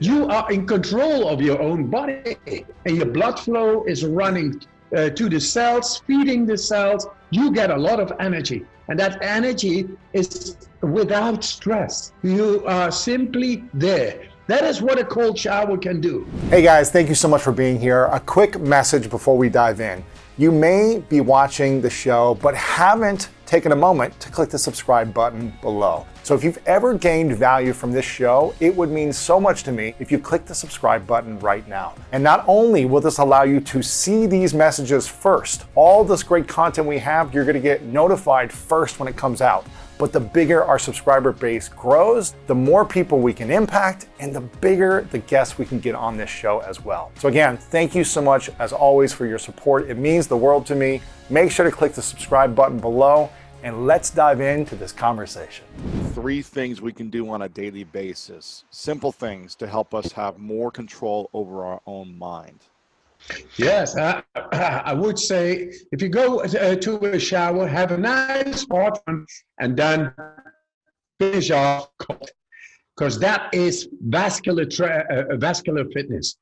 You are in control of your own body, and your blood flow is running to the cells, feeding the cells. You get a lot of energy, and that energy is without stress. You are simply there. That is what a cold shower can do. Hey guys, thank you so much for being here. A quick message before we dive in. You may be watching the show, but haven't taken a moment to click the subscribe button below. So if you've ever gained value from this show, it would mean so much to me if you click the subscribe button right now. And not only will this allow you to see these messages first, all this great content we have, you're gonna get notified first when it comes out. But the bigger our subscriber base grows, the more people we can impact, and the bigger the guests we can get on this show as well. So again, thank you so much as always for your support. It means the world to me. Make sure to click the subscribe button below, and let's dive into this conversation. 3 things we can do on a daily basis, simple things to help us have more control over our own mind. Yes, I would say if you go to a shower, have a nice hot one, and then finish off cold, because that is vascular fitness.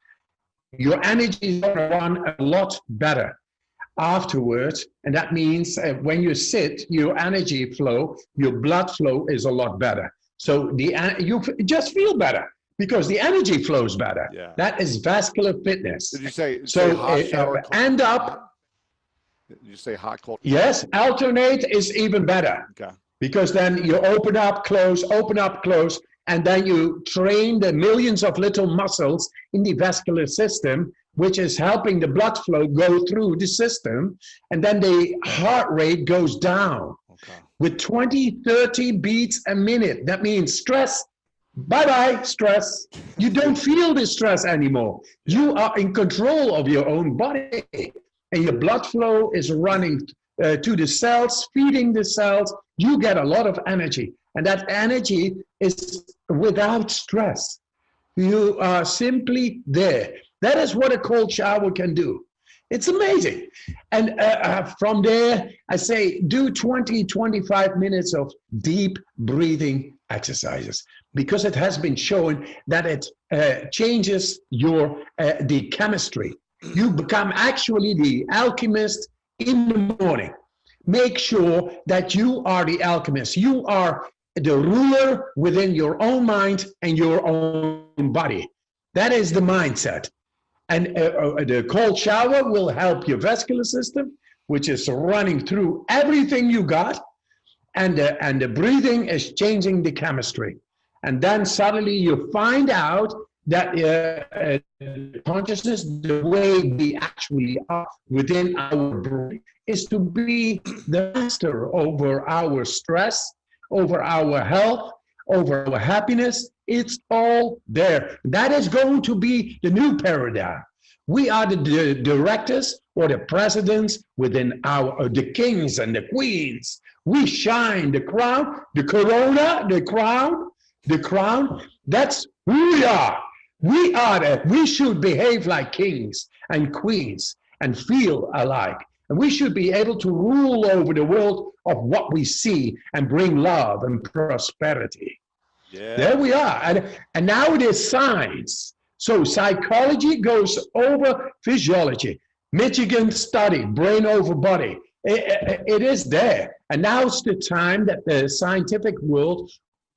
Your energy is going to run a lot better afterwards, and that means when you sit, your energy flow, your blood flow is a lot better. So you just feel better, because the energy flows better. Yeah. That is vascular fitness. Did you say so? Hot shower, end up. Did you say hot, cold? Yes, alternate is even better. Okay. Because then you open up, close, and then you train the millions of little muscles in the vascular system, which is helping the blood flow go through the system, and then the heart rate goes down. Okay. With 20, 30 beats a minute. That means stress. Bye-bye, stress. You don't feel the stress anymore. You are in control of your own body, and your blood flow is running to the cells, feeding the cells. You get a lot of energy, and that energy is without stress. You are simply there. That is what a cold shower can do. It's amazing. And from there, I say do 20, 25 minutes of deep breathing exercises, because it has been shown that it changes the chemistry. You become actually the alchemist in the morning. Make sure that you are the alchemist. You are the ruler within your own mind and your own body. That is the mindset. And the cold shower will help your vascular system, which is running through everything you got. And the breathing is changing the chemistry. And then suddenly you find out that consciousness, the way we actually are within our brain, is to be the master over our stress, over our health, over our happiness. It's all there. That is going to be the new paradigm. We are the directors or the presidents within the kings and the queens. We shine the crown, the corona, the crown. That's who we are. We are that. We should behave like kings and queens and feel alike. And we should be able to rule over the world of what we see and bring love and prosperity. Yeah. There we are. And now it is science. So psychology goes over physiology. Michigan study, brain over body. It is there. And now's the time that the scientific world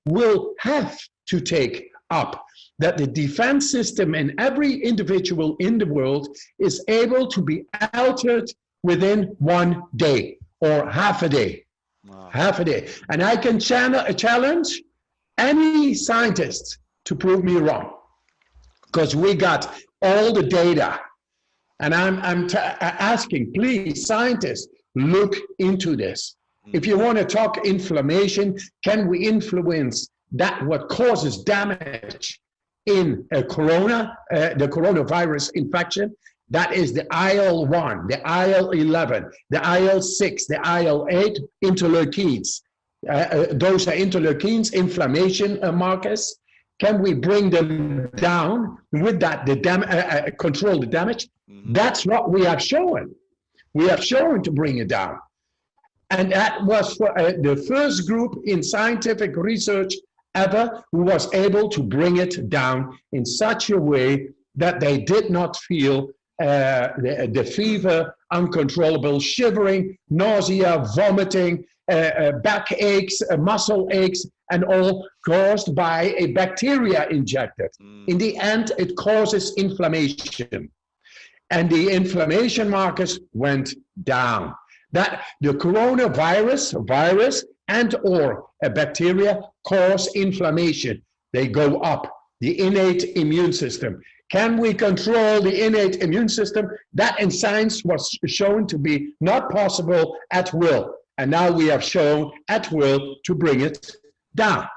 will have to take up that the defense system in every individual in the world is able to be altered within 1 day or half a day. Wow. Half a day. And I can challenge any scientist to prove me wrong, because we got all the data. And I'm asking, please, scientists, look into this. If you want to talk inflammation, can we influence that what causes damage in the coronavirus infection? That is the IL-1, the IL-11, the IL-6, the IL-8 interleukins. Those are interleukins, inflammation markers. Can we bring them down with that, control the damage? Mm-hmm. That's what we have shown. We have shown to bring it down. And that was for, the first group in scientific research ever who was able to bring it down in such a way that they did not feel the fever, uncontrollable shivering, nausea, vomiting, back aches, muscle aches, and all caused by a bacteria injected. In the end, it causes inflammation. And the inflammation markers went down. That the coronavirus, virus, and or a bacteria cause inflammation. They go up. The innate immune system. Can we control the innate immune system? That in science was shown to be not possible at will. And now we have shown at will to bring it down.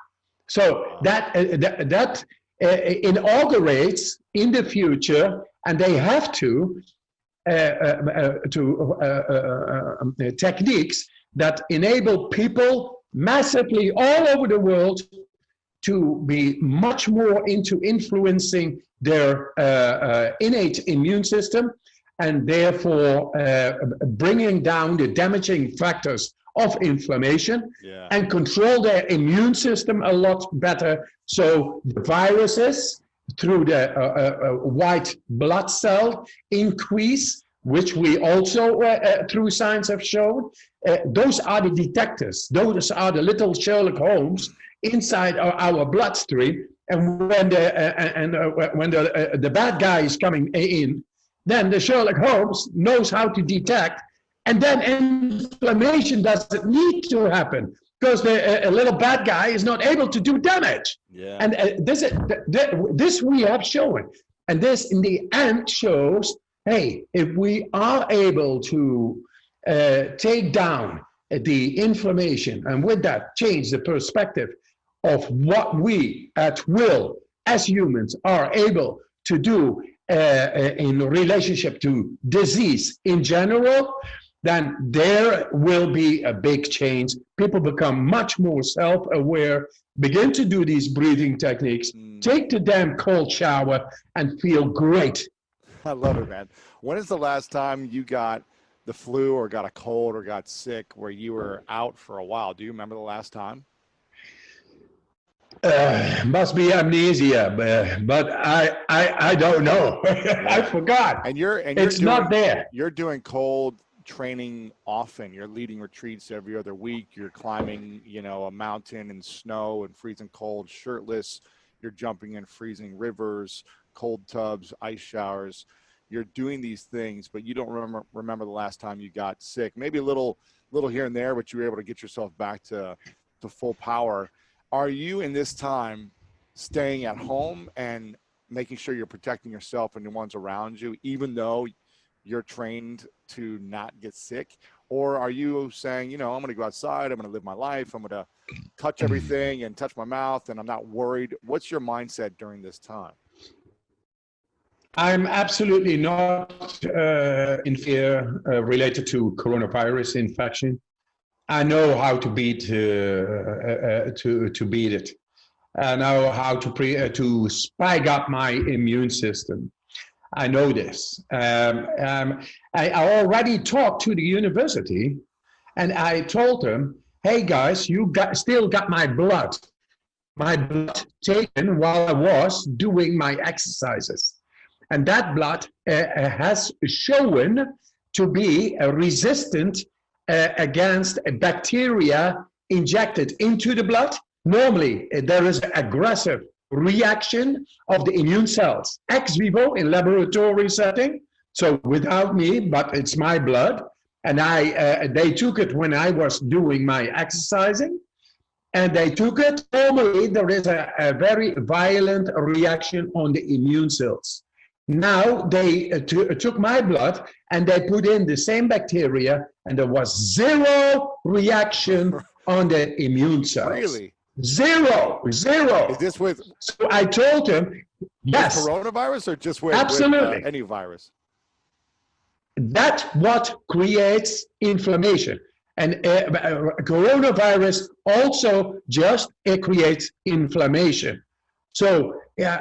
So that inaugurates in the future, and they have techniques that enable people massively all over the world to be much more into influencing their innate immune system, and therefore bringing down the damaging factors of inflammation, and control their immune system a lot better. So the viruses, through the white blood cell increase, which we also through science have shown, those are the detectors. Those are the little Sherlock Holmes inside our bloodstream. And when the bad guy is coming in, then the Sherlock Holmes knows how to detect, and then inflammation doesn't need to happen because the little bad guy is not able to do damage. And this we have shown, and this in the end shows, hey, if we are able to take down the inflammation, and with that change the perspective of what we at will as humans are able to do in relationship to disease in general, then there will be a big change. People become much more self-aware, begin to do these breathing techniques, take the damn cold shower, and feel great. I love it, man. When is the last time you got the flu or got a cold or got sick where you were out for a while? Do you remember the last time? Must be amnesia, but I don't know. I forgot. And it's not there. You're doing cold training often. You're leading retreats every other week. You're climbing, a mountain in snow and freezing cold, shirtless. You're jumping in freezing rivers, cold tubs, ice showers. You're doing these things, but you don't remember the last time you got sick. Maybe a little here and there, but you were able to get yourself back to full power. Are you in this time staying at home and making sure you're protecting yourself and the ones around you, even though you're trained to not get sick? Or are you saying, I'm going to go outside, I'm going to live my life, I'm going to touch everything and touch my mouth, and I'm not worried? What's your mindset during this time? I'm absolutely not in fear related to coronavirus infection. I know how to beat beat it. I know how to spike up my immune system. I know this. I already talked to the university, and I told them, "Hey guys, you still got my blood taken while I was doing my exercises, and that blood has shown to be resistant." Against a bacteria injected into the blood. Normally, there is an aggressive reaction of the immune cells ex vivo in laboratory setting. So without me, but it's my blood. And they took it when I was doing my exercising. And they took it. Normally, there is a very violent reaction on the immune cells. Now they took my blood and they put in the same bacteria, and there was zero reaction on the immune cells. Really? Zero. Is this with? So I told him, yes. With coronavirus or just with, absolutely. Any virus? That's what creates inflammation. And coronavirus also just creates inflammation. So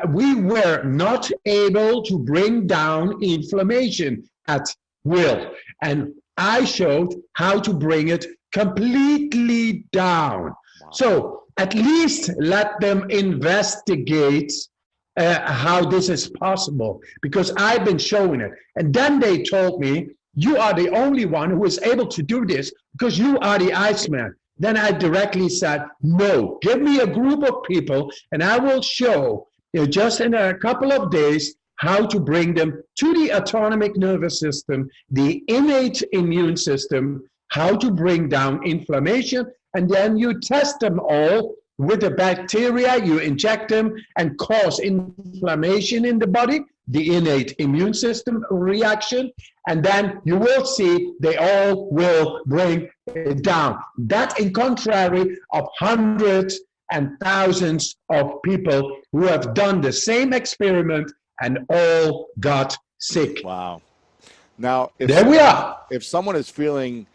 we were not able to bring down inflammation at will. And I showed how to bring it completely down. Wow. So at least let them investigate how this is possible, because I've been showing it. And then they told me, you are the only one who is able to do this because you are the Iceman. Then I directly said, no, give me a group of people and I will show just in a couple of days how to bring them to the autonomic nervous system, the innate immune system, how to bring down inflammation, and then you test them all with the bacteria, you inject them and cause inflammation in the body, the innate immune system reaction, and then you will see they all will bring it down. That in contrary of hundreds and thousands of people who have done the same experiment and all got sick. Wow. Now, there we are. If someone is feeling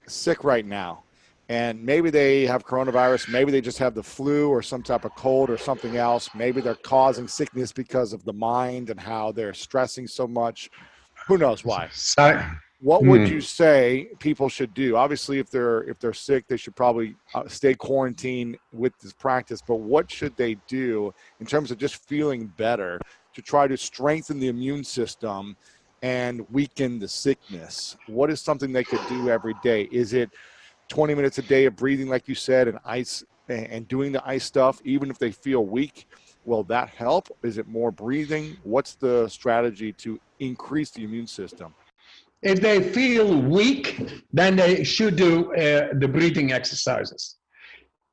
sick right now, and maybe they have coronavirus, maybe they just have the flu or some type of cold or something else, maybe they're causing sickness because of the mind and how they're stressing so much, who knows why. What would you say people should do? Obviously, if they're sick, they should probably stay quarantined with this practice, but what should they do in terms of just feeling better to try to strengthen the immune system and weaken the sickness? What is something they could do every day? Is it 20 minutes a day of breathing, like you said, and ice and doing the ice stuff, even if they feel weak? Will that help? Is it more breathing? What's the strategy to increase the immune system? If they feel weak, then they should do the breathing exercises.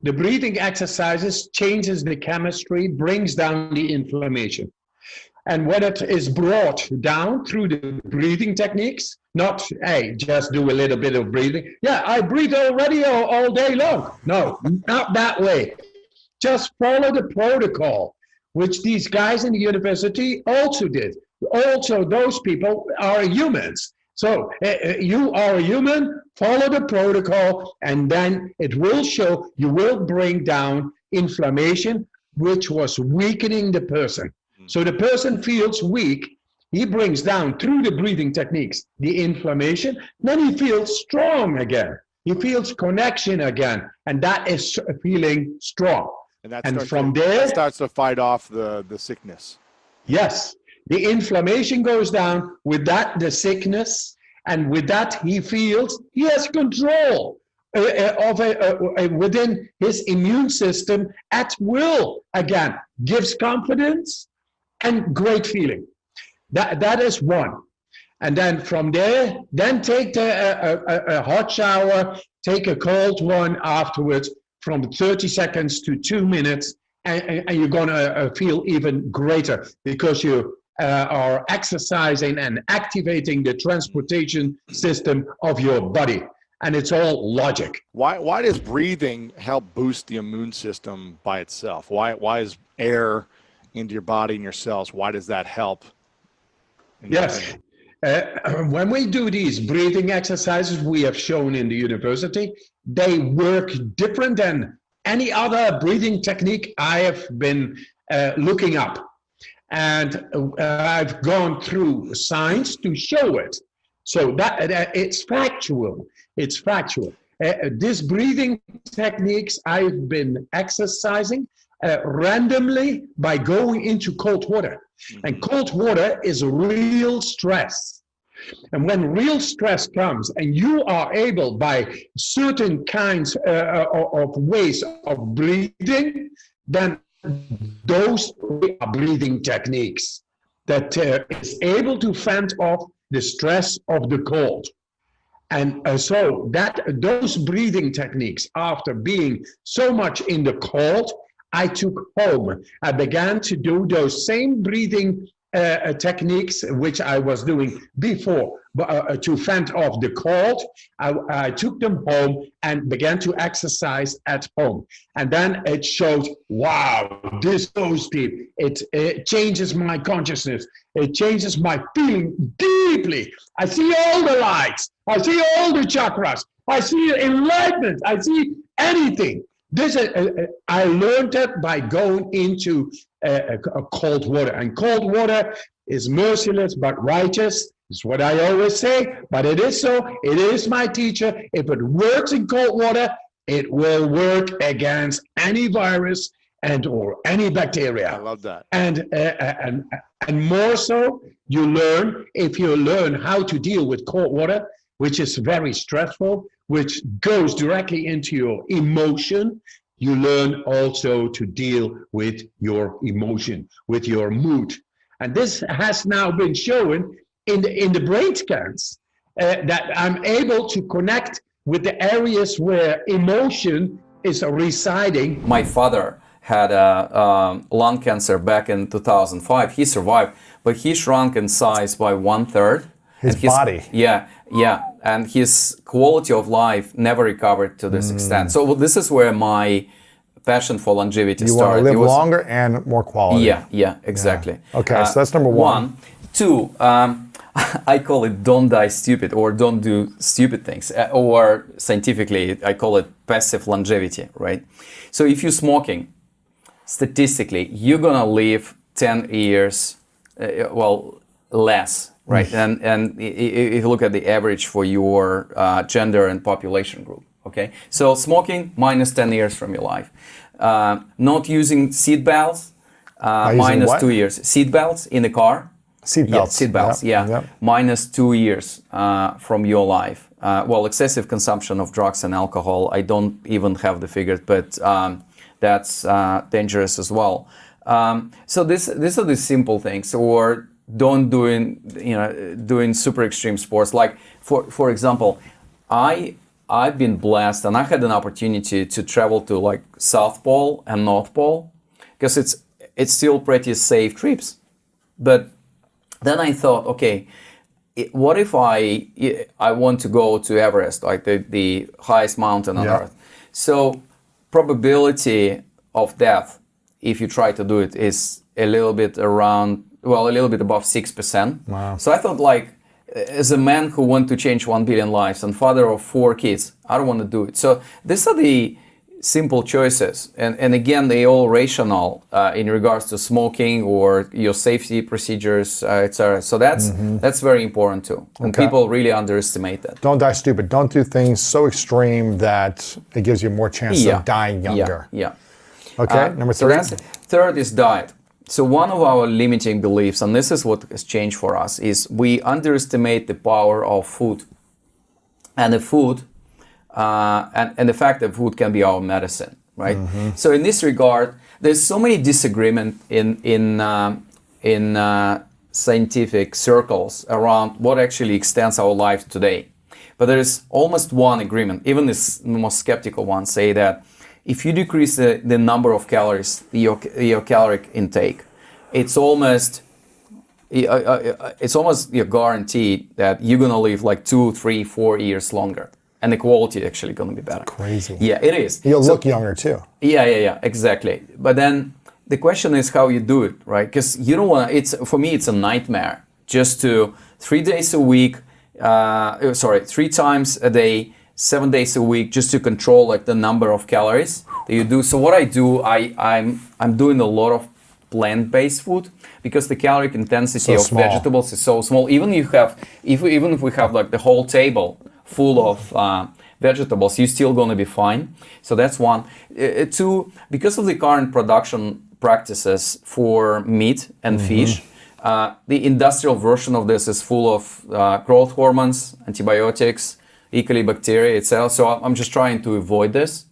The breathing exercises changes the chemistry, brings down the inflammation. And when it is brought down through the breathing techniques, not, hey, just do a little bit of breathing. Yeah, I breathe already all day long. No, not that way. Just follow the protocol, which these guys in the university also did. Also, those people are humans. So you are a human, follow the protocol, and then it will show you will bring down inflammation, which was weakening the person. So the person feels weak, he brings down through the breathing techniques the inflammation, then he feels strong again. He feels connection again, and that is feeling strong. And from there, that starts to fight off the sickness. Yes, the inflammation goes down, with that the sickness, and with that he feels he has control within his immune system at will again, gives confidence and great feeling. That is one. And then from there, then take a hot shower, take a cold one afterwards from 30 seconds to 2 minutes, and you're gonna feel even greater because you are exercising and activating the transportation system of your body. And it's all logic. Why does breathing help boost the immune system by itself? Why is air into your body and your cells, why does that help? Yes. When we do these breathing exercises we have shown in the university, they work different than any other breathing technique I have been looking up. And I've gone through science to show it. So that it's factual. It's factual. These breathing techniques I've been exercising randomly by going into cold water. And cold water is real stress. And when real stress comes and you are able by certain kinds of ways of breathing, then those are breathing techniques that is able to fend off the stress of the cold. And so that those breathing techniques, after being so much in the cold, I took home. I began to do those same breathing techniques which I was doing before to fend off the cold. I took them home and began to exercise at home. And then it showed, wow, this goes deep. It changes my consciousness. It changes my feeling deeply. I see all the lights. I see all the chakras. I see enlightenment. I see anything. This I learned it by going into a cold water, and cold water is merciless but righteous. Is what I always say. But it is so. It is my teacher. If it works in cold water, It will work against any virus and or any bacteria. I love that. And more so, you learn, if you learn how to deal with cold water, which is very stressful, which goes directly into your emotion, you learn also to deal with your emotion, with your mood. And this has now been shown in the brain scans, that I'm able to connect with the areas where emotion is residing. My father had lung cancer back in 2005. He survived, but he shrunk in size by 1/3. His body. Yeah, and his quality of life never recovered to this extent. So this is where my passion for longevity You started. want to live longer and more quality. Yeah, exactly. Yeah. Okay, so that's number one. Two, I call it don't die stupid or don't do stupid things. Or scientifically, I call it passive longevity, right? So if you're smoking, statistically, you're going to live 10 years, less, right? And if you look at the average for your gender and population group, okay? So smoking, minus 10 years from your life. Not using seat belts, minus 2 years. Seat belts in the car. Seat belts. Yeah, seat belts, yeah. Minus 2 years from your life. Excessive consumption of drugs and alcohol, I don't even have the figures, but that's dangerous as well. So these are the simple things. Or don't doing super extreme sports. Like for example, I've been blessed and I had an opportunity to travel to like South Pole and North Pole because it's still pretty safe trips. But then I thought, okay, what if I want to go to Everest, like the highest mountain on Earth? So probability of death, if you try to do it, is a little bit above 6%. Wow. So I thought, like, as a man who want to change 1 billion lives and father of 4 kids, I don't want to do it. So these are the simple choices, and again, they all rational in regards to smoking or your safety procedures, etc. So that's very important too, and people really underestimate that. Don't die stupid. Don't do things so extreme that it gives you more chance of dying younger. Yeah. Okay, number three. So third is diet. So one of our limiting beliefs, and this is what has changed for us, is we underestimate the power of food, and the food. And the fact that food can be our medicine, right? So in this regard, there's so many disagreement in scientific circles around what actually extends our life today. But there is almost one agreement. Even the most skeptical ones say that if you decrease the number of calories, your caloric intake, it's almost you're guaranteed that you're gonna live like 2, 3, 4 years longer. And the quality actually going to be better. Crazy. Yeah, it is. You'll look younger too. Yeah, exactly. But then the question is how you do it, right? Because you don't want to, for me, it's a nightmare just to 3 days a week, 3 times a day, 7 days a week, just to control like the number of calories that you do. So what I do, I'm doing a lot of plant-based food because the caloric intensity of vegetables is so small. Even if we have like the whole table full of vegetables, you're still going to be fine. So that's one. Two, because of the current production practices for meat and fish, the industrial version of this is full of growth hormones, antibiotics, E. coli bacteria, etc. So I'm just trying to avoid this.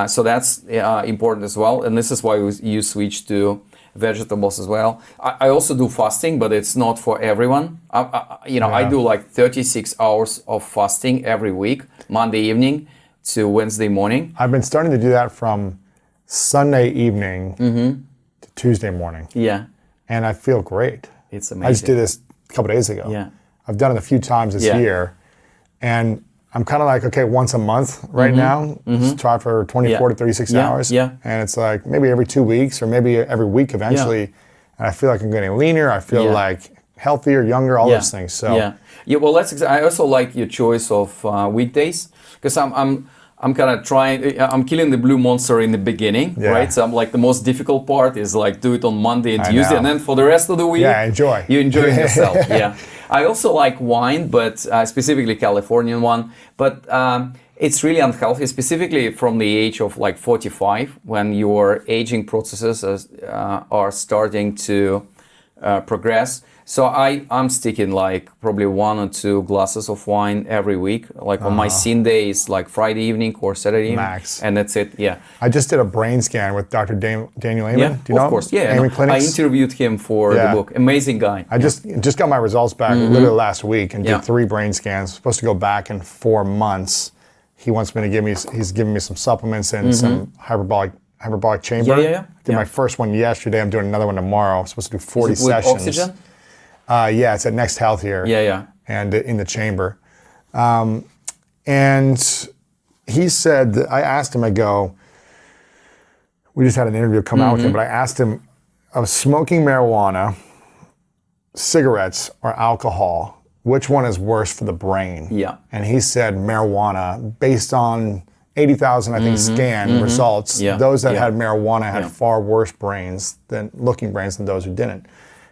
So that's important as well. And this is why you switch to vegetables as well. I also do fasting, but it's not for everyone. I do like 36 hours of fasting every week, Monday evening to Wednesday morning. I've been starting to do that from Sunday evening to Tuesday morning. Yeah. And I feel great. It's amazing. I just did this a couple days ago. Yeah. I've done it a few times this year. And I'm kind of like, okay, once a month right now, just try for 24 to 36 hours. Yeah. And it's like maybe every 2 weeks or maybe every week eventually. And I feel like I'm getting leaner. I feel like healthier, younger, all those things. So well, I also like your choice of weekdays because I'm kind of trying, I'm killing the blue monster in the beginning, right? So I'm like, the most difficult part is like do it on Monday and Tuesday, and then for the rest of the week, enjoy. You enjoy yourself, I also like wine, but specifically Californian one. But it's really unhealthy, specifically from the age of like 45, when your aging processes are starting to progress. So I'm sticking like probably 1 or 2 glasses of wine every week. Like on my scene days, like Friday evening or Saturday evening. Max. And that's it, yeah. I just did a brain scan with Dr. Daniel Amen. Yeah, Do you know of course, him? yeah. Amen No, I Clinics. interviewed him for the book. Amazing guy. I just got my results back literally last week and Yeah. did 3 brain scans. Supposed to go back in 4 months. He wants me to he's giving me some supplements and some hyperbolic chamber. Yeah. Did my first one yesterday. I'm doing another one tomorrow. I'm supposed to do 40 Is it with sessions. oxygen? Yeah, it's at Next Health here. Yeah. And in the chamber. And he said, I asked him, I go, we just had an interview come out with him, but I asked him, of smoking marijuana, cigarettes, or alcohol, which one is worse for the brain? Yeah. And he said marijuana, based on 80,000, I think, scan results. Yeah. Those that Yeah. had marijuana had Yeah. far worse brains than those who didn't.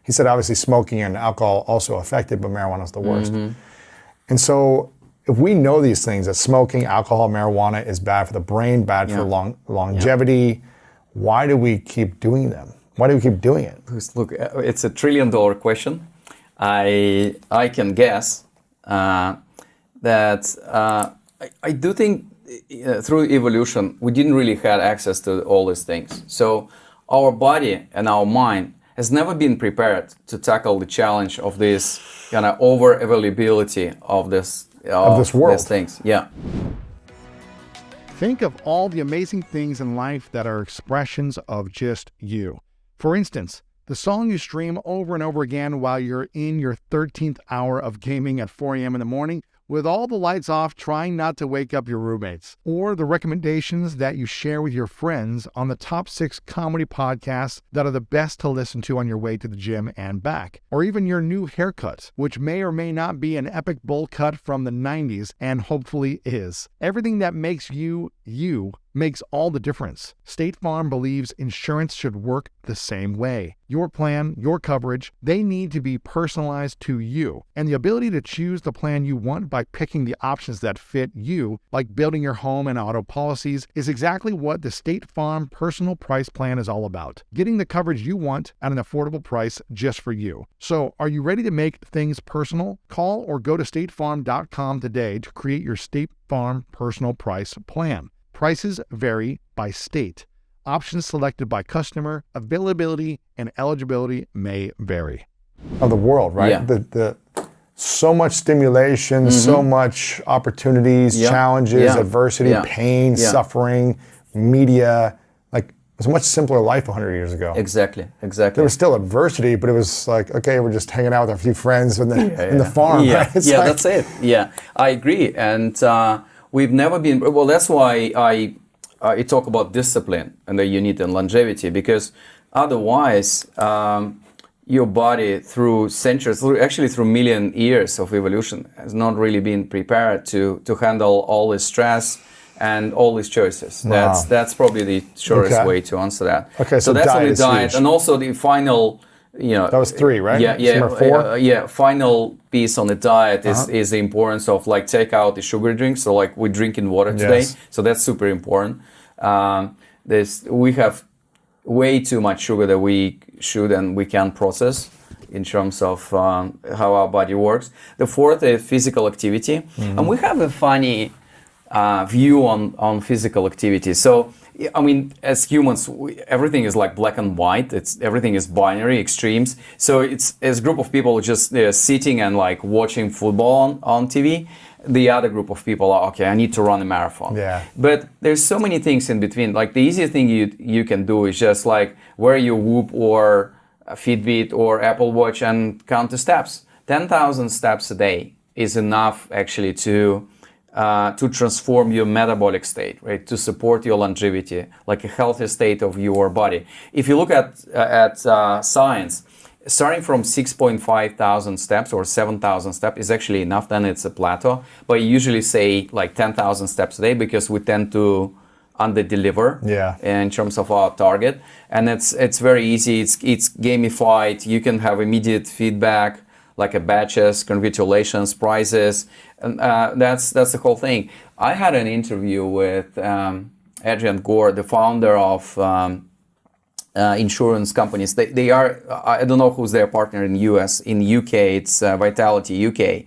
He said obviously smoking and alcohol also affected, but marijuana is the worst. And so if we know these things, that smoking, alcohol, marijuana is bad for the brain, bad for longevity, why do we keep doing them? Why do we keep doing it? Look, it's $1 trillion question. I can guess that I do think through evolution, we didn't really have access to all these things. So our body and our mind has never been prepared to tackle the challenge of this kind of over availability of this world. These things. Yeah. Think of all the amazing things in life that are expressions of just you. For instance, the song you stream over and over again while you're in your 13th hour of gaming at 4 a.m. in the morning with all the lights off, trying not to wake up your roommates. Or the recommendations that you share with your friends on the top 6 comedy podcasts that are the best to listen to on your way to the gym and back. Or even your new haircut, which may or may not be an epic bowl cut from the 90s and hopefully is. Everything that makes you, you, makes all the difference. State Farm believes insurance should work the same way. Your plan, your coverage, they need to be personalized to you. And the ability to choose the plan you want by picking the options that fit you, like building your home and auto policies, is exactly what the State Farm Personal Price Plan is all about. Getting the coverage you want at an affordable price just for you. So, are you ready to make things personal? Call or go to statefarm.com today to create your State Farm Personal Price Plan. Prices vary by state. Options selected by customer, availability, and eligibility may vary. Of the world, right? Yeah. The so much stimulation, so much opportunities, challenges, adversity, pain, suffering, media. Like, it was a much simpler life 100 years ago. Exactly. There was still adversity, but it was like, okay, we're just hanging out with a few friends in the farm. Yeah, right? It's yeah, like, that's it. Yeah, I agree. And we've never been, well, that's why I talk about discipline and the unit and longevity, because otherwise your body through centuries, through million years of evolution has not really been prepared to handle all this stress and all these choices. Wow. That's probably the shortest way to answer that. Okay, so that's diet on the is diet. huge. And also the final, that was 3, right? Yeah, Number 4? final piece on the diet is the importance of like take out the sugar drinks. So like we're drinking water today, Yes. so that's super important. We have way too much sugar that we should and we can process in terms of how our body works. The 4th is physical activity, and we have a funny view on physical activity. So, I mean, as humans, everything is like black and white. Everything is binary, extremes. So it's as a group of people just sitting and like watching football on TV. The other group of people are, okay, I need to run a marathon. Yeah. But there's so many things in between. Like the easiest thing you can do is just like wear your Whoop or a Fitbit or Apple Watch and count the steps. 10,000 steps a day is enough actually to transform your metabolic state, right? To support your longevity, like a healthy state of your body. If you look at science, starting from 6.5 thousand steps or 7,000 steps is actually enough, then it's a plateau. But you usually say like 10,000 steps a day because we tend to under-deliver in terms of our target. And it's very easy, it's gamified, you can have immediate feedback. like a badges, congratulations, prizes, and that's the whole thing. I had an interview with Adrian Gore, the founder of insurance companies. They are, I don't know who's their partner in US. In UK, it's Vitality UK.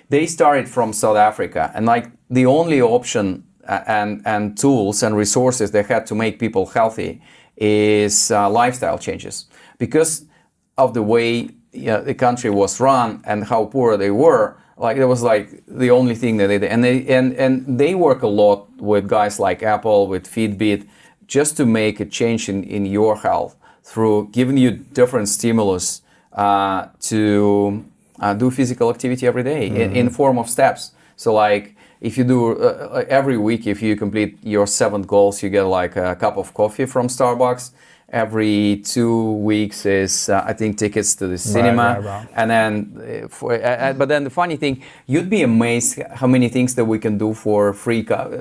They started from South Africa, and like the only option and tools and resources they had to make people healthy is lifestyle changes. Because of the way the country was run and how poor they were, like it was like the only thing that they did. And they work a lot with guys like Apple, with Fitbit, just to make a change in your health through giving you different stimulus to do physical activity every day in form of steps. So like if you do every week, if you complete your 7 goals, you get like a cup of coffee from Starbucks. Every 2 weeks is, I think, tickets to the cinema. Right. And then, but then the funny thing, you'd be amazed how many things that we can do for free cup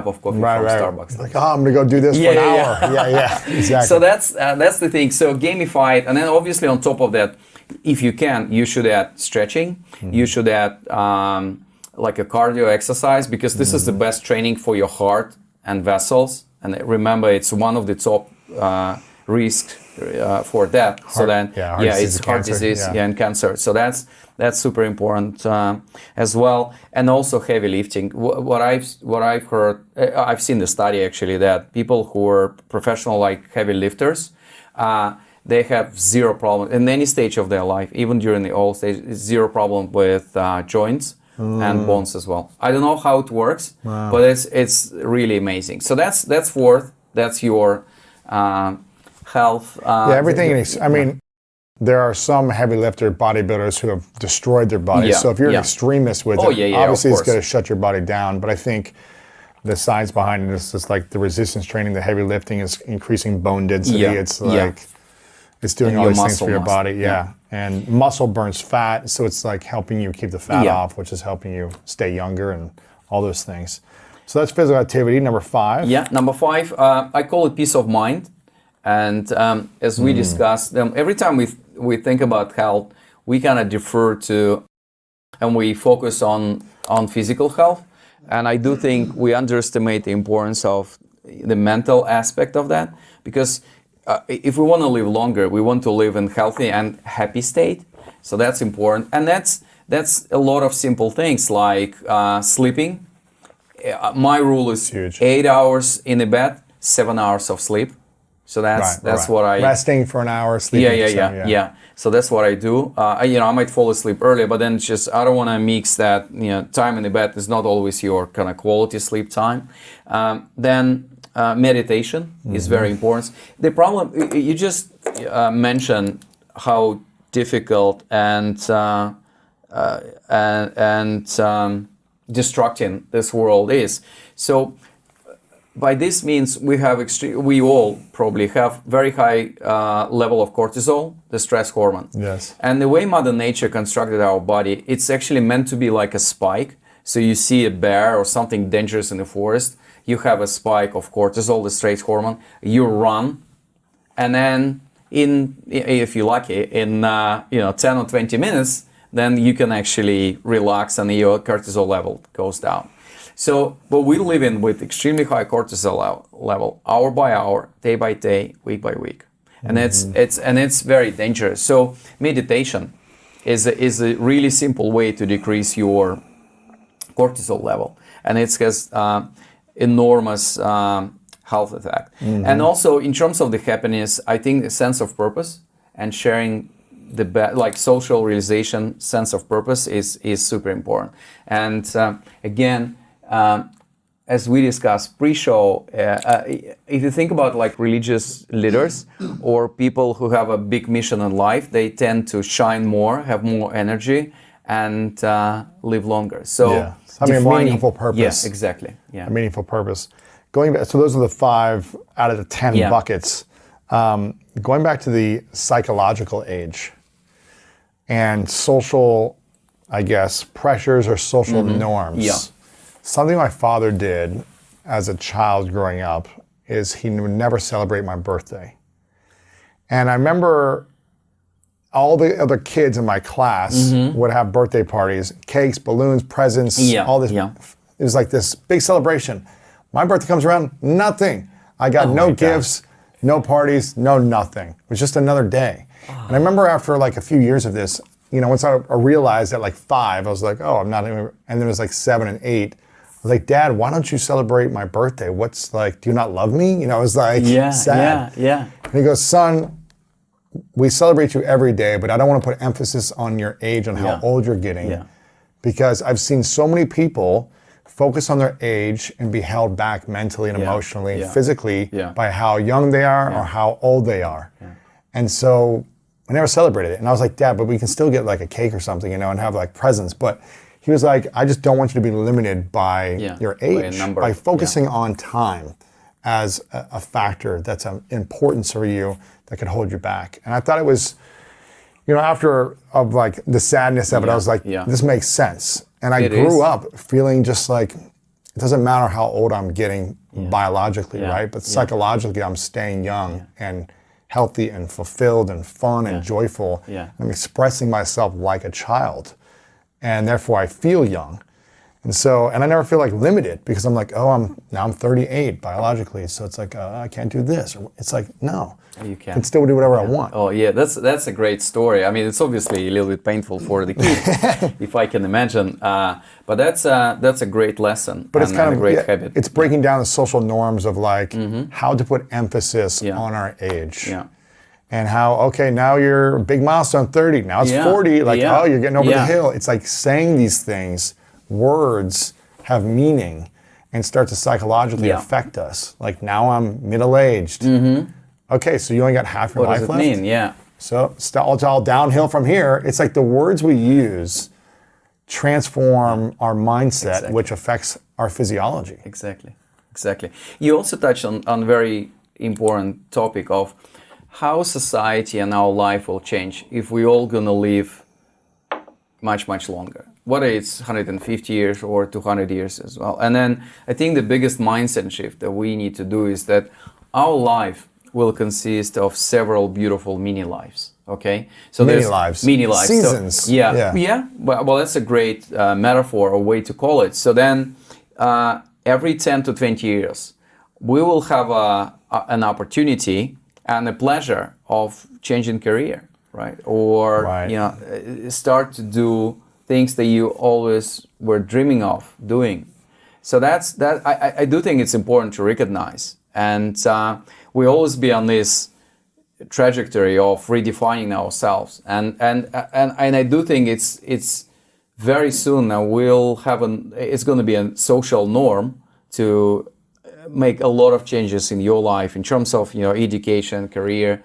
of coffee from Starbucks. Like, I'm going to go do this for an hour. Yeah, exactly. So that's the thing. So gamify it. And then obviously on top of that, if you can, you should add stretching. You should add like a cardio exercise, because this is the best training for your heart and vessels. And remember, it's one of the top risks for death. It's heart disease and cancer. So that's super important as well. And also heavy lifting. What I've heard, I've seen the study actually, that people who are professional, like heavy lifters, they have zero problem in any stage of their life, even during the old stage, zero problem with joints and bones as well. I don't know how it works, but it's really amazing. So that's fourth. That's your health. Everything. I mean, there are some heavy lifter bodybuilders who have destroyed their bodies. So if you're an extremist with it, obviously it's going to shut your body down. But I think the science behind it is just like the resistance training, the heavy lifting is increasing bone density. It's like it's doing all these things for your body. And muscle burns fat, so it's like helping you keep the fat off, which is helping you stay younger and all those things. So that's physical activity. Number 5. Yeah, number 5, I call it peace of mind. And as we discussed, every time we think about health, we kind of defer to and we focus on physical health. And I do think we underestimate the importance of the mental aspect of that, because if we want to live longer, we want to live in healthy and happy state. So that's important. And that's a lot of simple things like sleeping. My rule is huge. 8 hours in the bed, 7 hours of sleep. So that's what I... Resting for an hour, sleeping for 7, yeah. So that's what I do. I might fall asleep early, but then it's just, I don't want to mix that, time in the bed is not always your kind of quality sleep time. Then meditation is very important. The problem, you just mentioned how difficult and destructing this world is. So by this means, we all probably have very high level of cortisol, the stress hormone. Yes. And the way Mother Nature constructed our body, it's actually meant to be like a spike. So you see a bear or something dangerous in the forest, you have a spike of cortisol, the stress hormone, you run, and then if you're lucky, in 10 or 20 minutes, then you can actually relax and your cortisol level goes down. So, but we live in with extremely high cortisol level, hour by hour, day by day, week by week, and it's very dangerous. So, meditation is a really simple way to decrease your cortisol level, and it has enormous health effect. And also, in terms of the happiness, I think the sense of purpose and sharing like social realization, sense of purpose is super important. And again, as we discussed pre-show, if you think about like religious leaders or people who have a big mission in life, they tend to shine more, have more energy, and live longer. So having a meaningful purpose. Yes, exactly. Yeah, a meaningful purpose. Going back, so those are the 5 out of the 10 buckets. Going back to the psychological age and social, I guess, pressures or social norms. Yeah. Something my father did as a child growing up is he would never celebrate my birthday. And I remember all the other kids in my class would have birthday parties, cakes, balloons, presents, all this. Yeah. It was like this big celebration. My birthday comes around, nothing. I got no gifts, no parties, no nothing. It was just another day. And I remember after like a few years of this, once I realized at like 5, I was like, oh, I'm not even, and then it was like 7 and 8. I was like, Dad, why don't you celebrate my birthday? What's like, do you not love me? It was like sad. Yeah. And he goes, son, we celebrate you every day, but I don't want to put emphasis on your age, on how old you're getting, because I've seen so many people focus on their age and be held back mentally and emotionally and physically by how young they are or how old they are. And so I never celebrated it. And I was like, Dad, but we can still get like a cake or something, and have like presents. But he was like, I just don't want you to be limited by your age, by focusing on time as a factor that's an importance for you that could hold you back. And I thought it was, after of like the sadness of it, I was like, this makes sense. And I grew up feeling just like, it doesn't matter how old I'm getting biologically, right? But psychologically, I'm staying young and healthy and fulfilled and fun and joyful. I'm expressing myself like a child. And therefore, I feel young. And so, and I never feel like limited because I'm like, oh, I'm 38 biologically. So it's like, I can't do this. Or it's like, no, you can. I can still do whatever I want. Oh yeah, that's a great story. I mean, it's obviously a little bit painful for the kid, if I can imagine. But that's a great lesson. But it's kind of a great habit. It's breaking down the social norms of like how to put emphasis on our age. Yeah. And how, okay, now you're a big milestone, 30. Now it's 40. Like, oh, you're getting over the hill. It's like saying these things. Words have meaning and start to psychologically affect us. Like now I'm middle-aged. Okay, so you only got half your life left? What does it mean? Yeah. So it's all downhill from here. It's like the words we use transform our mindset, which affects our physiology. Exactly. You also touched on a very important topic of how society and our life will change if we all gonna live much, much longer. Whether it's 150 years or 200 years as well. And then I think the biggest mindset shift that we need to do is that our life will consist of several beautiful mini lives. Okay, so mini lives, seasons. So, yeah. Well, that's a great metaphor or way to call it. So then, every 10 to 20 years, we will have an opportunity and a pleasure of changing career, right? Or start to do things that you always were dreaming of doing. So that. I do think it's important to recognize, and we always be on this trajectory of redefining ourselves, and I do think it's very soon now we'll have it's going to be a social norm to make a lot of changes in your life in terms of education, career,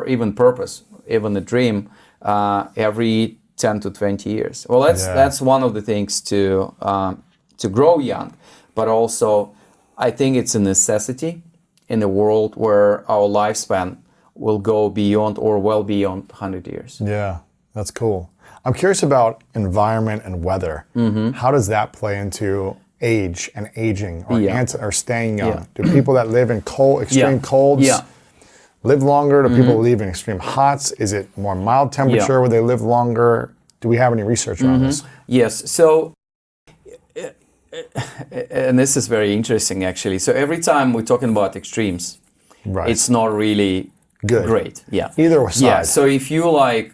even purpose, even a dream, every 10 to 20 years. Well, that's one of the things to grow young, but also I think it's a necessity in a world where our lifespan will go beyond or well beyond 100 years. Yeah, that's cool. I'm curious about environment and weather. How does that play into age and aging or staying young? Do people that live in extreme colds live longer? Do people live in extreme hots? Is it more mild temperature where they live longer? Do we have any research around this? Yes. So, and this is very interesting actually. So every time we're talking about extremes, it's not really great. Yeah. Either side. Yeah. So if you like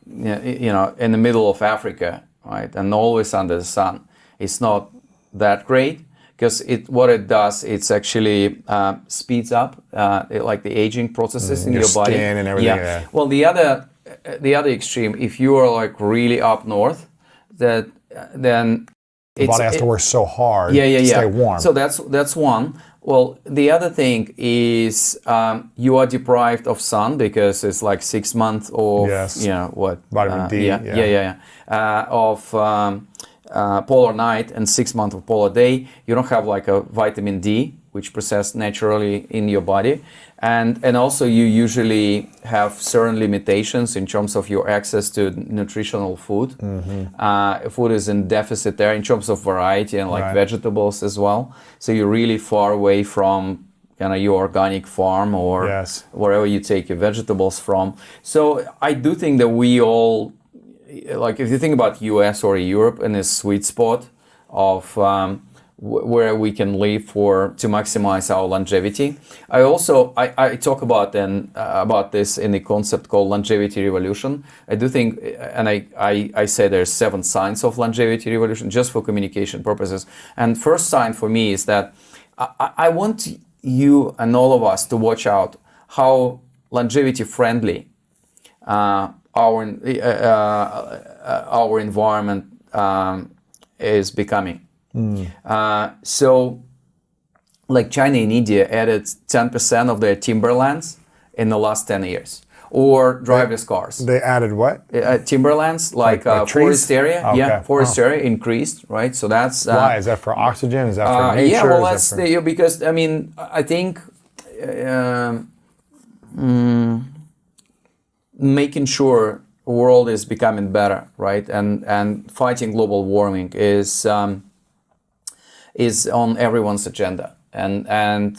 in the middle of Africa, right, and always under the sun, it's not that great. Because what it does, it's actually speeds up like the aging processes in your body. Skin and everything. Yeah. Well, the other extreme, if you are like really up north, then the body has to work so hard to stay warm. So that's one. Well, the other thing is you are deprived of sun because it's like 6 months of vitamin D. Of polar night and 6 months of polar day. You don't have like a vitamin D, which processed naturally in your body, and also you usually have certain limitations in terms of your access to nutritional food. Food is in deficit there in terms of variety and like vegetables as well. So you're really far away from your organic farm or Yes. wherever you take your vegetables from. So I do think that we all, like if you think about US or Europe in this sweet spot of where we can live to maximize our longevity. I talk about about this in the concept called longevity revolution. I do think, and I say there's 7 signs of longevity revolution just for communication purposes. And first sign for me is that I want you and all of us to watch out how longevity friendly our environment is becoming. So like China and India added 10% of their timberlands in the last 10 years. Or driverless cars. They added what? Timberlands, like trees? forest area. Okay. Yeah, forest area increased, right? So that's... Why? Is that for oxygen? Is that for nature? Yeah, well, Is that's because, I mean, I think making sure the world is becoming better, right? And fighting global warming is on everyone's agenda. And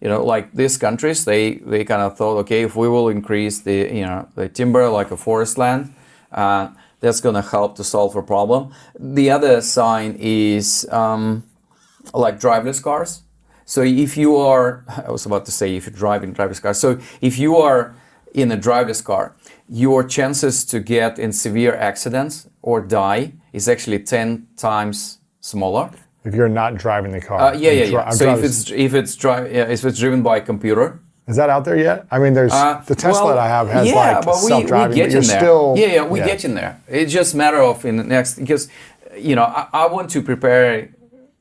like these countries, they kind of thought, okay, if we will increase the timber like a forest land, that's going to help to solve a problem. The other sign is like driverless cars. So if you are, I was about to say if you're driving driverless cars. So if you are in a driverless car, your chances to get in severe accidents or die is actually 10 times smaller. If you're not driving the car. Yeah. So if it's driven by a computer. Is that out there yet? I mean, there's the Tesla that I have has self-driving, we get but you're in there. still... We get in there. It's just a matter of in the next, because, I want to prepare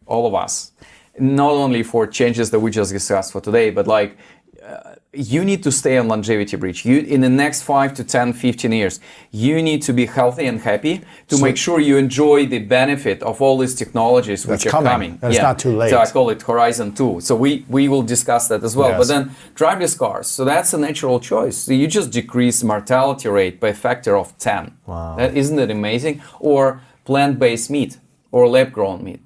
all of us, not only for changes that we just discussed for today, but like, you need to stay on longevity bridge. In the next 5 to 10, 15 years, you need to be healthy and happy to make sure you enjoy the benefit of all these technologies which are coming. It's not too late. So I call it Horizon 2. So we will discuss that as well. Yes. But then driverless cars, so that's a natural choice. So you just decrease mortality rate by a factor of 10. Wow. Isn't it amazing? Or plant-based meat or lab-grown meat.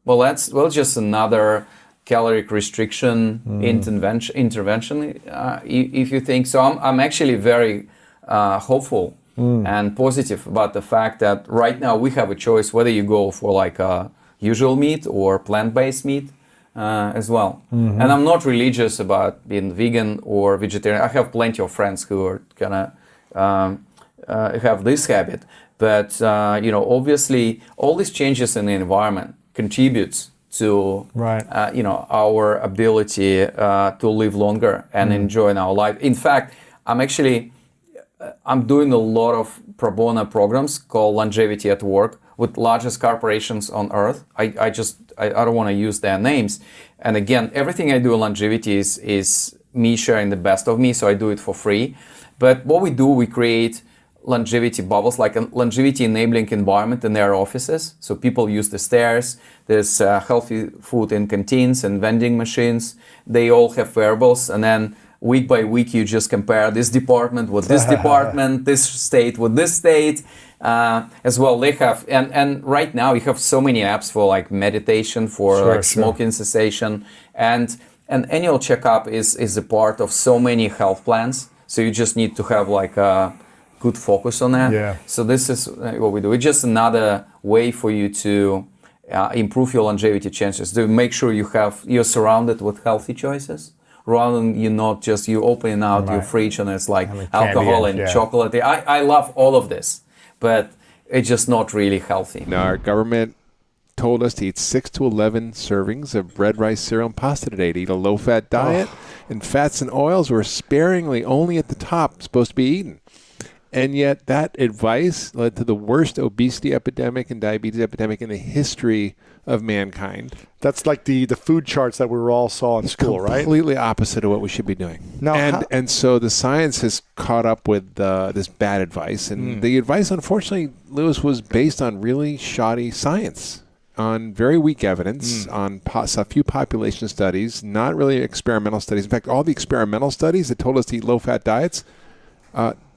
Well, that's just another caloric restriction intervention, if you think so. I'm actually very hopeful and positive about the fact that right now we have a choice whether you go for like a usual meat or plant-based meat as well. And I'm not religious about being vegan or vegetarian. I have plenty of friends who are gonna have this habit, but obviously all these changes in the environment contributes to our ability to live longer and enjoy our life. In fact, I'm doing a lot of pro bono programs called Longevity at Work with largest corporations on earth. I don't want to use their names. And again, everything I do in longevity is me sharing the best of me, so I do it for free. But what we do, we create longevity bubbles, like a longevity enabling environment in their offices. So people use the stairs, there's healthy food in canteens and vending machines. They all have wearables, and then week by week you just compare this department with this department, this state with this state as well. They have, and right now you have so many apps for like meditation, for smoking cessation, and an annual checkup is a part of so many health plans. So you just need to have like a good focus on that. Yeah. So this is what we do. It's just another way for you to improve your longevity chances, to make sure you're surrounded with healthy choices, rather than you opening out your fridge and it's like alcohol and chocolate. I love all of this, but it's just not really healthy. Now, our government told us to eat 6 to 11 servings of red rice, cereal, and pasta today, to eat a low-fat diet, and fats and oils were sparingly only at the top supposed to be eaten. And yet that advice led to the worst obesity epidemic and diabetes epidemic in the history of mankind. That's like the food charts that we all saw in school, right? Completely opposite of what we should be doing. And so the science has caught up with this bad advice. And the advice, unfortunately, Lewis, was based on really shoddy science, on very weak evidence, on a few population studies, not really experimental studies. In fact, all the experimental studies that told us to eat low-fat diets,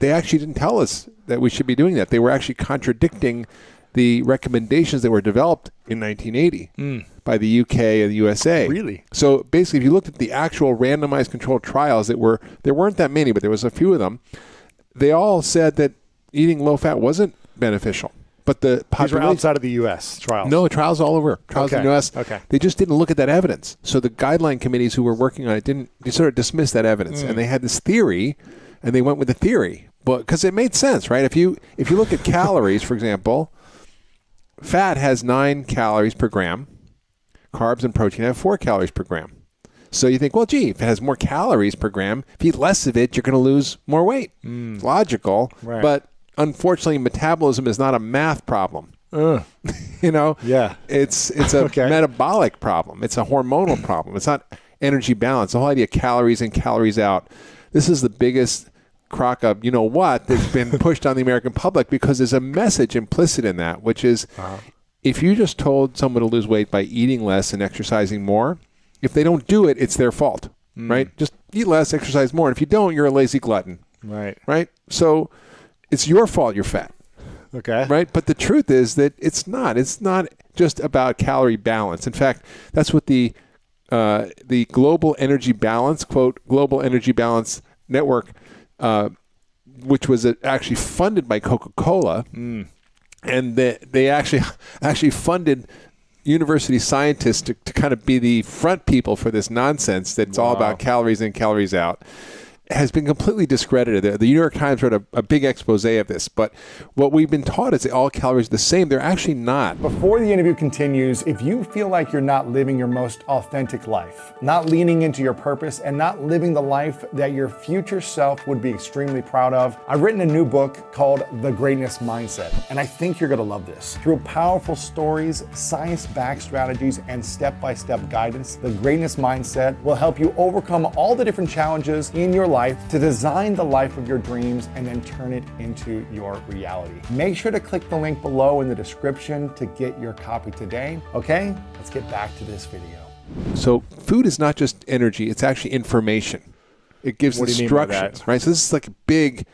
they actually didn't tell us that we should be doing that. They were actually contradicting the recommendations that were developed in 1980 by the UK and the USA. Really? So basically, if you looked at the actual randomized controlled trials there weren't that many, but there was a few of them. They all said that eating low fat wasn't beneficial. But the These were outside of the U.S. trials. No, trials all over. Trials in the U.S. Okay. They just didn't look at that evidence. So the guideline committees who were working on it they sort of dismissed that evidence, and they had this theory, and they went with the theory, but because it made sense, right? If you look at calories, for example, fat has 9 calories per gram, carbs and protein have 4 calories per gram. So you think, well, gee, if it has more calories per gram, if you eat less of it, you're going to lose more weight. It's logical, Right. but unfortunately, metabolism is not a math problem. Yeah. It's a metabolic problem. It's a hormonal problem. It's not energy balance. The whole idea of calories in, calories out. This is the biggest crock of that's been pushed on the American public because there's a message implicit in that, which is if you just told someone to lose weight by eating less and exercising more, if they don't do it, it's their fault, right? Just eat less, exercise more. And if you don't, you're a lazy glutton. Right? So it's your fault you're fat. Okay. Right? But the truth is that it's not. It's not just about calorie balance. In fact, that's what the Global Energy Balance, quote, Global Energy Balance Network, which was actually funded by Coca-Cola, and they actually funded university scientists to kind of be the front people for this nonsense that's all about calories in, calories out, has been completely discredited. The New York Times wrote a big expose of this, but what we've been taught is that all calories are the same. They're actually not. Before the interview continues, if you feel like you're not living your most authentic life, not leaning into your purpose, and not living the life that your future self would be extremely proud of, I've written a new book called The Greatness Mindset, and I think you're gonna love this. Through powerful stories, science-backed strategies, and step-by-step guidance, The Greatness Mindset will help you overcome all the different challenges in your life to design the life of your dreams and then turn it into your reality. Make sure to click the link below in the description to get your copy today. Okay, let's get back to this video. So food is not just energy, it's actually information. It gives What do you mean by instructions, that? right? So this is like a big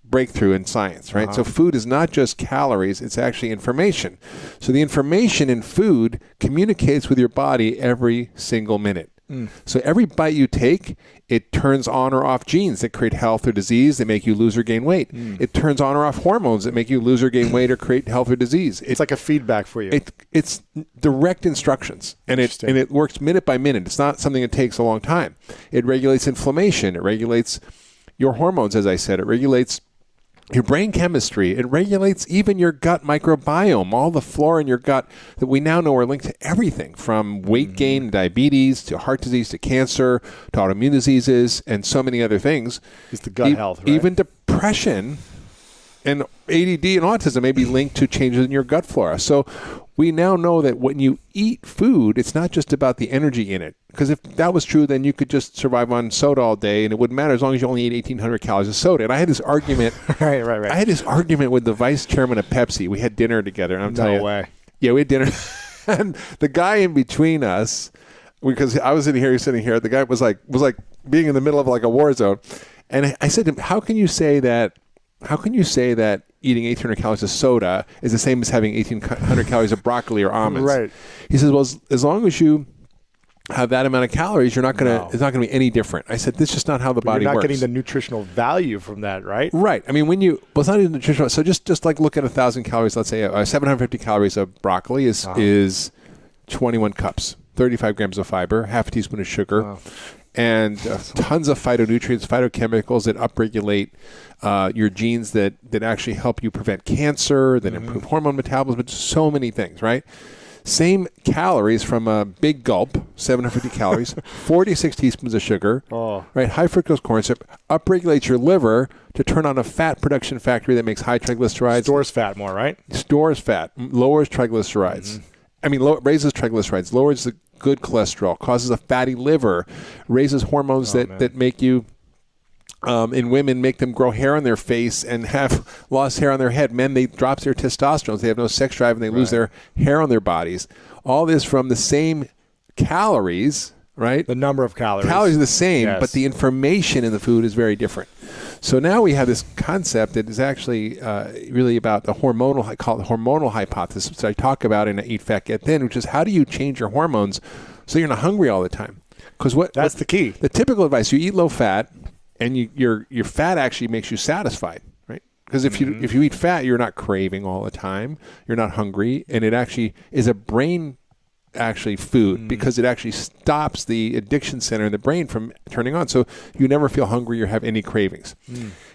breakthrough in science, right? So food is not just calories, it's actually information. So the information in food communicates with your body every single minute. So every bite you take, it turns on or off genes that create health or disease, that make you lose or gain weight. It turns on or off hormones that make you lose or gain weight or create health or disease. It's like a feedback for you. It's direct instructions, and it works minute by minute. It's not something that takes a long time. It regulates inflammation. It regulates your hormones, as I said. It regulates your brain chemistry. It regulates even your gut microbiome, all the flora in your gut that we now know are linked to everything from weight gain, diabetes, to heart disease, to cancer, to autoimmune diseases, and so many other things. It's the gut health, right? Even depression and ADD and autism may be linked to changes in your gut flora. So we now know that when you eat food, it's not just about the energy in it. Because if that was true, then you could just survive on soda all day, and it wouldn't matter as long as you only ate 1,800 calories of soda. And I had this argument. Right. I had this argument with the vice chairman of Pepsi. We had dinner together, and I'm telling you, No way. yeah, we had dinner, and the guy in between us, because I was sitting here, he was sitting here. The guy was like being in the middle of like a war zone, and I said to him, "How can you say that eating 1,800 calories of soda is the same as having 1,800 calories of broccoli or almonds?" Right. He says, "Well, as long as you have that amount of calories, it's not going to be any different." I said, "This is just not how the body You're not works." getting the nutritional value from that, right? Right. I mean, it's not even nutritional. So just like look at 1,000 calories. Let's say 750 calories of broccoli is 21 cups, 35 grams of fiber, half a teaspoon of sugar, and tons of phytonutrients, phytochemicals that upregulate your genes that actually help you prevent cancer, that improve hormone metabolism, so many things, right? Same calories from a big gulp, 750 calories, 46 teaspoons of sugar, right? High fructose corn syrup upregulates your liver to turn on a fat production factory that makes high triglycerides. Stores fat more, right? Stores fat, lowers triglycerides. Raises triglycerides, lowers the good cholesterol, causes a fatty liver, raises hormones that make you, in women, make them grow hair on their face and have lost hair on their head. Men, they drop their testosterone. They have no sex drive and they lose their hair on their bodies. All this from the same calories, right? The number of calories. Calories are the same, Yes. but the information in the food is very different. So now we have this concept that is actually really about the hormonal, I call it the hormonal hypothesis, which I talk about in Eat Fat, Get Thin, which is how do you change your hormones so you're not hungry all the time? Because that's the key. The typical advice, you eat low fat, and your fat actually makes you satisfied, right? Because if you eat fat, you're not craving all the time, you're not hungry, and it actually is a brain food because it actually stops the addiction center in the brain from turning on. So you never feel hungry or have any cravings.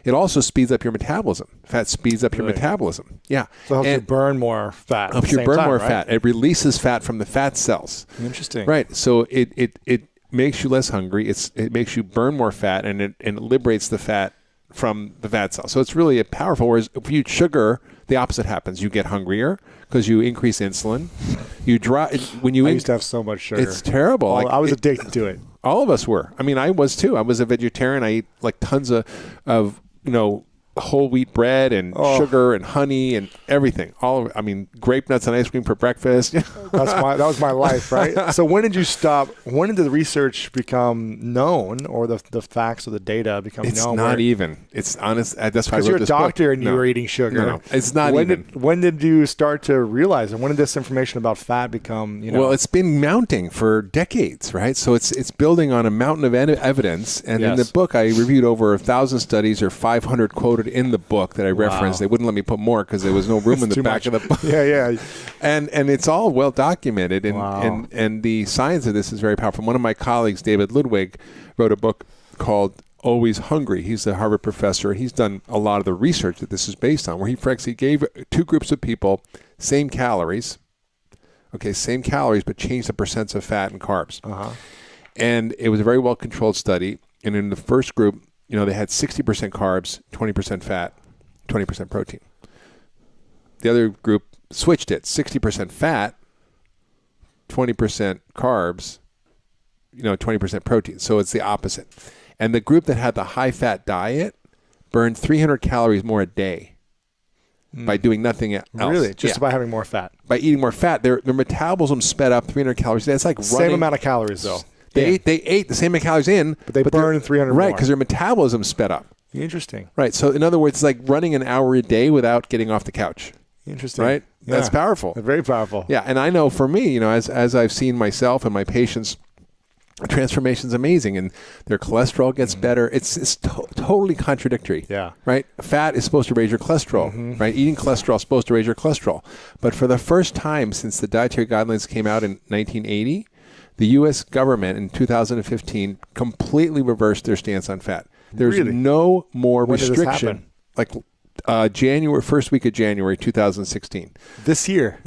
It also speeds up your metabolism. Fat speeds up your metabolism. Yeah. So it helps you burn more fat. Helps you burn more fat. It releases fat from the fat cells. Interesting. Right. So it makes you less hungry. It makes you burn more fat, and it liberates the fat from the fat cell. So it's really a powerful. Whereas if you eat sugar, the opposite happens. You get hungrier because you increase insulin. You I used to have so much sugar. It's terrible. I was addicted to it. All of us were. I mean, I was too. I was a vegetarian. I eat like tons of whole wheat bread and sugar and honey and everything. Grape nuts and ice cream for breakfast. That was my life, right? So when did you stop? When did the research become known, or the facts or the data become known? It's not even. It's honest. That's why I wrote this book. Because you're a doctor and you were eating sugar. No, it's not even. When did you start to realize, and when did this information about fat become? Well, it's been mounting for decades, right? So it's building on a mountain of evidence. And in the book, I reviewed over 1,000 studies, or 500 quoted in the book that I referenced. They wouldn't let me put more because there was no room in the back of the book. Yeah. And it's all well documented, and the science of this is very powerful. One of my colleagues, David Ludwig, wrote a book called Always Hungry. He's a Harvard professor, and he's done a lot of the research that this is based on, where he gave two groups of people same calories, but changed the percents of fat and carbs. And it was a very well-controlled study. And in the first group, they had 60% carbs, 20% fat, 20% protein. The other group switched it, 60% fat, 20% carbs, 20% protein. So it's the opposite. And the group that had the high-fat diet burned 300 calories more a day by doing nothing else. Really? Just by having more fat? By eating more fat. Their metabolism sped up 300 calories a day. It's like running. Same amount of calories, though. They ate the same amount of calories in. But they burned 300 more. Right, because their metabolism sped up. Interesting. Right. So in other words, it's like running an hour a day without getting off the couch. Interesting. Right? Yeah. That's powerful. Very powerful. Yeah. And I know for me, as I've seen myself and my patients, the transformation's amazing, and their cholesterol gets better. It's totally contradictory. Yeah. Right? Fat is supposed to raise your cholesterol. Right? Eating cholesterol is supposed to raise your cholesterol. But for the first time since the dietary guidelines came out in 1980, the U.S. government in 2015 completely reversed their stance on fat. There's no more restriction. Like first week of January 2016. This year.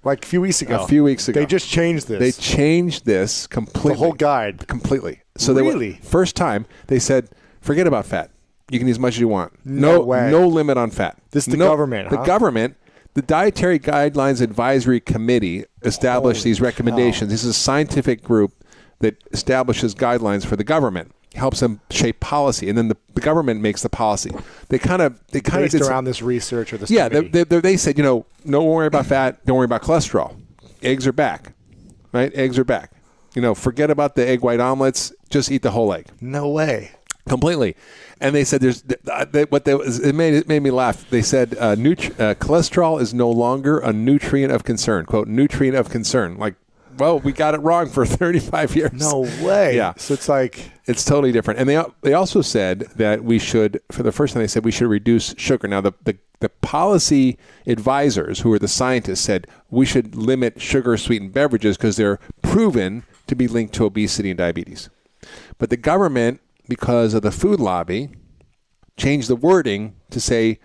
Like a few weeks ago. A few weeks ago. They just changed this. They changed this completely. The whole guide. Completely. So first time they said, forget about fat. You can eat as much as you want. No way. No limit on fat. This is the government, The government. The Dietary Guidelines Advisory Committee established these recommendations. This is a scientific group that establishes guidelines for the government, helps them shape policy, and then the government makes the policy. They kind of based around this research or this. Yeah, they said, don't worry about fat, don't worry about cholesterol. Eggs are back, right? Eggs are back. Forget about the egg white omelets. Just eat the whole egg. No way. Completely. And they said it made me laugh. They said cholesterol is no longer a nutrient of concern. Quote, nutrient of concern. Like, well, we got it wrong for 35 years. No way. Yeah. So it's like. It's totally different. And they also said that we should, for the first time, they said we should reduce sugar. Now, the policy advisors, who are the scientists, said we should limit sugar-sweetened beverages because they're proven to be linked to obesity and diabetes. But the government, because of the food lobby, changed the wording to say,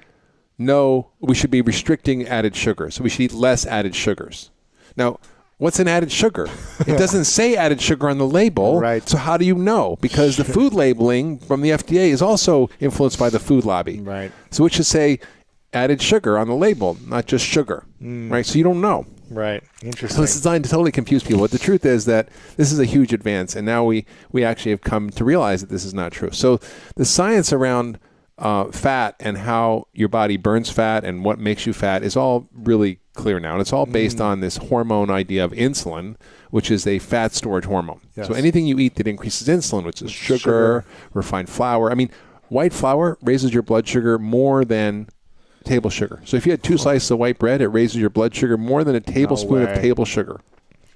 no, we should be restricting added sugar. So we should eat less added sugars. Now, what's an added sugar? It doesn't say added sugar on the label. Right. So how do you know? Because the food labeling from the FDA is also influenced by the food lobby. Right. So it should say added sugar on the label, not just sugar. Right. So you don't know. Right. Interesting. So it's designed to totally confuse people. But the truth is that this is a huge advance, and now we actually have come to realize that this is not true. So the science around fat and how your body burns fat and what makes you fat is all really clear now. And it's all based on this hormone idea of insulin, which is a fat storage hormone. Yes. So anything you eat that increases insulin, which is sugar, refined flour. I mean, white flour raises your blood sugar more than table sugar. So if you had 2 slices of white bread, it raises your blood sugar more than a tablespoon of table sugar.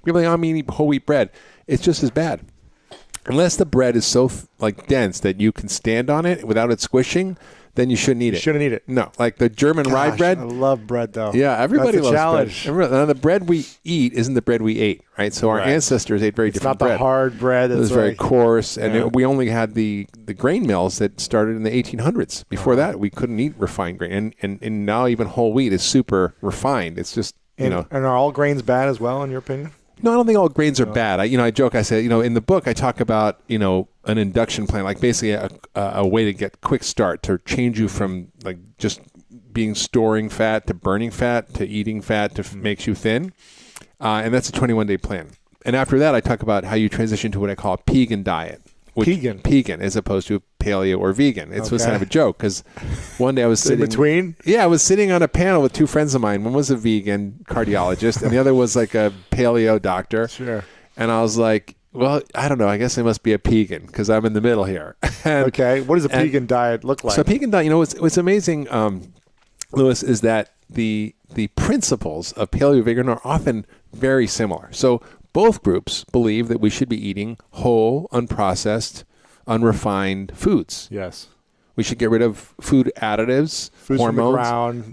People are like, I'm eating whole wheat bread. It's just as bad. Unless the bread is so dense that you can stand on it without it squishing, then you shouldn't eat it. Shouldn't eat it. No, like the German rye bread. I love bread, though. Yeah, everybody loves challenge. bread. Now, the bread we eat isn't the bread we ate, right? So our ancestors ate very different bread. It's not the hard bread. It was very coarse, and we only had the grain mills that started in the 1800s. Before that, we couldn't eat refined grain, and now even whole wheat is super refined. It's just, And are all grains bad as well, in your opinion? No, I don't think all grains are bad. I joke. I say, in the book, I talk about, an induction plan, like basically a way to get quick start to change you from like just being storing fat to burning fat to eating fat to makes you thin. And that's a 21-day plan. And after that, I talk about how you transition to what I call a Pegan diet. Pegan, as opposed to paleo or vegan. It was kind of a joke because one day I was sitting in between. Yeah, I was sitting on a panel with 2 friends of mine. One was a vegan cardiologist, and the other was like a paleo doctor. Sure. And I was like, well, I don't know. I guess I must be a Pegan because I'm in the middle here. Okay. What does a Pegan diet look like? So a Pegan diet, what's amazing, Louis, is that the principles of paleo vegan are often very similar. So both groups believe that we should be eating whole, unprocessed, unrefined foods. Yes. We should get rid of food additives, Foods hormones. from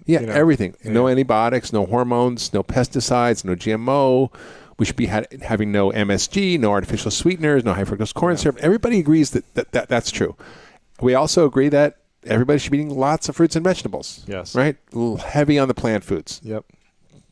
the ground. Everything. Yeah. No antibiotics, no hormones, no pesticides, no GMO. We should be having no MSG, no artificial sweeteners, no high fructose corn syrup. Everybody agrees that's true. We also agree that everybody should be eating lots of fruits and vegetables. Yes. Right? A little heavy on the plant foods. Yep.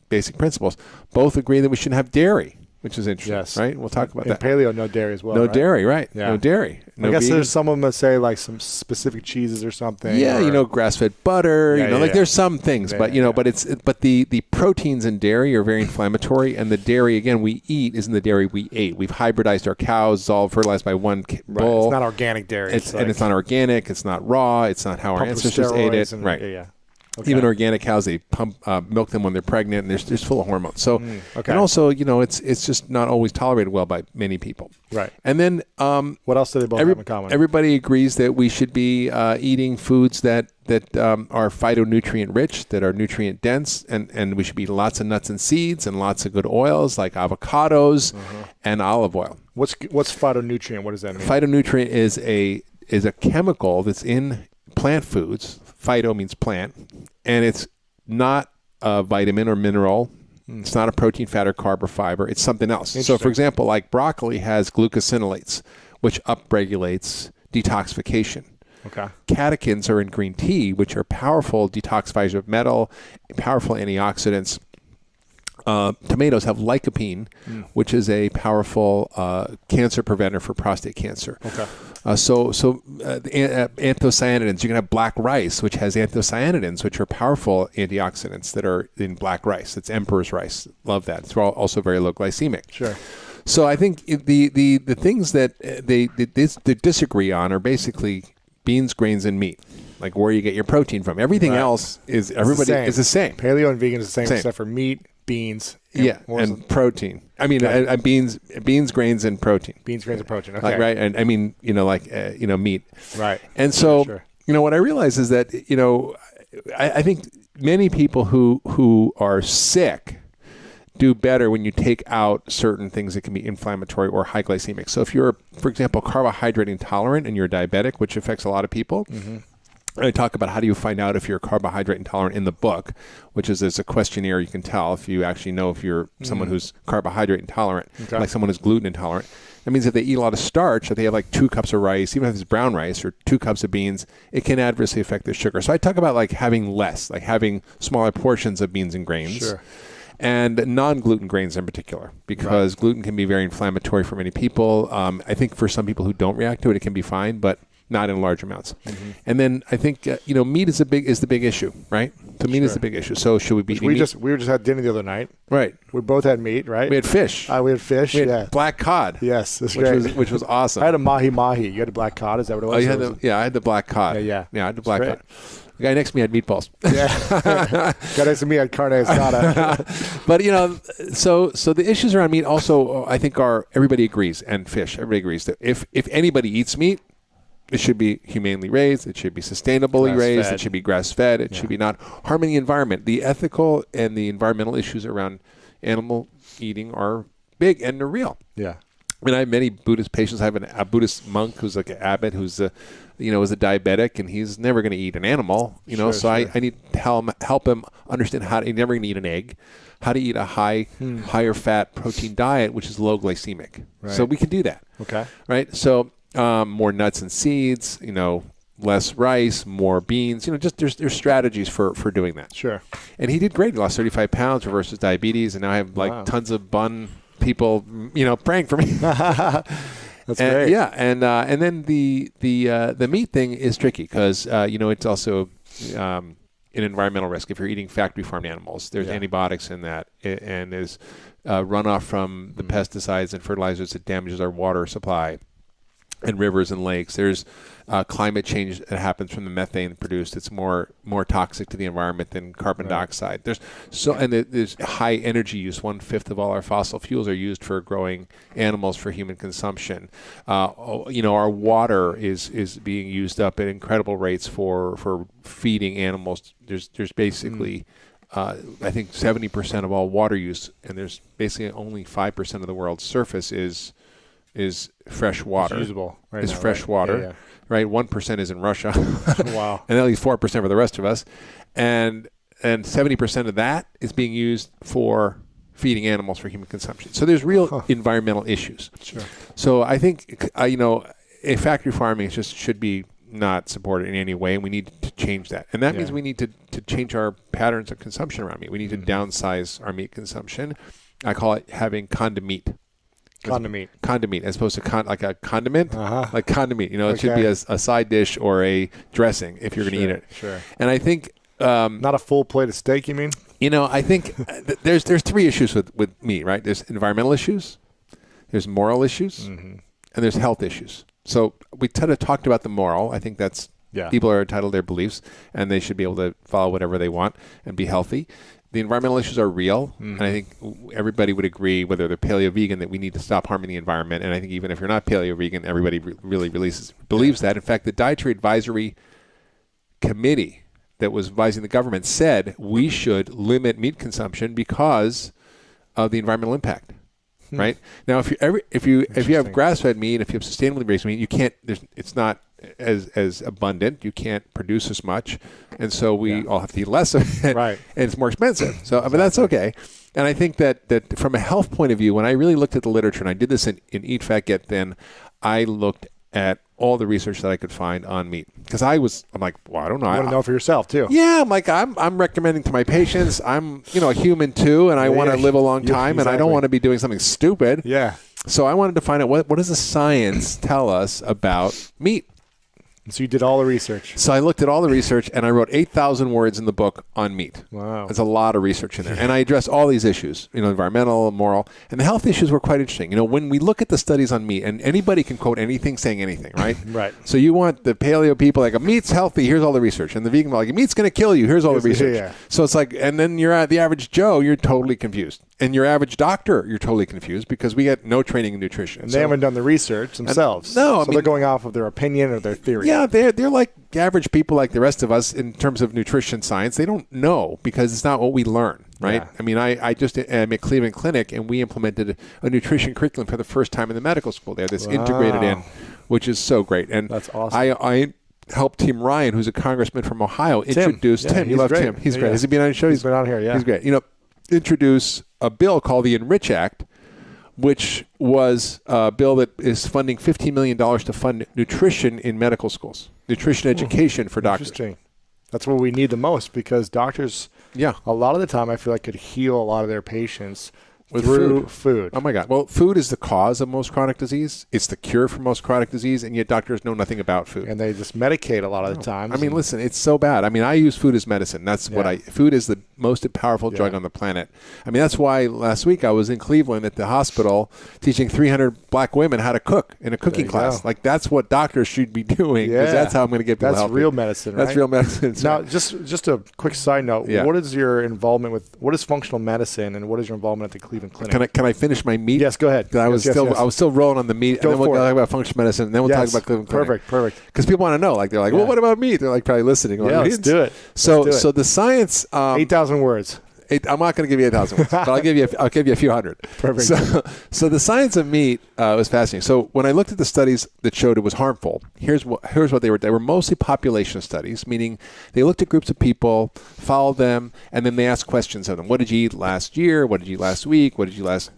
Basic principles. Both agree that we shouldn't have dairy, which is interesting. Yes. Right? We'll talk about In that. paleo, no dairy as well. No right? dairy, right. Yeah. No dairy. No I guess vegan. there's some of them that say like some specific cheeses or something. Yeah, or, grass-fed butter. There's some things, but the proteins in dairy are very inflammatory, and the dairy again we eat isn't the dairy we ate. We've hybridized our cows; it's all fertilized by one bull. It's not organic dairy. And it's not organic. It's not raw. It's not how our ancestors ate it. Right. Yeah. Okay. Even organic cows, they milk them when they're pregnant, and they're full of hormones. So, okay. And also, it's just not always tolerated well by many people. Right. And then, what else do they both have in common? Everybody agrees that we should be eating foods that are phytonutrient rich, that are nutrient dense, and we should be lots of nuts and seeds and lots of good oils like avocados and olive oil. What's phytonutrient? What does that mean? Phytonutrient is a chemical that's in plant foods. Phyto means plant, and it's not a vitamin or mineral. It's not a protein, fat, or carb or fiber. It's something else. So, for example, like broccoli has glucosinolates, which upregulates detoxification. Okay. Catechins are in green tea, which are powerful detoxifiers of metal, powerful antioxidants. Tomatoes have lycopene, which is a powerful cancer preventer for prostate cancer. Okay. Anthocyanidins. You can have black rice, which has anthocyanidins, which are powerful antioxidants that are in black rice. It's emperor's rice. Love that. It's also very low glycemic. Sure. So I think the things that they disagree on are basically beans, grains, and meat. Like where you get your protein from. Everything else is the same. Paleo and vegan is the same. Except for meat, beans. And protein. I mean, beans, grains, and protein. Beans, grains, and protein. Okay. Right. And I mean, meat. Right. And so, sure. What I realize is that, I think many people who are sick do better when you take out certain things that can be inflammatory or high glycemic. So if you're, for example, carbohydrate intolerant and you're diabetic, which affects a lot of people, I talk about how do you find out if you're carbohydrate intolerant in the book, which is there's a questionnaire you can tell if you actually know if you're someone who's carbohydrate intolerant, like someone who's gluten intolerant. That means if they eat a lot of starch, if they have like 2 cups of rice, even if it's brown rice or 2 cups of beans, it can adversely affect their sugar. So I talk about like having less, like having smaller portions of beans and grains. Sure. And non-gluten grains in particular, because gluten can be very inflammatory for many people. I think for some people who don't react to it, it can be fine, but not in large amounts. And then I think meat is the big issue, right? So meat is the big issue. So should we be eating meat? We just had dinner the other night. Right. We both had meat, right? We had fish. We had fish. We had black cod. Yes, that's great. Which was awesome. I had a mahi. You had a black cod. Is that what it was? I had the black cod. Yeah. I had the black cod. The guy next to me had meatballs. Yeah. Guy next to me had carne asada. But so the issues around meat also I think are everybody agrees, and fish. Everybody agrees that if anybody eats meat, It should be humanely raised. It should be sustainably raised. Grass-fed. It should be grass-fed. It should be not harming the environment. The ethical and the environmental issues around animal eating are big, and they're real. Yeah. I mean, I have many Buddhist patients. I have a Buddhist monk who's like an abbot who's is a diabetic, and he's never going to eat an animal. So I need to help him understand he's never going to eat an egg, how to eat a higher fat protein diet, which is low glycemic. Right. So we can do that. Okay. Right. So more nuts and seeds. Less rice, more beans. Just there's strategies for doing that. Sure. And he did great. He lost 35 pounds, reverses diabetes, and now I have tons of bun people, praying for me. That's great. Yeah, and then the meat thing is tricky because it's also an environmental risk. If you're eating factory farmed animals, there's antibiotics in that, and there's runoff from the pesticides and fertilizers that damages our water supply and rivers and lakes. There's climate change that happens from the methane produced. It's more toxic to the environment than carbon dioxide. There's high energy use. 1/5 of all our fossil fuels are used for growing animals for human consumption. Our water is being used up at incredible rates for feeding animals. There's basically I think 70% of all water use, and there's basically only 5% of the world's surface is fresh water. It's usable right It's now, fresh right? water. Yeah. Right, 1% is in Russia. Wow. And at least 4% for the rest of us, and 70% of that is being used for feeding animals for human consumption. So there's real environmental issues. Sure. So I think a factory farming should be not supported in any way, and we need to change that. And that means we need to change our patterns of consumption around meat. We need to downsize our meat consumption. I call it having condiment. Condiment, as opposed to like a condiment, like condiment. It should be a side dish or a dressing if you're going to eat it. Sure. And I think not a full plate of steak, you mean? I think there's three issues with meat, right? There's environmental issues, there's moral issues, and there's health issues. So we kind of talked about the moral. I think that's people are entitled to their beliefs, and they should be able to follow whatever they want and be healthy. The environmental issues are real, and I think everybody would agree, whether they're paleo-vegan, that we need to stop harming the environment. And I think even if you're not paleo-vegan, everybody really believes that. In fact, the Dietary Advisory Committee that was advising the government said we should limit meat consumption because of the environmental impact. Right now, if you have grass-fed meat, if you have sustainably raised meat, you can't. It's not as abundant. You can't produce as much, and so we all have to eat less of it. Right, and it's more expensive. So, but that's okay. And I think that from a health point of view, when I really looked at the literature, and I did this in Eat Fat Get Thin, I looked at all the research that I could find on meat because I'm like, well, I don't know. You want to know for yourself too. Yeah, I'm recommending to my patients. I'm a human too, and I want to live a long time, and I don't want to be doing something stupid. Yeah. So I wanted to find out what does the science tell us about meat. So you did all the research. So I looked at all the research, and I wrote 8,000 words in the book on meat. Wow. There's a lot of research in there. And I addressed all these issues, environmental, moral, and the health issues were quite interesting. When we look at the studies on meat, and anybody can quote anything saying anything, right? Right. So you want the paleo people like, meat's healthy, here's all the research. And the vegan like, meat's going to kill you, here's all the research. Yeah. So it's like, and then you're the average Joe, you're totally confused. And your average doctor, you're totally confused because we get no training in nutrition. And they haven't done the research themselves. No, they're going off of their opinion or their theory. Yeah, they're like average people like the rest of us in terms of nutrition science. They don't know because it's not what we learn, right? Yeah. I mean, I just am at Cleveland Clinic, and we implemented a nutrition curriculum for the first time in the medical school. They have this integrated in, which is so great. And that's awesome. I helped Tim Ryan, who's a congressman from Ohio, introduce Tim. You love great. Tim. He's great. Has he been on the show? He's been on here, yeah. He's great. Introduce a bill called the Enrich Act, which was a bill that is funding $15 million to fund nutrition in medical schools, nutrition education for doctors. Interesting. That's what we need the most because doctors, a lot of the time, I feel like could heal a lot of their patients through food. Oh my God. Well, food is the cause of most chronic disease. It's the cure for most chronic disease, and yet doctors know nothing about food. And they just medicate a lot of the times. I mean, listen, it's so bad. I mean, I use food as medicine. That's food is the most powerful drug on the planet. I mean, that's why last week I was in Cleveland at the hospital teaching 300 black women how to cook in a cooking class. Go. Like, that's what doctors should be doing because that's how I'm going to get people healthy. That's real medicine, right? That's real medicine. Now, just a quick side note. What is your involvement with, what is functional medicine and what is your involvement at the Cleveland Cleveland Clinic. Can I finish my meat? Yes, go ahead. I was still rolling on the meat, and then we'll talk about functional medicine, and then we'll talk about Cleveland Clinic. Perfect. Because people want to know, like they're like, well, what about meat? They're like probably listening. Let's do it. So the science. 8,000 words. I'm not going to give you 8,000 words, but I'll give you a few hundred. Perfect. So the science of meat was fascinating. So when I looked at the studies that showed it was harmful, here's what they were. They were mostly population studies, meaning they looked at groups of people, followed them, and then they asked questions of them. What did you eat last year? What did you eat last week? What did you last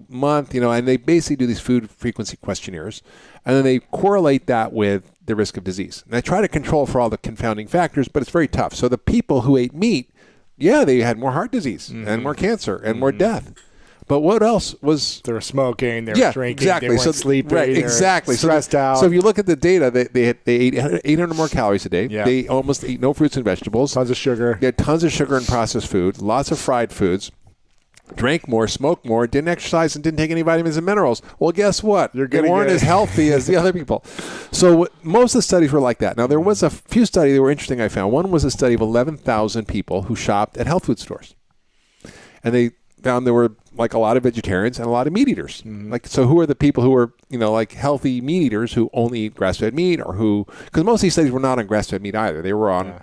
month? And they basically do these food frequency questionnaires, and then they correlate that with the risk of disease. And they try to control for all the confounding factors, but it's very tough. So the people who ate meat, they had more heart disease and more cancer and more death. But what else was... They were smoking, they were drinking, they weren't sleeping, right, exactly. Stressed out. So if you look at the data, they ate 800 more calories a day. Yeah. They almost ate no fruits and vegetables. Tons of sugar. They had tons of sugar and processed food, lots of fried foods. Drank more, smoked more, didn't exercise, and didn't take any vitamins and minerals. Well, guess what? They weren't as healthy as the other people. So most of the studies were like that. Now, there was a few studies that were interesting I found. One was a study of 11,000 people who shopped at health food stores. And they found there were like a lot of vegetarians and a lot of meat eaters. So who are the people who are, healthy meat eaters who only eat grass-fed meat, or who... Because most of these studies were not on grass-fed meat either. They were on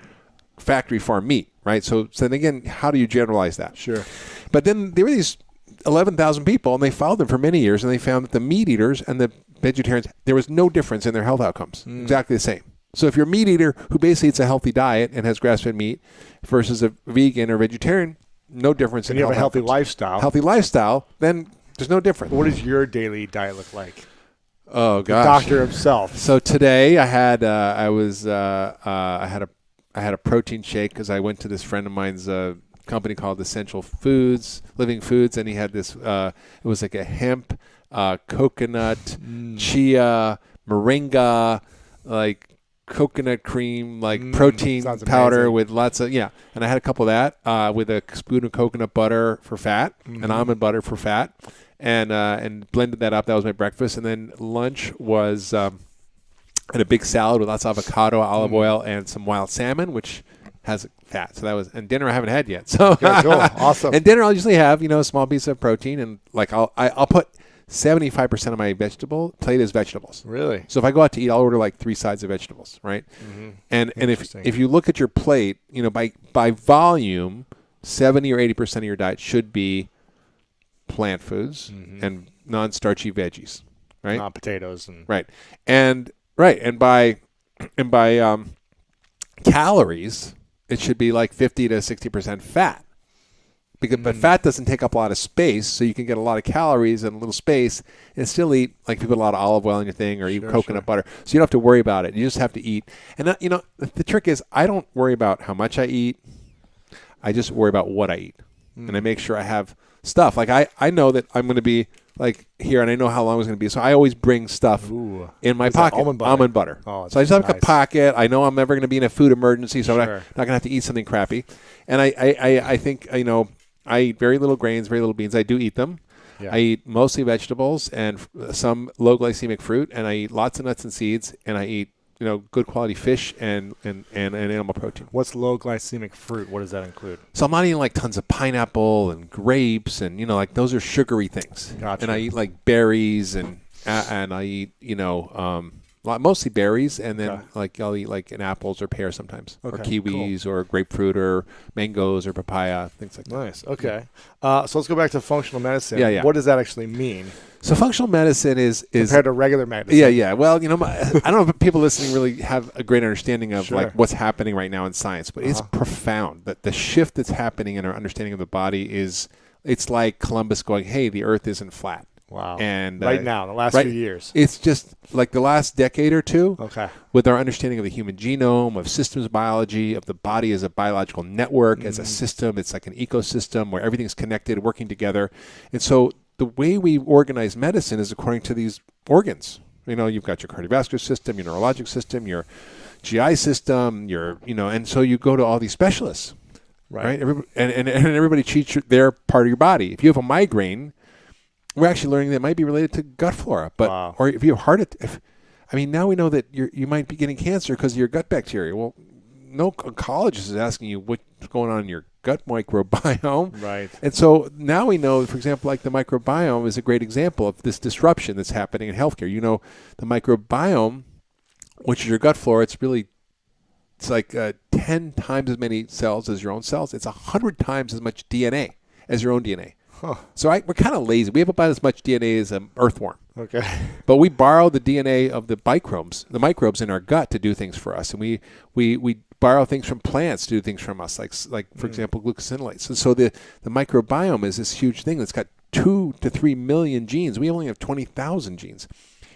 factory farm meat, right? So then again, how do you generalize that? Sure. But then there were these 11,000 people, and they followed them for many years, and they found that the meat eaters and the vegetarians, there was no difference in their health outcomes. Exactly the same. So if you're a meat eater who basically eats a healthy diet and has grass-fed meat versus a vegan or vegetarian, no difference in health outcomes. And you have a healthy lifestyle, then there's no difference. What does your daily diet look like? Oh, gosh. The doctor himself. So today I had I had a protein shake because I went to this friend of mine's company called Essential Foods, Living Foods, and he had this. It was like a hemp, coconut, chia, moringa, like coconut cream, like protein powder with lots of And I had a couple of that with a spoon of coconut butter for fat and almond butter for fat, and blended that up. That was my breakfast, and then lunch was. And a big salad with lots of avocado, olive oil, and some wild salmon, which has fat. So that was, and dinner I haven't had yet. So cool. Awesome. And dinner I'll usually have, a small piece of protein, and like I'll put 75% of my vegetable plate is vegetables. Really? So if I go out to eat, I'll order like 3 sides of vegetables, right? And if you look at your plate, by volume, 70 or 80% of your diet should be plant foods and non-starchy veggies, right? Not potatoes and And by calories, it should be like 50 to 60% fat. But fat doesn't take up a lot of space, so you can get a lot of calories in a little space and still eat, like people put a lot of olive oil in your thing or eat coconut butter. So you don't have to worry about it. You just have to eat. And, the trick is I don't worry about how much I eat. I just worry about what I eat. And I make sure I have stuff. Like I know that I'm going to be like here, and I know how long it's going to be. So I always bring stuff in my pocket. Almond butter. Oh, so I just have a pocket. I know I'm never going to be in a food emergency, so I'm not going to have to eat something crappy. And I think, I eat very little grains, very little beans. I do eat them. Yeah. I eat mostly vegetables and some low glycemic fruit, and I eat lots of nuts and seeds, and I eat good quality fish and animal protein. What's low glycemic fruit? What does that include? So I'm not eating like tons of pineapple and grapes and like those are sugary things. Gotcha. And I eat like berries and I eat mostly berries, and then like I'll eat like an apples or pears sometimes, or kiwis or grapefruit or mangoes or papaya, things like that. Nice. Okay. So let's go back to functional medicine. Yeah. What does that actually mean? So functional medicine is compared to regular medicine. Yeah. Well, I don't know if people listening really have a great understanding of like what's happening right now in science, but it's profound. That the shift that's happening in our understanding of the body it's like Columbus going, "Hey, the Earth isn't flat." Wow. And right now, the last few years. It's just like the last decade or two. Okay. With our understanding of the human genome, of systems biology, of the body as a biological network, as a system. It's like an ecosystem where everything's connected, working together. And so the way we organize medicine is according to these organs. You've got your cardiovascular system, your neurologic system, your GI system, and so you go to all these specialists. Right? And everybody treats their part of your body. If you have a migraine, we're actually learning that it might be related to gut flora, or if you have now we know that you might be getting cancer because of your gut bacteria. Well, no oncologist is asking you what going on in your gut microbiome. Right. And so now we know, for example, like the microbiome is a great example of this disruption that's happening in healthcare. You know, the microbiome, which is your gut flora, it's like 10 times as many cells as your own cells. It's 100 times as much DNA as your own DNA. Huh. So we're kind of lazy. We have about as much DNA as an earthworm. Okay. But we borrow the DNA of the microbes in our gut to do things for us. And we borrow things from plants to do things from us, like for example, glucosinolates. And so the microbiome is this huge thing that's got 2 to 3 million genes. We only have 20,000 genes.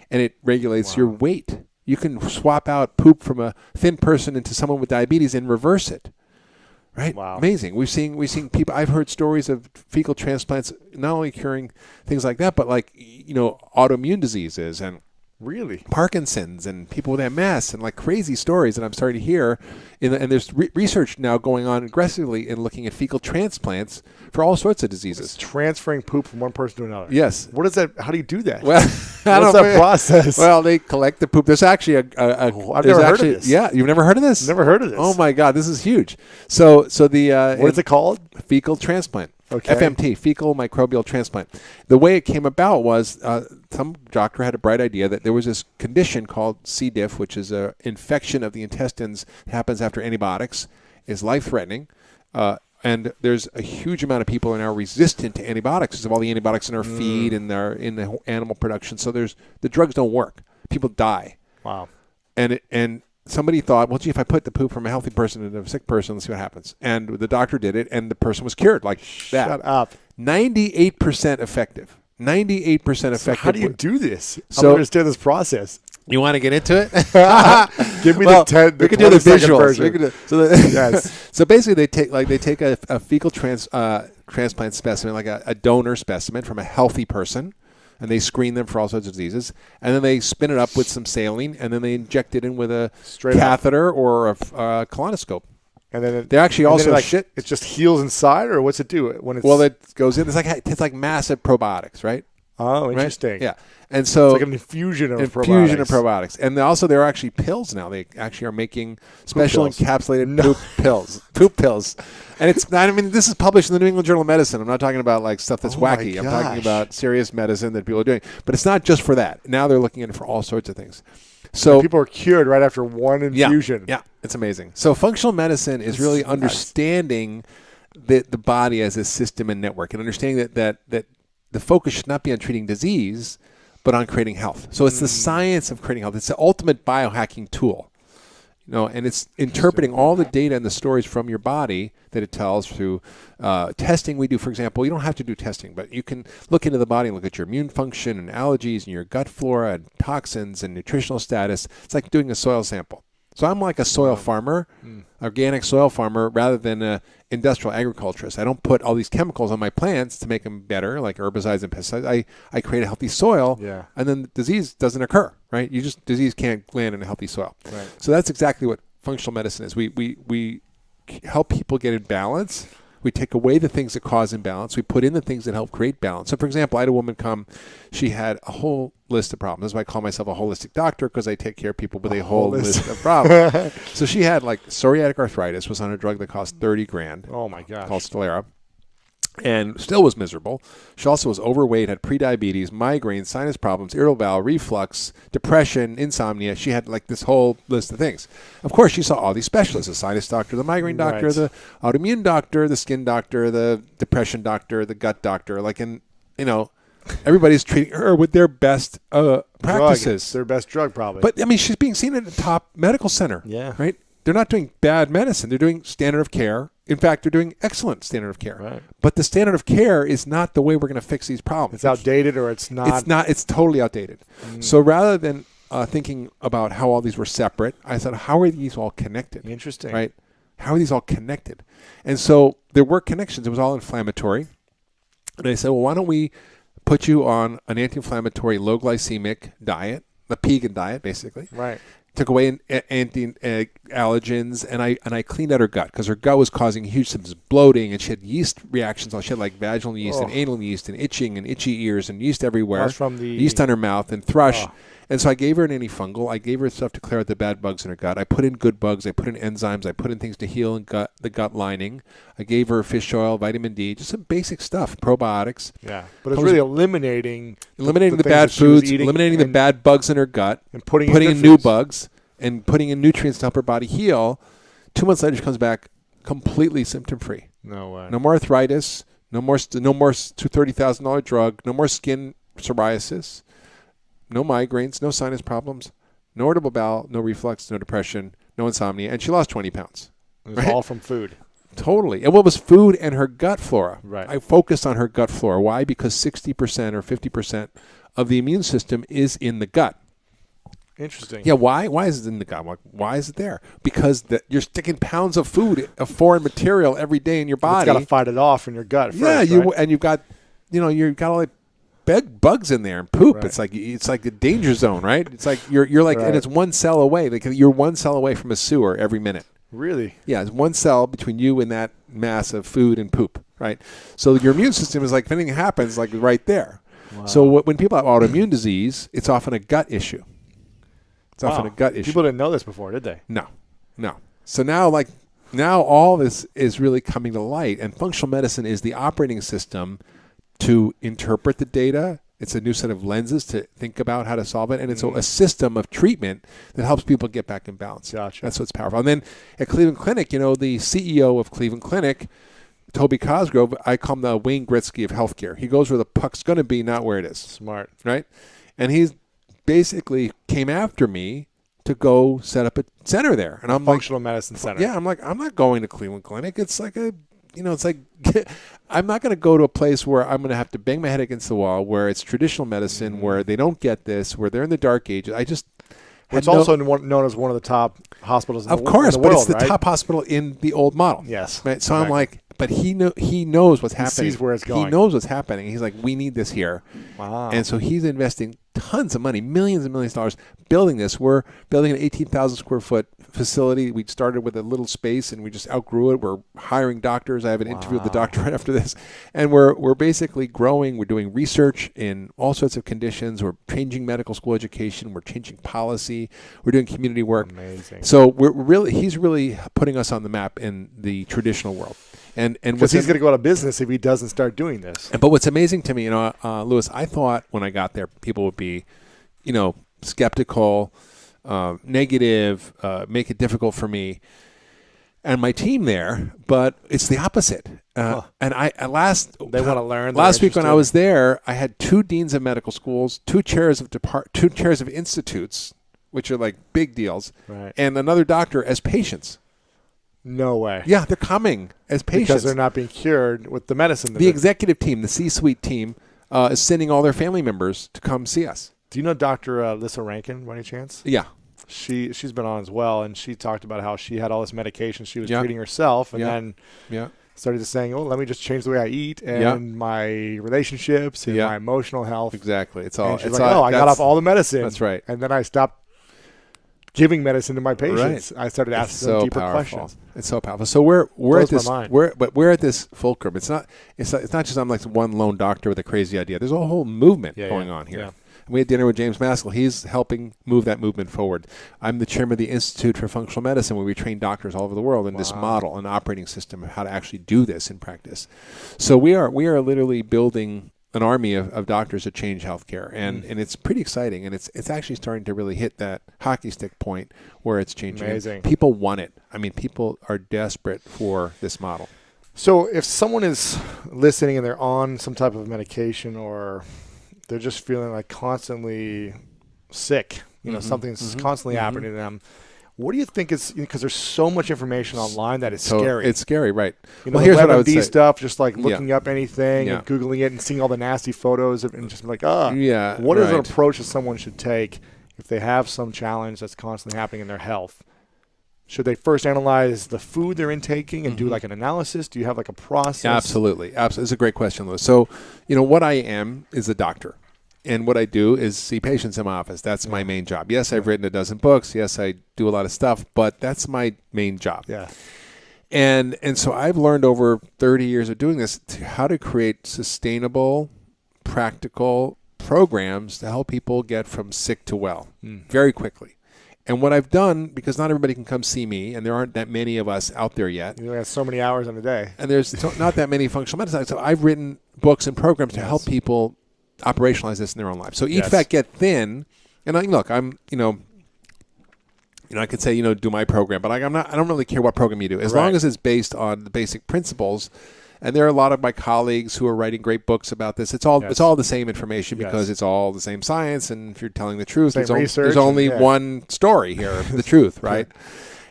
And it regulates your weight. You can swap out poop from a thin person into someone with diabetes and reverse it. Right? Wow. Amazing. We've seen people. I've heard stories of fecal transplants not only curing things like that, but like, autoimmune diseases and Really? Parkinson's and people with MS and like crazy stories that I'm starting to hear. And there's research now going on aggressively in looking at fecal transplants for all sorts of diseases. It's transferring poop from one person to another. Yes. What is that? How do you do that? Well, What's that process? Well, they collect the poop. There's actually I've never heard of this. Yeah, you've never heard of this? Never heard of this. Oh my God, this is huge. So the what is it called? Fecal transplant. Okay. FMT, fecal microbial transplant. The way it came about was some doctor had a bright idea that there was this condition called C. diff, which is an infection of the intestines that happens after antibiotics, is life-threatening. And there's a huge amount of people are now resistant to antibiotics because of all the antibiotics in our feed and in the animal production. So the drugs don't work. People die. Wow. And somebody thought, well, gee, if I put the poop from a healthy person into a sick person, let's see what happens. And the doctor did it, and the person was cured like that. Shut up. 98% effective. 98% effective. So how do you do this? I So- don't understand this process. You want to get into it? Give me Well, the 10. we can do the 20-second visuals. version. We can do- Yes. So basically, they take a fecal transplant specimen, like a donor specimen from a healthy person, and they screen them for all sorts of diseases, and then they spin it up with some saline, and then they inject it in with a Straight up. catheter or a colonoscope. And then They actually also it just heals inside, or what's it do when it's? Well, it goes in. It's like massive probiotics, right? oh, Right? interesting. Yeah, and so It's like an infusion of probiotics. And also there are actually pills now. They actually are making special pills. encapsulated poop pills. And it's not, I mean, this is published in the New England Journal of Medicine. I'm not talking about like stuff that's Oh my wacky. I'm talking gosh. about serious medicine that people are doing. But it's not just for that. Now they're looking at it for all sorts of things. So People are cured right after one infusion. yeah, it's amazing. So functional medicine is really nuts. understanding the body as a system and network, and understanding that the focus should not be on treating disease, but on creating health. So it's the science of creating health. It's the ultimate biohacking tool. And it's interpreting all the data and the stories from your body that it tells through testing we do. For example, you don't have to do testing, but you can look into the body and look at your immune function and allergies and your gut flora and toxins and nutritional status. It's like doing a soil sample. So I'm like a soil farmer, organic soil farmer, rather than an industrial agriculturist. I don't put all these chemicals on my plants to make them better, like herbicides and pesticides. I create a healthy soil, Yeah. and then disease doesn't occur, right? Disease can't land in a healthy soil. Right. So that's exactly what functional medicine is. We help people get in balance. We take away the things that cause imbalance. We put in the things that help create balance. So, for example, I had a woman come. She had a whole list of problems. That's why I call myself a holistic doctor, because I take care of people with a whole list of problems. So she had like psoriatic arthritis, was on a drug that cost $30,000 Oh my gosh. called Stelara, and still was miserable. She also was overweight, had prediabetes, migraines, sinus problems, irritable bowel, reflux, depression, insomnia. She had like this whole list of things. Of course, she saw all these specialists: the sinus doctor, the migraine doctor, Right. the autoimmune doctor, the skin doctor, the depression doctor, the gut doctor. Everybody's treating her with their best practices. It's their best drug, probably. But I mean, she's being seen at a top medical center. Yeah. Right? They're not doing bad medicine. They're doing standard of care. In fact, they're doing excellent standard of care. Right. But the standard of care is not the way we're going to fix these problems. it's outdated, or it's not. It's not. It's totally outdated. So rather than thinking about how all these were separate, I thought, how are these all connected? Interesting. Right? How are these all connected? And so there were connections. It was all inflammatory. And I said, well, why don't we put you on an anti-inflammatory, low glycemic diet, the Pegan diet, basically. Right. Took away anti-allergens, and I cleaned out her gut, because her gut was causing huge symptoms of bloating, and she had yeast reactions. She had like vaginal yeast and anal yeast and itching and itchy ears and yeast everywhere. That's from the- yeast on her mouth and thrush. And so I gave her an antifungal. I gave her stuff to clear out the bad bugs in her gut. I put in good bugs. I put in enzymes. I put in things to heal the gut lining. I gave her fish oil, vitamin D, just some basic stuff, probiotics. Yeah, but it's really eliminating the bad foods, eliminating the bad bugs in her gut, and putting in new bugs, and putting in nutrients to help her body heal. 2 months later, she comes back completely symptom-free. No way. No more arthritis. No more $30,000 drug. No more skin psoriasis. No migraines. No sinus problems. No irritable bowel. No reflux. No depression. No insomnia. And she lost 20 pounds. It was all from food. Totally. And what was food and her gut flora. Right. I focused on her gut flora. Why? Because 60% or 50% of the immune system is in the gut. Interesting. Yeah, why? Why is it in the gut? Why is it there? Because you're sticking pounds of food, of foreign material every day in your body. It's got to fight it off in your gut first, yeah, right? you've got all the big bugs in there and poop. Right. It's like a danger zone, right? It's like you're like, right. And it's 1 cell away. Like you're 1 cell away from a sewer every minute. Really? Yeah, it's 1 cell between you and that mass of food and poop, right? So your immune system is like, if anything happens, like right there. Wow. So when people have autoimmune disease, it's often a gut issue. It's often a gut issue. People didn't know this before, did they? No. So now all this is really coming to light, and functional medicine is the operating system to interpret the data. It's a new set of lenses to think about how to solve it, and it's a system of treatment that helps people get back in balance. Gotcha. That's what's powerful. And then at Cleveland Clinic, the CEO of Cleveland Clinic, Toby Cosgrove, I call him the Wayne Gretzky of healthcare. He goes where the puck's going to be, not where it is. Smart. Right? And he's basically came after me to go set up a center there. And I'm functional medicine center. Yeah, I'm like, I'm not going to Cleveland Clinic. It's like I'm not going to go to a place where I'm going to have to bang my head against the wall, where it's traditional medicine, where they don't get this, where they're in the dark ages. It's also known as one of the top hospitals in the world. Of course, but it's the right? top hospital in the old model. Yes. Right? So I'm like, but he knows what's happening. He sees where it's going. He knows what's happening. He's like, we need this here. Wow. And so he's investing tons of money, millions and millions of dollars, building this. We're building an 18,000 square foot facility. We started with a little space and we just outgrew it. We're hiring doctors. I have an interview with the doctor right after this. And we're basically growing. We're doing research in all sorts of conditions. We're changing medical school education. We're changing policy. We're doing community work. Amazing. So he's really putting us on the map in the traditional world. And because he's going to go out of business if he doesn't start doing this. But what's amazing to me, Louis, I thought when I got there, people would be, skeptical, negative, make it difficult for me and my team there. But it's the opposite. And they want to learn. Last week when I was there, I had 2 deans of medical schools, 2 chairs of institutes, which are like big deals, right, and another doctor as patients. No way. Yeah, they're coming as patients. Because they're not being cured with the medicine. The executive team, the C-suite team, is sending all their family members to come see us. Do you know Dr. Lissa Rankin, by any chance? Yeah. She's been on as well, and she talked about how she had all this medication she was treating herself, and then started to saying, let me just change the way I eat and my relationships and my emotional health. Exactly. It's all. And she's I got off all the medicine. That's right. And then I stopped giving medicine to my patients. Right. I started asking them deeper questions. It's so powerful. So we're at this. We're at this fulcrum. It's not just I'm like one lone doctor with a crazy idea. There's a whole movement going on here. Yeah. We had dinner with James Maskell. He's helping move that movement forward. I'm the chairman of the Institute for Functional Medicine, where we train doctors all over the world in this model, an operating system of how to actually do this in practice. So we are literally building an army of doctors to change healthcare, and it's pretty exciting, and it's actually starting to really hit that hockey stick point where it's changing. Amazing. People want it. I mean, people are desperate for this model. So if someone is listening and they're on some type of medication, or they're just feeling like constantly sick, something's constantly happening to them, what do you think is, because there's so much information online that is scary. It's scary, right? Well, here's what I would say. Stuff, just like looking up anything and Googling it and seeing all the nasty photos and just like, what is an approach that someone should take if they have some challenge that's constantly happening in their health? Should they first analyze the food they're intaking and do like an analysis? Do you have like a process? Absolutely. It's a great question, Louis. So, what I am is a doctor. And what I do is see patients in my office. That's my main job. Yes, I've written a dozen books. Yes, I do a lot of stuff, but that's my main job. Yeah. And so I've learned over 30 years of doing this how to create sustainable, practical, programs to help people get from sick to well very quickly. And what I've done, because not everybody can come see me, and there aren't that many of us out there yet. You have so many hours in a day. And there's not that many functional medicine. So I've written books and programs to help people operationalize this in their own life. So Eat Fat, Get Thin. And look, I'm, I could say, do my program, but I don't really care what program you do. As long as it's based on the basic principles. And there are a lot of my colleagues who are writing great books about this. It's all the same information because it's all the same science. And if you're telling the truth, there's only one story here, the truth, right?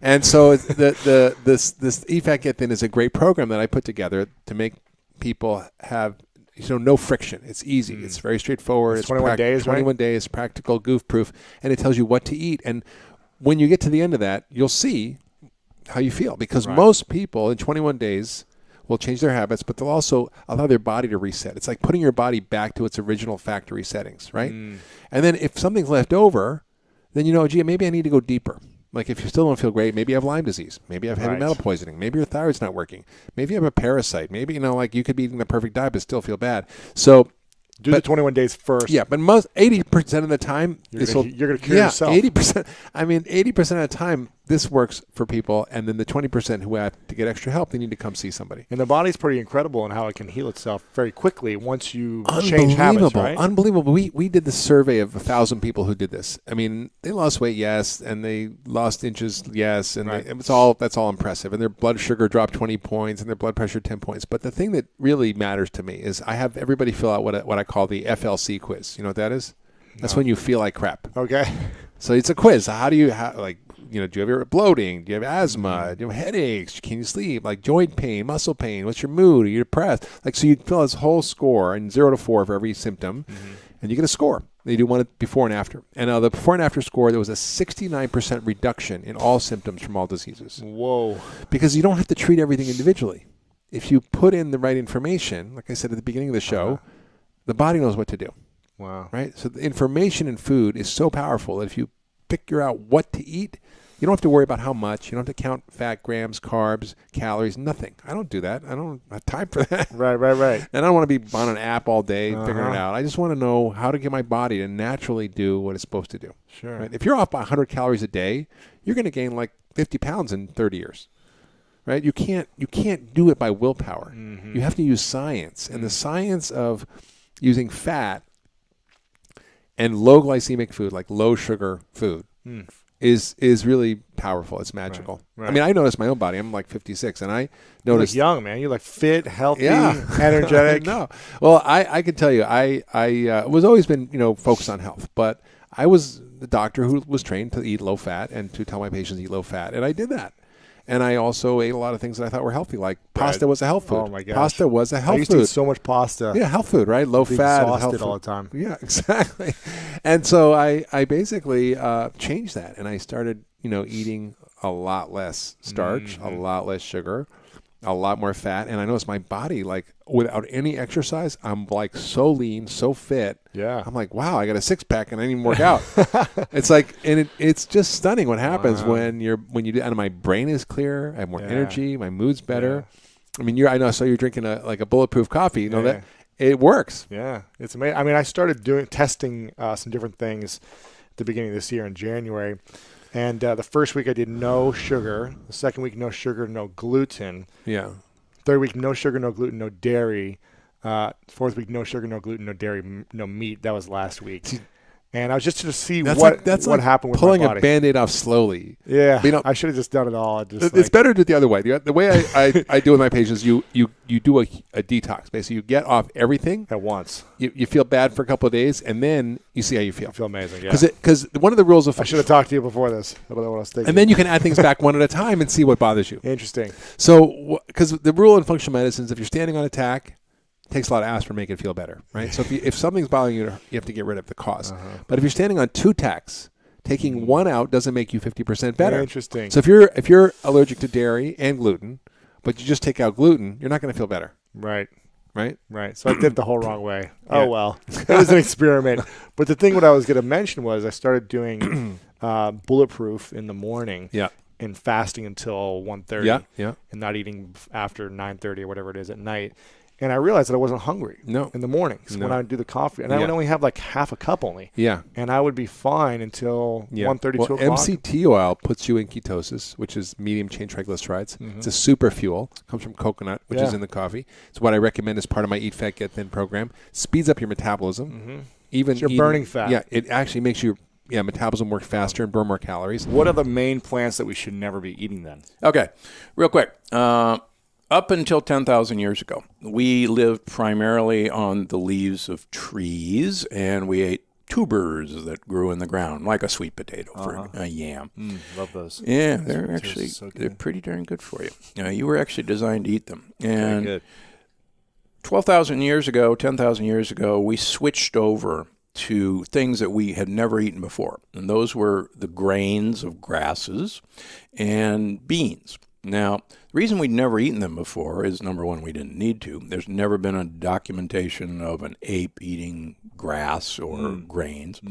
And so this Eat Fat Get Thin is a great program that I put together to make people have no friction. It's easy. It's very straightforward. It's 21 days, 21 days, practical, goof-proof, and it tells you what to eat. And when you get to the end of that, you'll see how you feel because most people in 21 days will change their habits, but they'll also allow their body to reset. It's like putting your body back to its original factory settings, right? And then if something's left over, then maybe I need to go deeper. Like if you still don't feel great, maybe you have Lyme disease. Maybe you have heavy metal poisoning. Maybe your thyroid's not working. Maybe you have a parasite. Maybe, you could be eating the perfect diet but still feel bad. So do the 21 days first. Yeah, but 80% of the time, you're going to cure yourself. 80%. I mean, 80% of the time, this works for people, and then the 20% who have to get extra help, they need to come see somebody. And the body's pretty incredible in how it can heal itself very quickly once you change habits, right? Unbelievable. We did the survey of 1,000 people who did this. I mean, they lost weight, yes, and they lost inches, yes, and that's all impressive. And their blood sugar dropped 20 points, and their blood pressure 10 points. But the thing that really matters to me is I have everybody fill out what I call the FLC quiz. You know what that is? That's when you feel like crap. Okay. So it's a quiz. Do you have bloating? Do you have asthma? Do you have headaches? Can you sleep? Like joint pain, muscle pain? What's your mood? Are you depressed? So you fill this whole score and 0 to 4 for every symptom, and you get a score. They do one before and after. And the before and after score, there was a 69% reduction in all symptoms from all diseases. Whoa. Because you don't have to treat everything individually. If you put in the right information, like I said at the beginning of the show, the body knows what to do. Wow. Right? So the information in food is so powerful that if you figure out what to eat, you don't have to worry about how much. You don't have to count fat, grams, carbs, calories, nothing. I don't do that. I don't have time for that. Right. And I don't want to be on an app all day figuring it out. I just want to know how to get my body to naturally do what it's supposed to do. Sure. Right? If you're off by 100 calories a day, you're going to gain like 50 pounds in 30 years. Right? You can't do it by willpower. You have to use science. And the science of using fat and low glycemic food, like low sugar food, is really powerful. It's magical. Right. I mean, I noticed my own body. I'm like 56, and I noticed you're young, man. You're like fit, healthy, energetic. No, well, I can tell you, I was always been focused on health, but I was the doctor who was trained to eat low fat and to tell my patients to eat low fat, and I did that. And I also ate a lot of things that I thought were healthy, like pasta was a health food. Oh my gosh, pasta was a health food. I used to eat so much pasta. Yeah, health food, right? Low fat, exhausted all the time. Yeah, exactly. And so I basically changed that, and I started eating a lot less starch, a lot less sugar, a lot more fat, and I noticed my body, like without any exercise, I'm like so lean, so fit. Yeah. I'm like, wow, I got a 6-pack and I didn't even work out. It's like, and it's just stunning what happens when you do. And my brain is clear, I have more energy, my mood's better. I mean, I saw you're drinking a bulletproof coffee. You know that it works. Yeah, it's amazing. I mean, I started testing some different things at the beginning of this year in January. And the first week I did no sugar. The second week, no sugar, no gluten. Yeah. Third week, no sugar, no gluten, no dairy. Fourth week, no sugar, no gluten, no dairy, no meat. That was last week. And I was just to see what happened with my body. Pulling a Band-Aid off slowly. Yeah, I should have just done it all. It's better to do it the other way. The way I do with my patients, you do a detox. Basically, you get off everything at once. You feel bad for a couple of days, and then you see how you feel. I feel amazing, yeah. Because one of the rules of... I should have talked to you before this about what I was thinking. And then you can add things back one at a time and see what bothers you. Interesting. So, because the rule in functional medicine is if you're standing on attack, it takes a lot of aspirin to make it feel better, right? So if something's bothering you, you have to get rid of the cause. But if you're standing on 2 tacks, taking one out doesn't make you 50% better. Interesting. So if you're allergic to dairy and gluten, but you just take out gluten, you're not going to feel better. Right. Right. So I did it the whole wrong way. Oh, well. It was an experiment. But the thing what I was going to mention was I started doing bulletproof in the morning. Yeah. And fasting until 1:30. Yeah. And not eating after 9:30 or whatever it is at night. And I realized that I wasn't hungry No. in the mornings when I would do the coffee. And I would only have like half a cup only. Yeah. And I would be fine until 1:30, 2 o'clock. MCT oil puts you in ketosis, which is medium chain triglycerides. It's a super fuel. Comes from coconut, which is in the coffee. It's what I recommend as part of my Eat Fat, Get Thin program. Speeds up your metabolism. Even you're burning fat. Yeah, it actually makes your metabolism work faster and burn more calories. What are the main plants that we should never be eating then? Okay, real quick. Up until 10,000 years ago, we lived primarily on the leaves of trees, and we ate tubers that grew in the ground, like a sweet potato for a yam. Love those. Yeah, they're pretty darn good for you. You were actually designed to eat them. And good. 12,000 years ago, 10,000 years ago, we switched over to things that we had never eaten before, and those were the grains of grasses and beans. Now, the reason we'd never eaten them before is, number one, we didn't need to. There's never been a documentation of an ape eating grass or grains.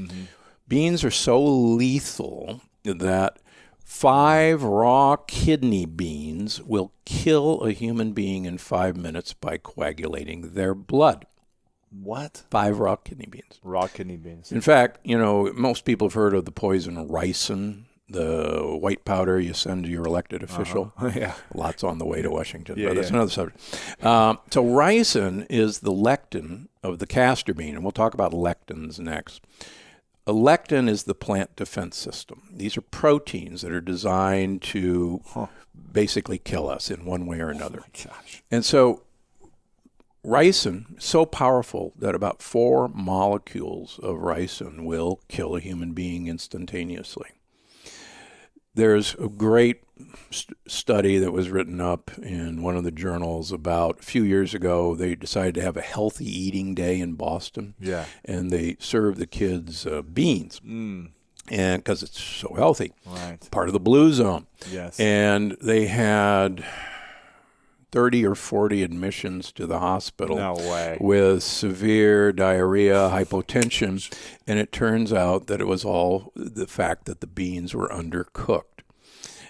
Beans are so lethal that 5 raw kidney beans will kill a human being in 5 minutes by coagulating their blood. What? 5 raw kidney beans. Raw kidney beans. In fact, most people have heard of the poison ricin, the white powder you send to your elected official. Yeah. Lots on the way to Washington, Yeah, but that's yeah. another subject. So ricin is the lectin of the castor bean, and we'll talk about lectins next. A lectin is the plant defense system. These are proteins that are designed to basically kill us in one way or another. Oh my gosh. And so ricin is so powerful that about 4 molecules of ricin will kill a human being instantaneously. There's a great study that was written up in one of the journals about a few years ago. They decided to have a healthy eating day in Boston. Yeah. And they served the kids beans. And because it's so healthy. Right. Part of the blue zone. Yes. And they had 30 or 40 admissions to the hospital. No way. With severe diarrhea, hypotension, and it turns out that it was all the fact that the beans were undercooked.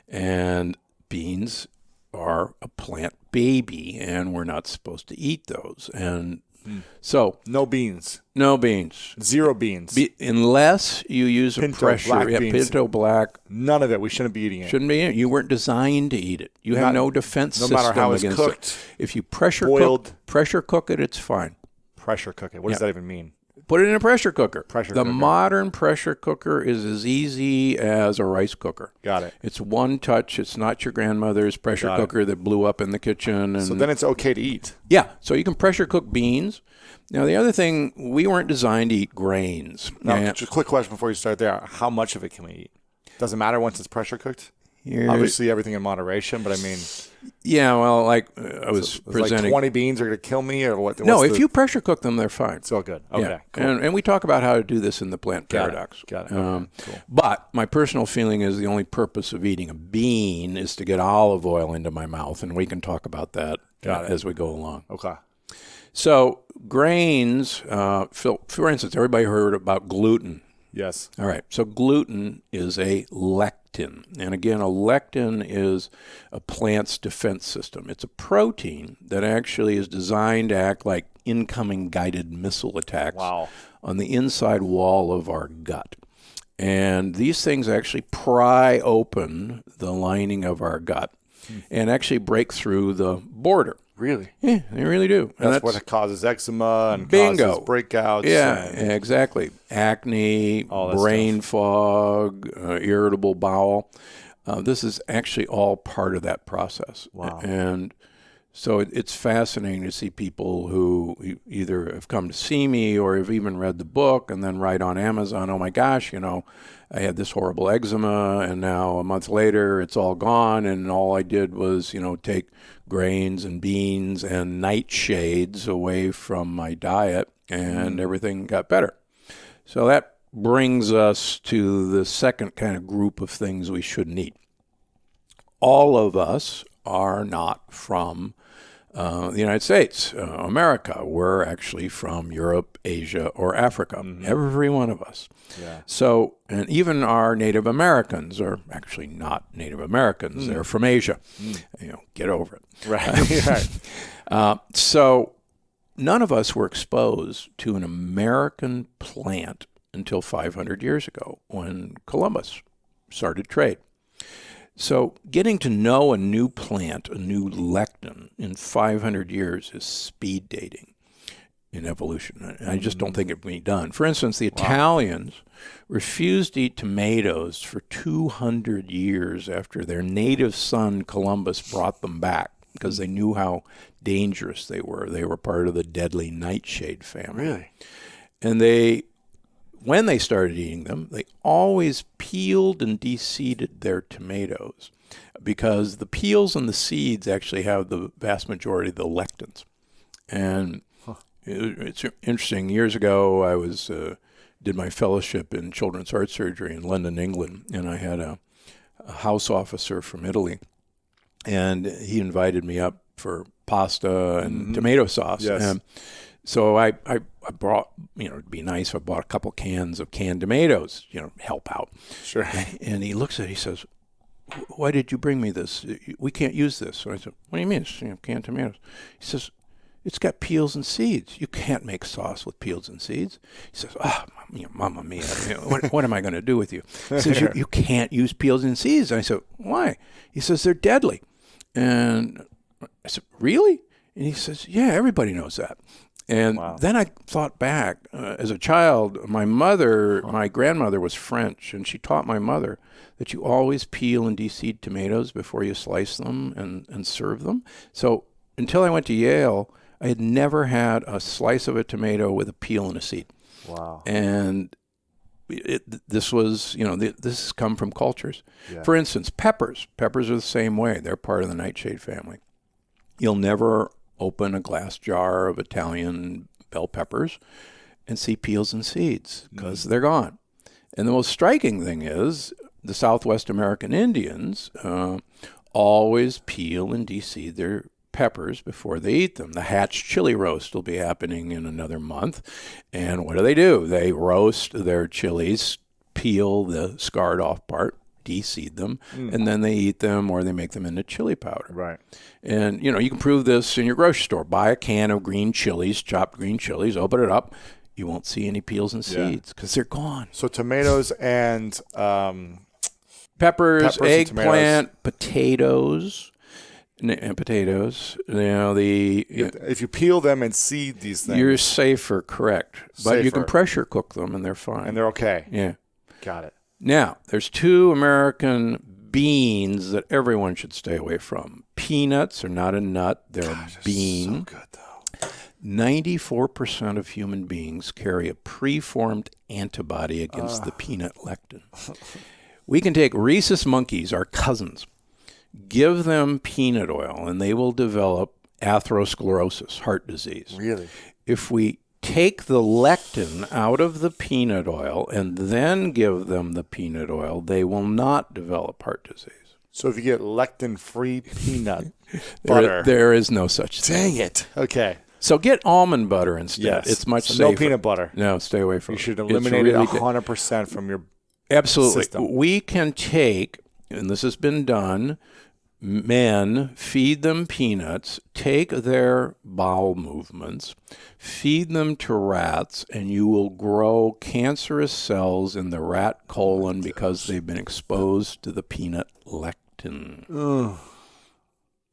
And beans are a plant baby, and we're not supposed to eat those. And so no beans. No beans. 0 beans. Unless you use Pinto, a pressure. black Yeah, beans. Pinto black. None of it. We shouldn't be eating it. Shouldn't be eating it. You weren't designed to eat it. You have no defense no system matter how it's against cooked, it. If you pressure boiled. cook it, it's fine. Pressure cook it. What does that even mean? Put it in a pressure cooker. The modern pressure cooker is as easy as a rice cooker. Got it. It's one touch. It's not your grandmother's pressure cooker that blew up in the kitchen. And so then it's okay to eat. Yeah. So you can pressure cook beans. Now, the other thing, we weren't designed to eat grains. Now, just a quick question before you start there. How much of it can we eat? Doesn't matter once it's pressure cooked? Obviously, everything in moderation, but I mean... Yeah, well, like I was presenting... Like 20 beans are going to kill me? Or what? No, if you pressure cook them, they're fine. It's all good. Okay, yeah. cool. And we talk about how to do this in the plant paradox. Got it. Okay, cool. But my personal feeling is the only purpose of eating a bean is to get olive oil into my mouth, and we can talk about that as we go along. Okay. So grains, for instance, everybody heard about gluten. Yes. All right. So gluten is a lectin. And again, a lectin is a plant's defense system. It's a protein that actually is designed to act like incoming guided missile attacks on the inside wall of our gut. And these things actually pry open the lining of our gut and actually break through the border. Really? Yeah, they really do. And that's what causes eczema and bingo. causes breakouts. Yeah, exactly. Acne, brain fog, irritable bowel. This is actually all part of that process. Wow. And so it's fascinating to see people who either have come to see me or have even read the book and then write on Amazon, oh my gosh, I had this horrible eczema and now a month later it's all gone and all I did was, take grains and beans and nightshades away from my diet and everything got better. So that brings us to the second kind of group of things we shouldn't eat. All of us are not from the United States, America. We're actually from Europe, Asia, or Africa. Every one of us. Yeah. So, and even our Native Americans are actually not Native Americans. They're from Asia. Get over it. Right. So none of us were exposed to an American plant until 500 years ago when Columbus started trade. So getting to know a new plant, a new lectin, in 500 years is speed dating in evolution. I just don't think it can be done. For instance, the Italians refused to eat tomatoes for 200 years after their native son Columbus brought them back because they knew how dangerous they were. They were part of the deadly nightshade family. Really? And when they started eating them, they always peeled and de-seeded their tomatoes because the peels and the seeds actually have the vast majority of the lectins. And it's interesting. Years ago, I did my fellowship in children's heart surgery in London, England, and I had a house officer from Italy, and he invited me up for pasta and tomato sauce. Yes. And so I brought, it'd be nice if I bought a couple cans of canned tomatoes, help out. Sure. And he looks at it, he says, "Why did you bring me this? We can't use this." So I said, "What do you mean it's canned tomatoes?" He says, "It's got peels and seeds. You can't make sauce with peels and seeds." He says, "Mamma mia, what am I going to do with you?" He says, you can't use peels and seeds. And I said, "Why?" He says, "They're deadly." And I said, "Really?" And he says, "Yeah, everybody knows that." And then I thought back, as a child, my grandmother was French, and she taught my mother that you always peel and de-seed tomatoes before you slice them and serve them. So until I went to Yale, I had never had a slice of a tomato with a peel and a seed. Wow. And this has come from cultures. Yeah. For instance, peppers. Peppers are the same way. They're part of the nightshade family. You'll never open a glass jar of Italian bell peppers and see peels and seeds because they're gone. And the most striking thing is the Southwest American Indians always peel and de-seed their peppers before they eat them. The Hatch chili roast will be happening in another month. And what do? They roast their chilies, peel the scarred off part, de-seed them, and then they eat them or they make them into chili powder. Right. And, you can prove this in your grocery store. Buy a can of green chilies, chopped green chilies, open it up. You won't see any peels and seeds because they're gone. So tomatoes and peppers, and eggplant, potatoes. And potatoes, if you peel them and seed these things, you're safer, correct. But you can pressure cook them and they're fine. And they're okay. Yeah. Got it. Now, there's two American beans that everyone should stay away from. Peanuts are not a nut, they're a bean. So good, though. 94% of human beings carry a preformed antibody against the peanut lectin. We can take rhesus monkeys, our cousins, give them peanut oil, and they will develop atherosclerosis, heart disease. Really? If we take the lectin out of the peanut oil and then give them the peanut oil, they will not develop heart disease. So if you get lectin-free peanut butter. There is no such thing. Dang it. Okay. So get almond butter instead. Yes. It's much so safer. No peanut butter. No, stay away from it. You should eliminate it 100% from your Absolutely. system. We can take, and this has been done, men, feed them peanuts, take their bowel movements, feed them to rats, and you will grow cancerous cells in the rat colon because they've been exposed to the peanut lectin. Ugh.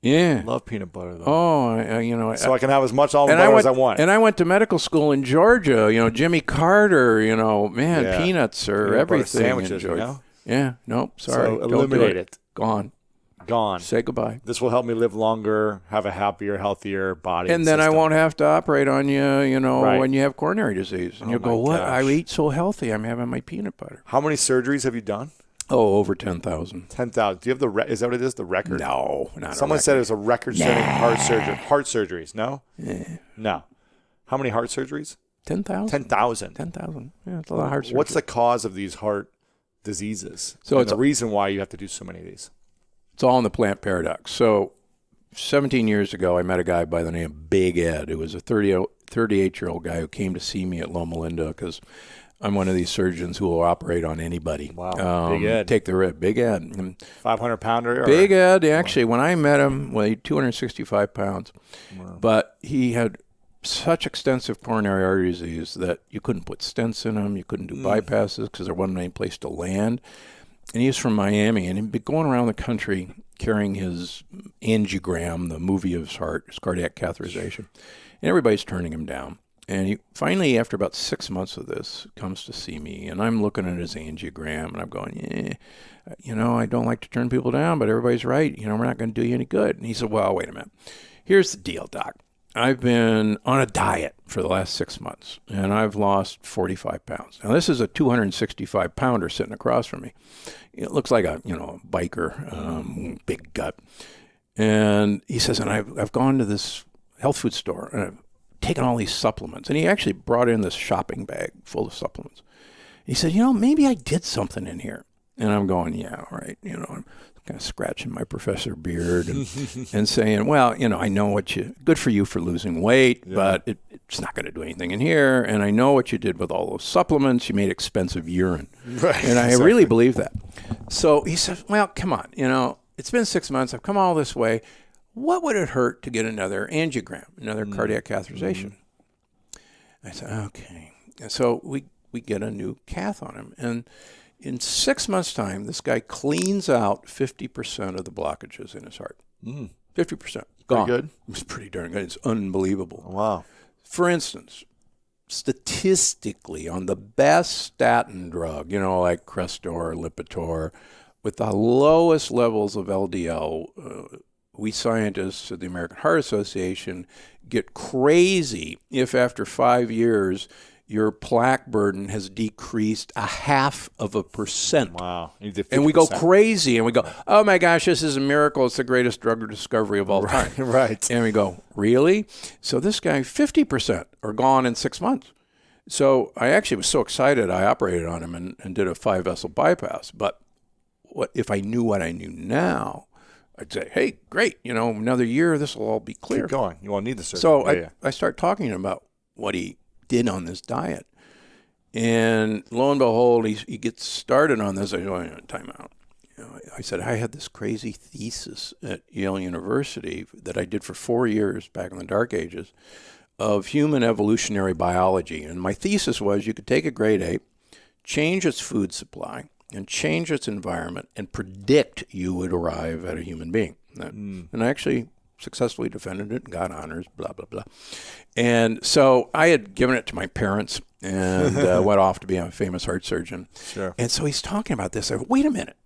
Yeah. Love peanut butter, though. Oh, so I can have as much almond butter as I want. And I went to medical school in Georgia. Jimmy Carter, peanuts are peanut everything sandwiches, in Georgia. Yeah, nope, sorry. So Don't eliminate do it. Gone. Say goodbye. This will help me live longer, have a happier, healthier body. And then system. I won't have to operate on you, Right. when you have coronary disease. And you'll go, what? gosh. I eat so healthy. I'm having my peanut butter. How many surgeries have you done? Oh, over 10,000. 10,000. Do you have is that what it is, the record? No, not Someone a said it record. was a record-setting heart surgeries. No? Yeah. No. How many heart surgeries? 10,000. 10,000. 10,000. Yeah, it's a lot of heart surgery. What's the cause of these heart diseases? So and it's the reason why you have to do so many of these. It's all in the plant paradox. So 17 years ago, I met a guy by the name of Big Ed, who was a 38-year-old guy who came to see me at Loma Linda because I'm one of these surgeons who will operate on anybody. Wow. Big Ed. Take the rip. Big Ed. 500-pounder? Big Ed, actually, when I met him, weighed 265 pounds. Wow. But he had such extensive coronary artery disease that you couldn't put stents in him, you couldn't do bypasses because there wasn't any place to land. And he was from Miami, and he'd been going around the country carrying his angiogram, the movie of his heart, his cardiac catheterization. And everybody's turning him down. And he finally, after about 6 months of this, comes to see me, and I'm looking at his angiogram, and I'm going, I don't like to turn people down, but everybody's right. We're not going to do you any good. And he said, well, wait a minute. Here's the deal, Doc. I've been on a diet for the last 6 months, and I've lost 45 pounds. Now, this is a 265-pounder sitting across from me. It looks like a biker, big gut. And he says, and I've gone to this health food store, and I've taken all these supplements. And he actually brought in this shopping bag full of supplements. He said, maybe I did something in here. And I'm going, yeah, all right. I'm kind of scratching my professor beard and saying, well, I know good for you for losing weight, but it's not going to do anything in here. And I know what you did with all those supplements. You made expensive urine. Right, and I really believe that. So he said, well, come on, it's been 6 months. I've come all this way. What would it hurt to get another angiogram, another cardiac catheterization? I said, okay. And so we get a new cath on him. And in 6 months' time, this guy cleans out 50% of the blockages in his heart. 50%. Gone. Pretty good. It's pretty darn good. It's unbelievable. Wow. For instance, statistically, on the best statin drug, like Crestor, Lipitor, with the lowest levels of LDL, we scientists at the American Heart Association get crazy if after 5 years your plaque burden has decreased 0.5%. Wow. And we go crazy and we go, oh my gosh, this is a miracle. It's the greatest drug discovery of all time. Right. And we go, really? So this guy, 50% are gone in 6 months. So I actually was so excited I operated on him and did a 5-vessel bypass. But what if I knew what I knew now, I'd say, hey, great, another year, this will all be clear. Keep going. You won't need the surgery. So I start talking about what he did on this diet. And lo and behold, he gets started on this. I go, time out. I said, I had this crazy thesis at Yale University that I did for 4 years back in the dark ages of human evolutionary biology. And my thesis was you could take a great ape, change its food supply, and change its environment and predict you would arrive at a human being. And I actually successfully defended it and got honors, blah, blah, blah. And so I had given it to my parents and went off to be a famous heart surgeon. Sure. And so he's talking about this. I go, wait a minute,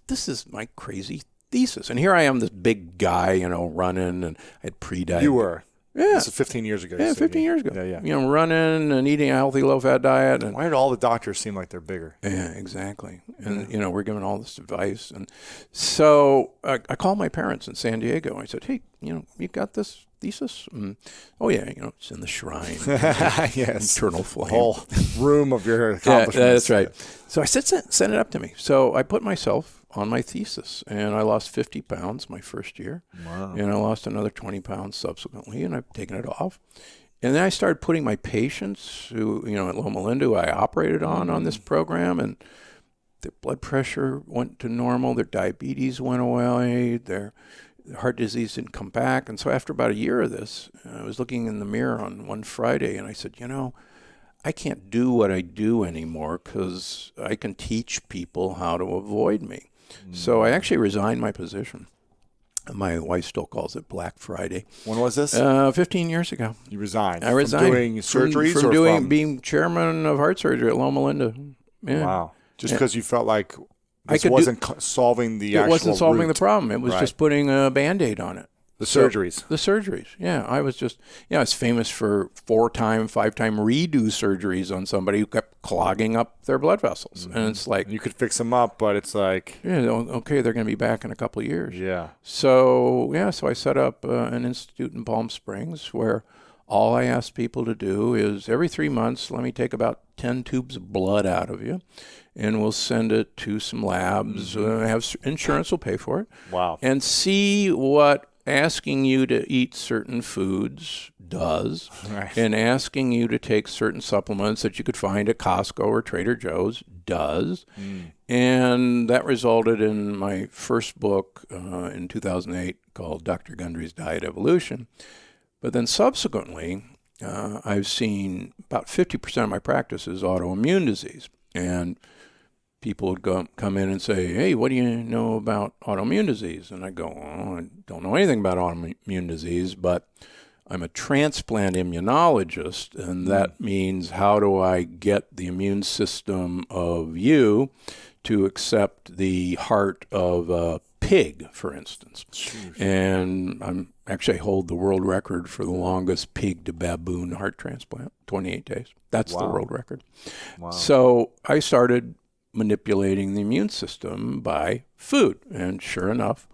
this is my crazy thesis. And here I am, this big guy, running, and I had pre-diabetes. You were. Yeah. This is 15 years ago. Yeah, 15 years ago. Yeah. Running and eating a healthy low-fat diet. And why did all the doctors seem like they're bigger? Yeah, exactly. And, we're given all this advice. And so I called my parents in San Diego. I said, hey, you got this thesis? And, oh, yeah, it's in the shrine. Yes. Eternal flame. The whole room of your accomplishments. Yeah, that's right. So I said, send it up to me. So I put myself on my thesis, and I lost 50 pounds my first year. Wow. And I lost another 20 pounds subsequently, and I've taken it off. And then I started putting my patients who, at Loma Linda, who I operated on this program, and their blood pressure went to normal, their diabetes went away, their heart disease didn't come back. And so after about a year of this, I was looking in the mirror on one Friday, and I said, I can't do what I do anymore because I can teach people how to avoid me. So I actually resigned my position. My wife still calls it Black Friday. When was this? 15 years ago. You resigned? I resigned. From doing surgeries from being chairman of heart surgery at Loma Linda. Yeah. Wow. Just because you felt like this wasn't solving the actual It wasn't solving root. the problem. It was just putting a Band-Aid on it. The surgeries. The surgeries, yeah. I was famous for 4-time, 5-time redo surgeries on somebody who kept clogging up their blood vessels. And it's like... You could fix them up, but it's like... Yeah, okay, they're going to be back in a couple of years. Yeah. So I set up an institute in Palm Springs where all I ask people to do is every 3 months, let me take about 10 tubes of blood out of you, and we'll send it to some labs. Have insurance will pay for it. Wow. And see what asking you to eat certain foods does, and asking you to take certain supplements that you could find at Costco or Trader Joe's does. And that resulted in my first book in 2008 called Dr. Gundry's Diet Evolution. But then subsequently, I've seen about 50% of my practice is autoimmune disease. And people would come in and say, hey, what do you know about autoimmune disease? And I go, oh, I don't know anything about autoimmune disease, but I'm a transplant immunologist, and that means how do I get the immune system of you to accept the heart of a pig, for instance. And I hold the world record for the longest pig to baboon heart transplant, 28 days. That's the world record. Wow. So I started manipulating the immune system by food. And sure enough,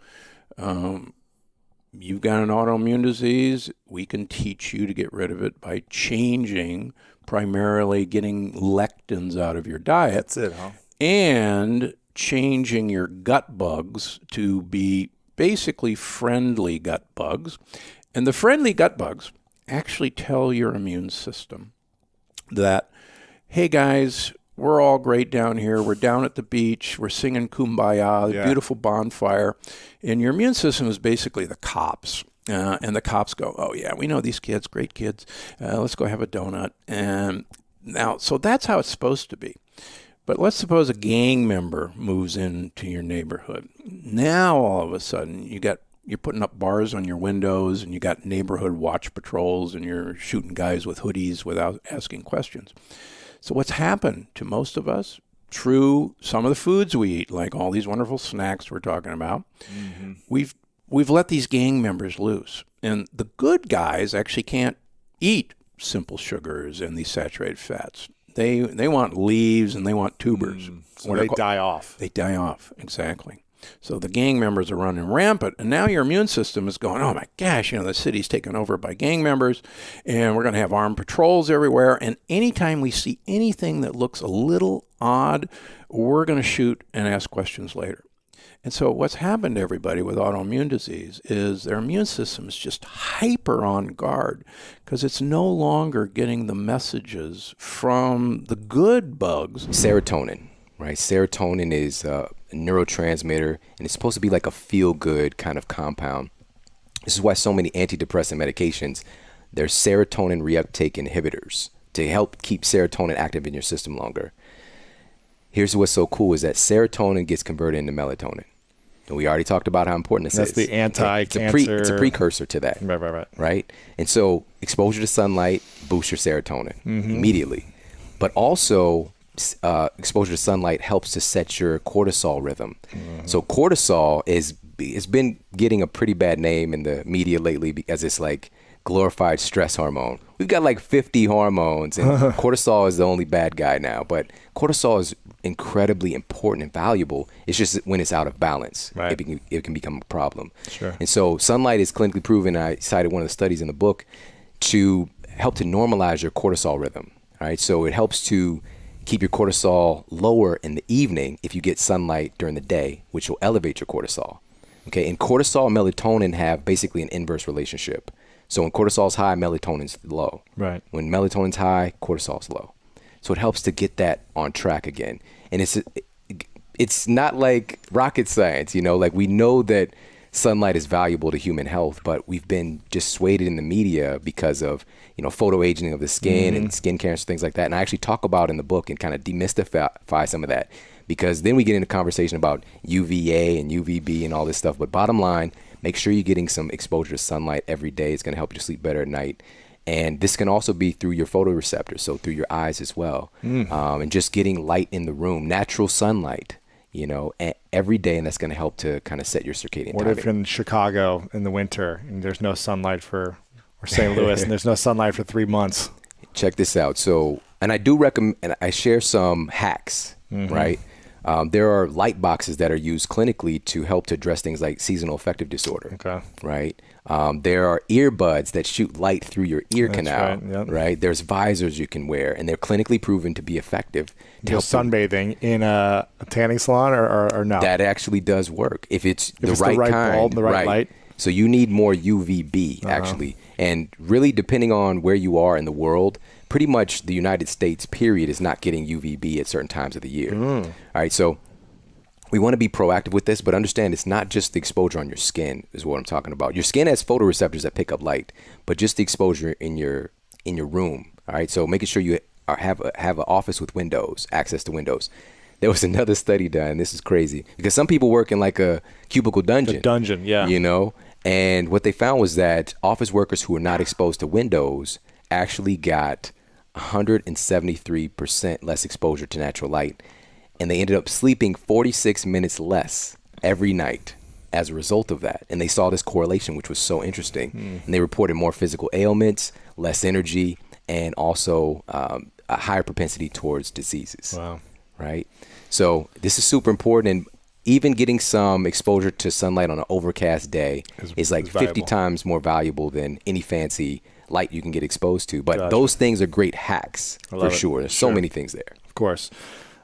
you've got an autoimmune disease, we can teach you to get rid of it by changing, primarily getting lectins out of your diet. That's it, huh? And changing your gut bugs to be basically friendly gut bugs. And the friendly gut bugs actually tell your immune system that, hey guys, we're all great down here. We're down at the beach. We're singing Kumbaya, beautiful bonfire. And your immune system is basically the cops. And the cops go, oh, yeah, we know these kids, great kids. Let's go have a donut. And now, so that's how it's supposed to be. But let's suppose a gang member moves into your neighborhood. Now, all of a sudden, you're putting up bars on your windows, and you got neighborhood watch patrols, and you're shooting guys with hoodies without asking questions. So what's happened to most of us, through some of the foods we eat, like all these wonderful snacks we're talking about, we've let these gang members loose. And the good guys actually can't eat simple sugars and these saturated fats. They want leaves and they want tubers. So they die off. They die off, exactly. So the gang members are running rampant, and now your immune system is going, oh my gosh, the city's taken over by gang members, and we're going to have armed patrols everywhere, and anytime we see anything that looks a little odd, we're going to shoot and ask questions later. And so what's happened to everybody with autoimmune disease is their immune system is just hyper on guard because it's no longer getting the messages from the good bugs. Serotonin, right? Serotonin is a neurotransmitter, and it's supposed to be like a feel-good kind of compound. This is why so many antidepressant medications, they're serotonin reuptake inhibitors to help keep serotonin active in your system longer. Here's what's so cool is that serotonin gets converted into melatonin. And we already talked about how important this is. That's the anti-cancer. It's a precursor to that. Right? And so exposure to sunlight boosts your serotonin immediately. But also exposure to sunlight helps to set your cortisol rhythm. So cortisol has been getting a pretty bad name in the media lately because it's like glorified stress hormone. We've got like 50 hormones, and cortisol is the only bad guy now. But cortisol is incredibly important and valuable. It's just when it's out of balance, it can become a problem. Sure. And so sunlight is clinically proven. I cited one of the studies in the book to help to normalize your cortisol rhythm. All right, so it helps to keep your cortisol lower in the evening if you get sunlight during the day, which will elevate your cortisol. Okay, and cortisol and melatonin have basically an inverse relationship. So when cortisol's high, melatonin's low. Right. When melatonin's high, cortisol's low. So it helps to get that on track again. And it's not like rocket science, like we know that sunlight is valuable to human health, but we've been just swayed in the media because of, photoaging of the skin and skin cancer, things like that. And I actually talk about in the book and kind of demystify some of that, because then we get into conversation about UVA and UVB and all this stuff. But bottom line, make sure you're getting some exposure to sunlight every day. It's going to help you sleep better at night. And this can also be through your photoreceptors, so through your eyes as well. And just getting light in the room, natural sunlight, every day, and that's going to help to kind of set your circadian timing. What if in Chicago in the winter and there's no sunlight or St. Louis and there's no sunlight for 3 months? Check this out. So, and I do recommend, and I share some hacks, right? There are light boxes that are used clinically to help to address things like seasonal affective disorder. Okay. Right. There are earbuds that shoot light through your ear canal. Right. Yep. Right. There's visors you can wear, and they're clinically proven to be effective. To help sunbathing in a tanning salon or no? That actually does work if it's the right kind, bulb, the right light. So you need more UVB actually, and really depending on where you are in the world. Pretty much the United States, period, is not getting UVB at certain times of the year. All right, so we want to be proactive with this, but understand it's not just the exposure on your skin is what I'm talking about. Your skin has photoreceptors that pick up light, but just the exposure in your in your room. All right, so making sure you have an office with windows, access to windows. There was another study done. This is crazy because some people work in like a cubicle dungeon. A dungeon, yeah. You know, and what they found was that office workers who were not exposed to windows actually got 173% less exposure to natural light, and they ended up sleeping 46 minutes less every night as a result of that. And they saw this correlation, which was so interesting. And they reported more physical ailments, less energy, and also a higher propensity towards diseases. Wow. Right? So this is super important. And even getting some exposure to sunlight on an overcast day is like 50 times more valuable than any fancy light you can get exposed to. But those things are great hacks for sure. There's so many things there. Of course.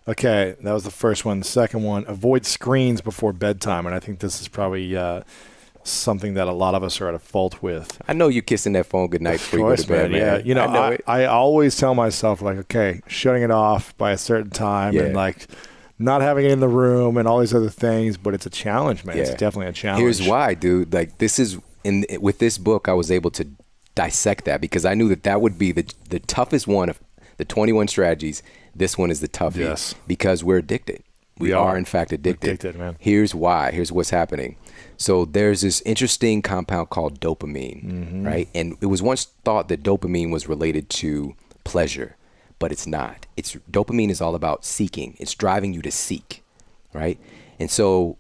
Okay, that was the first one. The second one, avoid screens before bedtime. And I think this is probably something that a lot of us are at a fault with. I know you're kissing that phone goodnight before you go to bed, man. Yeah, you know, I always tell myself, like, okay, shutting it off by a certain time and, like, not having it in the room and all these other things. But it's a challenge, man. It's definitely a challenge. Here's why, dude. Like, this is, with this book, I was able to dissect that because I knew that would be the toughest one of the 21 strategies. This one is the toughest because we're addicted. We are in fact addicted. Man. Here's why. Here's what's happening. So there's this interesting compound called dopamine, right? And it was once thought that dopamine was related to pleasure, but it's not. Dopamine is all about seeking. It's driving you to seek, right? And so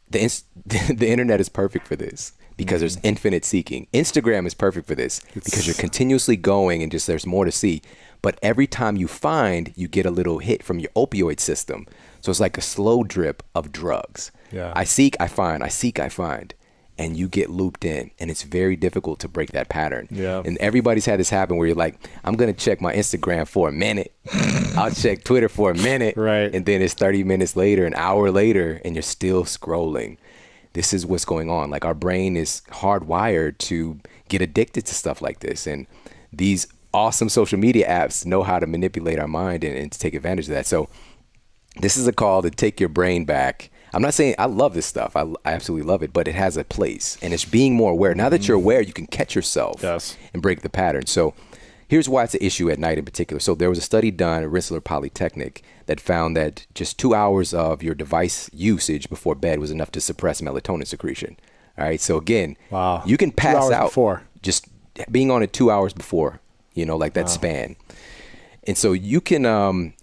the internet is perfect for this because there's infinite seeking. Instagram is perfect for this because you're continuously going and just there's more to see. But every time you find, you get a little hit from your opioid system. So it's like a slow drip of drugs. Yeah. I seek, I find, I seek, I find. And you get looped in. And it's very difficult to break that pattern. Yeah. And everybody's had this happen where you're like, I'm going to check my Instagram for a minute. I'll check Twitter for a minute. Right. And then it's 30 minutes later, an hour later, and you're still scrolling. This is what's going on. Like our brain is hardwired to get addicted to stuff like this. And these awesome social media apps know how to manipulate our mind and to take advantage of that. So this is a call to take your brain back. I'm not saying I love this stuff. I absolutely love it, but it has a place and it's being more aware. Now that you're aware, you can catch yourself and break the pattern. So here's why it's an issue at night in particular. So there was a study done at Rensselaer Polytechnic that found that just 2 hours of your device usage before bed was enough to suppress melatonin secretion. All right. So again, you can pass out just being on it 2 hours before. You know, like that span. And so you can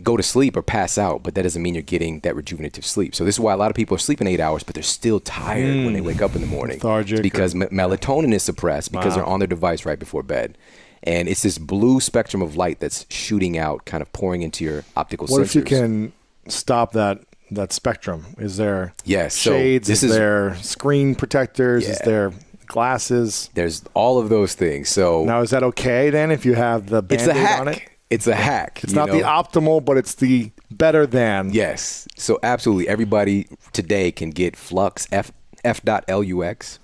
go to sleep or pass out, but that doesn't mean you're getting that rejuvenative sleep. So this is why a lot of people are sleeping 8 hours, but they're still tired when they wake up in the morning. Lethargic. It's because melatonin is suppressed because they're on their device right before bed. And it's this blue spectrum of light that's shooting out, kind of pouring into your optical sensors. What if you can stop that spectrum? Is there shades? So is there screen protectors? Is there glasses? There's all of those things. So now, is that okay then if you have the Band-Aid on it? It's a hack. It's not the optimal, but it's the better than. Yes. So absolutely, everybody today can get Flux F.LUX.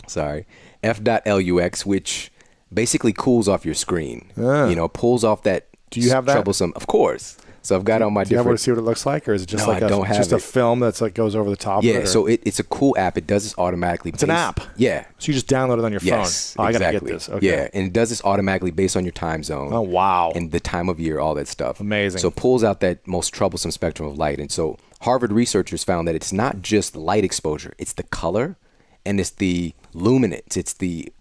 Sorry, F.LUX, which basically cools off your screen. You know, pulls off that. Do you have that? Troublesome? Of course. So I've got on my. Do you ever see what it looks like, or is it just like a film that's like goes over the top of it? Yeah, so it's a cool app. It does this automatically. It's an app. Yeah. So you just download it on your phone. Yes, I exactly. gotta get this. Okay. Yeah, and it does this automatically based on your time zone. Oh wow. And the time of year, all that stuff. Amazing. So it pulls out that most troublesome spectrum of light. And so Harvard researchers found that it's not just light exposure; it's the color, and it's the luminance. It's the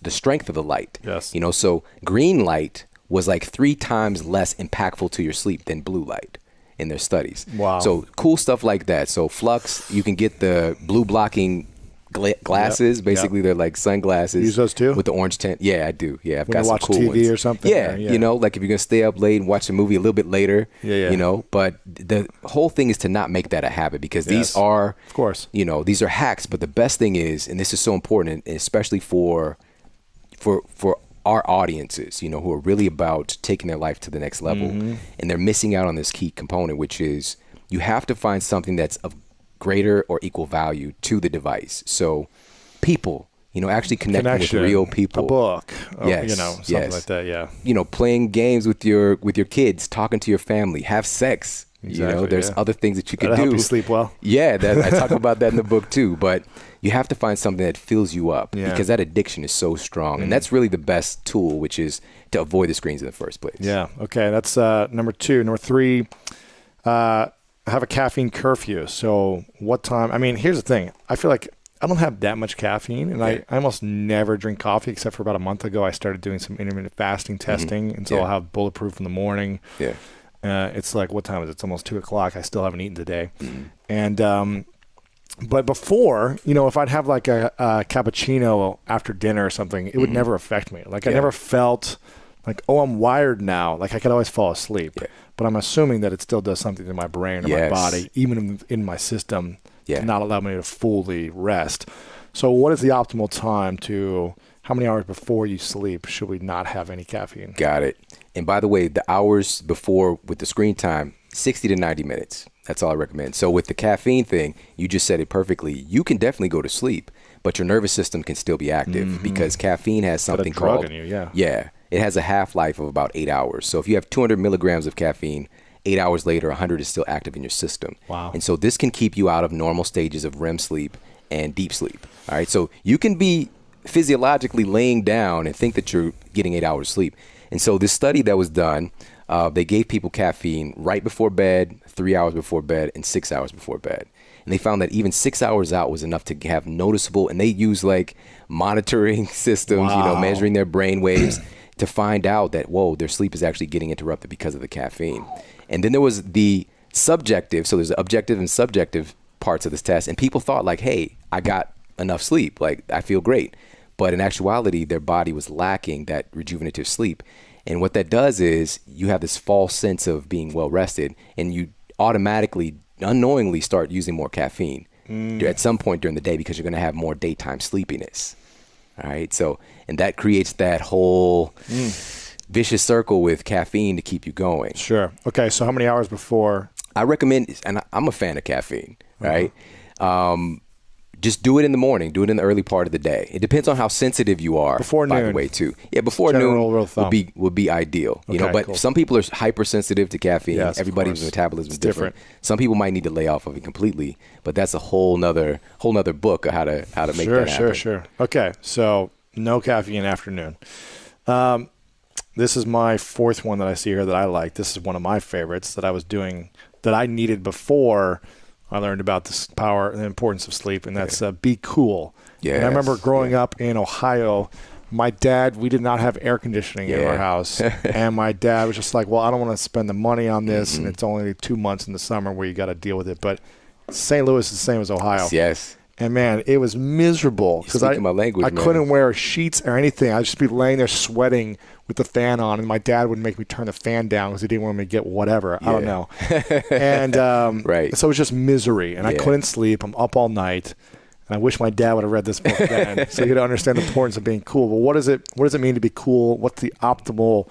strength of the light. Yes. You know, so green light was like 3 times less impactful to your sleep than blue light in their studies. Wow. So cool stuff like that. So Flux, you can get the blue blocking glasses. Basically, they're like sunglasses. Use those too? With the orange tint. Yeah, I do. Yeah, I've when got you some watch cool TV ones. or something? Yeah, you know, like if you're going to stay up late and watch a movie a little bit later, you know, but the whole thing is to not make that a habit because these are, of course, you know, these are hacks. But the best thing is, and this is so important, especially for our audiences, you know, who are really about taking their life to the next level, and they're missing out on this key component, which is you have to find something that's of greater or equal value to the device. So people, you know, actually connecting with real people. A book, yes, you know, something like that, yeah. You know, playing games with your kids, talking to your family, have sex Exactly, there's yeah. other things that you can That'll do. help you sleep well. Yeah, I talk about that in the book too. But you have to find something that fills you up because that addiction is so strong. And that's really the best tool, which is to avoid the screens in the first place. Yeah. Okay. That's number 2. Number 3, have a caffeine curfew. So what time? I mean, here's the thing. I feel like I don't have that much caffeine, and I almost never drink coffee except for about a month ago. I started doing some intermittent fasting testing, and so I'll have Bulletproof in the morning. Yeah. It's like, what time is it? It's almost 2 o'clock. I still haven't eaten today. And but before, if I'd have like a cappuccino after dinner or something, it would never affect me. Like I never felt like, oh, I'm wired now. Like I could always fall asleep. Yeah. But I'm assuming that it still does something to my brain or my body, even in my system, to not allow me to fully rest. So what is the optimal time how many hours before you sleep should we not have any caffeine? Got it. And by the way, the hours before with the screen time, 60 to 90 minutes. That's all I recommend. So with the caffeine thing, you just said it perfectly. You can definitely go to sleep, but your nervous system can still be active because caffeine has something called... it has a half-life of about 8 hours. So if you have 200 milligrams of caffeine, 8 hours later, 100 is still active in your system. Wow. And so this can keep you out of normal stages of REM sleep and deep sleep. All right. So you can be physiologically laying down and think that you're getting 8 hours sleep. And so this study that was done, they gave people caffeine right before bed, 3 hours before bed, and 6 hours before bed. And they found that even 6 hours out was enough to have noticeable, and they use like monitoring systems, measuring their brain waves to find out that, their sleep is actually getting interrupted because of the caffeine. And then there was the subjective, so there's the objective and subjective parts of this test, and people thought like, hey, I got enough sleep, like I feel great. But in actuality, their body was lacking that rejuvenative sleep. And what that does is you have this false sense of being well rested, and you automatically, unknowingly start using more caffeine at some point during the day because you're going to have more daytime sleepiness. All right. So, and that creates that whole vicious circle with caffeine to keep you going. Sure. Okay. So how many hours before? I recommend, and I'm a fan of caffeine, right? Just do it in the morning. Do it in the early part of the day. It depends on how sensitive you are. Before by noon. the way, too. Yeah, before noon would be ideal. But some people are hypersensitive to caffeine. Yes, everybody's metabolism is different. Some people might need to lay off of it completely. But that's a whole nother book of how to make that happen. Sure. Okay, so no caffeine afternoon. This is my 4th one that I see here that I like. This is one of my favorites that I was doing that I needed before I learned about this power and the importance of sleep, and that's be cool. Yes. And I remember growing up in Ohio, my dad, we did not have air conditioning in our house. And my dad was just like, well, I don't want to spend the money on this, and it's only 2 months in the summer where you got to deal with it. But St. Louis is the same as Ohio. Yes. And man, it was miserable because I couldn't wear sheets or anything. I'd just be laying there sweating with the fan on, and my dad would make me turn the fan down because he didn't want me to get whatever. I don't know. And so it was just misery, and I couldn't sleep. I'm up all night, and I wish my dad would have read this book then, so you could understand the importance of being cool. But what does it mean to be cool? What's the optimal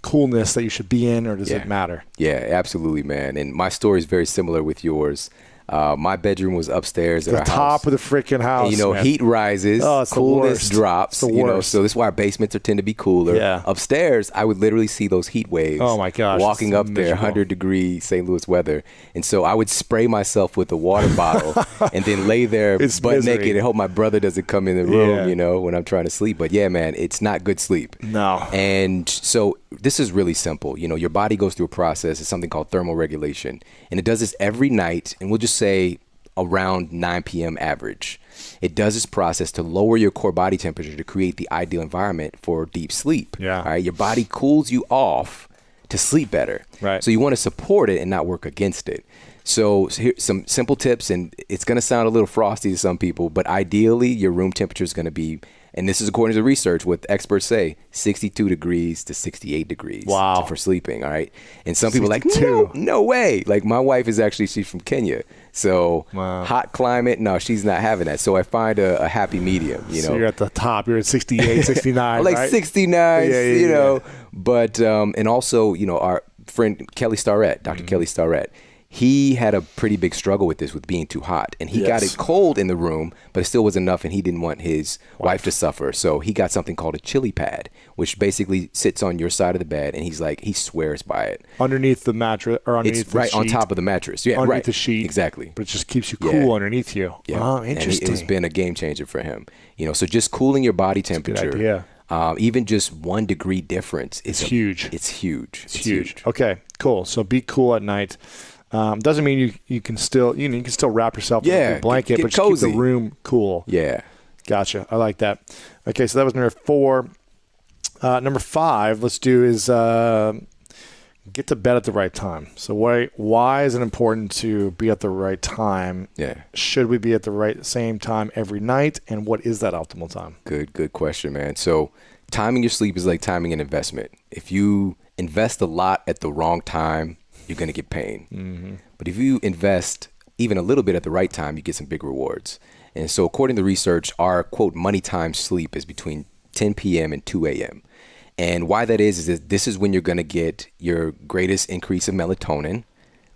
coolness that you should be in, or does it matter? Yeah, absolutely, man. And my story is very similar with yours. My bedroom was upstairs at our house. The top of the freaking house. And, heat rises, coolness drops. So this is why our basements tend to be cooler. Yeah. Upstairs, I would literally see those heat waves. Oh my gosh. Walking up there, 100-degree St. Louis weather. And so I would spray myself with a water bottle and then lay there butt naked and hope my brother doesn't come in the room, when I'm trying to sleep. But yeah, man, it's not good sleep. No. And so this is really simple. Your body goes through a process. It's something called thermoregulation. And it does this every night. And we'll just say around 9 p.m. average. It does this process to lower your core body temperature to create the ideal environment for deep sleep. Yeah. All right. Your body cools you off to sleep better. Right. So you want to support it and not work against it. So here's some simple tips, and it's going to sound a little frosty to some people, but ideally your room temperature is going to be, and this is according to research, what experts say, 62 degrees to 68 degrees for sleeping, all right? And some people are like, no way. Like my wife she's from Kenya. So hot climate, no, she's not having that. So I find a happy medium, So you're at the top. You're at 68, 69, like right? 69, But, and also, our friend Kelly Starrett, Dr. Kelly Starrett, he had a pretty big struggle with this, with being too hot. And he got it cold in the room, but it still was enough, and he didn't want his wife to suffer. So he got something called a chili pad, which basically sits on your side of the bed, and he swears by it. Underneath the mattress, or underneath it's the right sheet. on top of the mattress. Yeah, underneath right. the sheet. Exactly. But it just keeps you cool underneath you. Yeah. Oh, interesting. And it's been a game changer for him. So just cooling your body temperature. Good idea. Even just 1 degree difference is huge. It's huge. It's huge. Okay, cool. So be cool at night. Doesn't mean you can still you can still wrap yourself in a blanket, get but cozy. just keep the room cool. Yeah. Gotcha. I like that. Okay, so that was number 4. Number 5, let's do is get to bed at the right time. So why is it important to be at the right time? Yeah. Should we be at the same time every night? And what is that optimal time? Good question, man. So timing your sleep is like timing an investment. If you invest a lot at the wrong time, you're going to get pain. Mm-hmm. But if you invest even a little bit at the right time, you get some big rewards. And so according to research, our, quote, money time sleep is between 10 p.m. and 2 a.m. And why that is that this is when you're going to get your greatest increase of melatonin,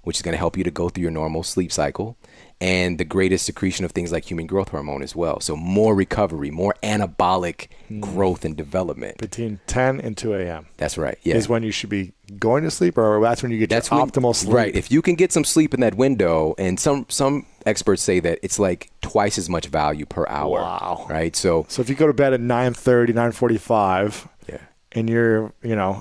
which is going to help you to go through your normal sleep cycle, and the greatest secretion of things like human growth hormone as well. So more recovery, more anabolic growth and development. Between 10 and 2 a.m. That's right. Yeah. Is when you should be going to sleep, or that's when you get optimal sleep? Right. If you can get some sleep in that window, and some experts say that it's like twice as much value per hour. Wow. Right. So if you go to bed at 9:30, 9:45, and you're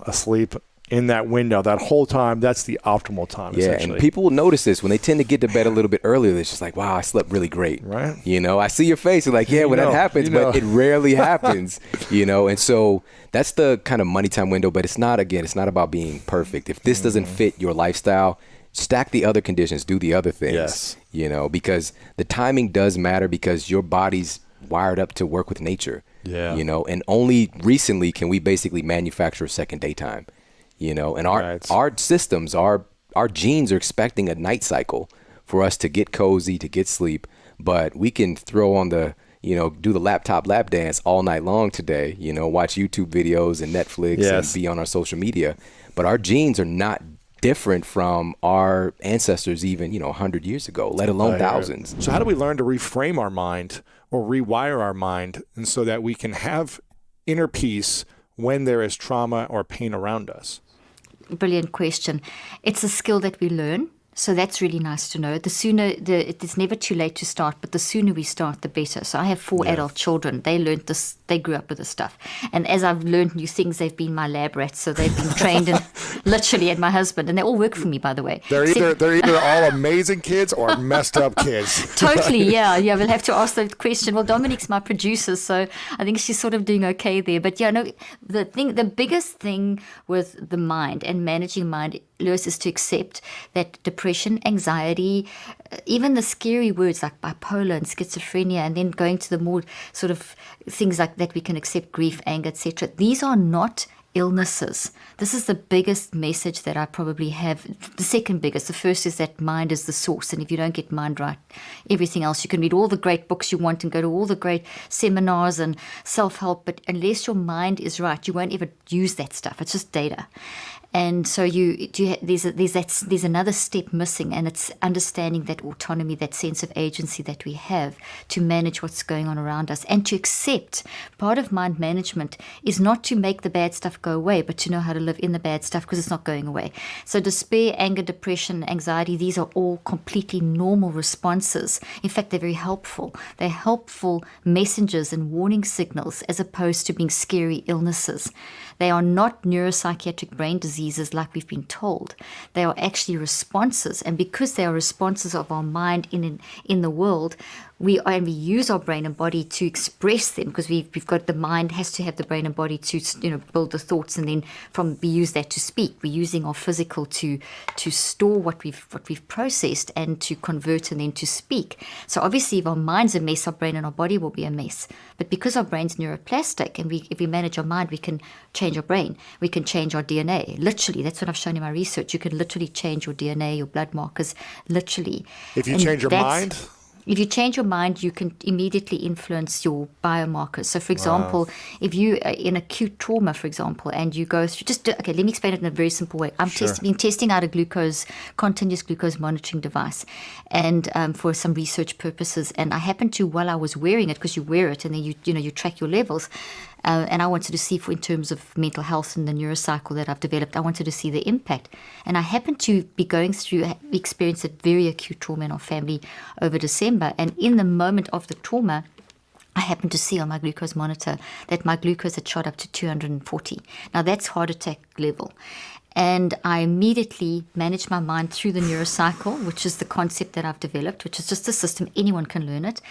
asleep in that window that whole time, that's the optimal time. Yeah, and people will notice this when they tend to get to bed a little bit earlier. It's just like, wow, I slept really great. Right. I see your face. You're like, yeah, that happens, but it rarely happens. And so that's the kind of money time window. But it's not about being perfect. If this doesn't fit your lifestyle, stack the other conditions, do the other things. Yes. Because the timing does matter, because your body's wired up to work with nature. Yeah. And only recently can we basically manufacture a second daytime. And our systems, our genes are expecting a night cycle for us to get cozy, to get sleep. But we can throw on do the laptop lap dance all night long today, watch YouTube videos and Netflix and be on our social media. But our genes are not different from our ancestors even, 100 years ago, let alone thousands. So how do we learn to reframe our mind or rewire our mind, and so that we can have inner peace when there is trauma or pain around us? Brilliant question. It's a skill that we learn. So that's really nice to know. The sooner, it's never too late to start, but the sooner we start, the better. So I have 4 adult children. They learned this, they grew up with this stuff. And as I've learned new things, they've been my lab rats. So they've been trained in, literally, and my husband. And they all work for me, by the way. They're either all amazing kids or messed up kids. Totally, yeah. We'll have to ask that question. Well, Dominique's my producer, so I think she's sort of doing okay there. But the biggest thing with the mind and managing mind, Lewis, is to accept that depression, anxiety, even the scary words like bipolar and schizophrenia, and then going to the more sort of things like that we can accept, grief, anger, etc. These are not illnesses. This is the biggest message that I probably have. The second biggest. The first is that mind is the source, and if you don't get mind right, everything else, you can read all the great books you want and go to all the great seminars and self-help, but unless your mind is right, you won't ever use that stuff. It's just data. And so there's another step missing, and it's understanding that autonomy, that sense of agency that we have to manage what's going on around us, and to accept part of mind management is not to make the bad stuff go away, but to know how to live in the bad stuff, because it's not going away. So despair, anger, depression, anxiety, these are all completely normal responses. In fact, they're very helpful. They're helpful messengers and warning signals, as opposed to being scary illnesses. They are not neuropsychiatric brain diseases like we've been told. They are actually responses. And because they are responses of our mind in the world, we use our brain and body to express them, because we've got the mind has to have the brain and body to build the thoughts, and then we use that to speak. We're using our physical to store what we've processed and to convert and then to speak. So obviously, if our mind's a mess, our brain and our body will be a mess. But because our brain's neuroplastic, and if we manage our mind, we can change our brain. We can change our DNA. Literally, that's what I've shown in my research. You can literally change your DNA, your blood markers, literally. If you change your mind? if you change your mind, you can immediately influence your biomarkers. So, for example, if you are in acute trauma, for example, and you go through, let me explain it in a very simple way. I've been testing out a continuous glucose monitoring device, and for some research purposes. And I happened to, while I was wearing it, because you wear it and then you track your levels. And I wanted to see, in terms of mental health and the neurocycle that I've developed, I wanted to see the impact. And I happened to be going through, experienced a very acute trauma in our family over December. And in the moment of the trauma, I happened to see on my glucose monitor that my glucose had shot up to 240. Now, that's heart attack level. And I immediately managed my mind through the neurocycle, which is the concept that I've developed, which is just a system, anyone can learn it.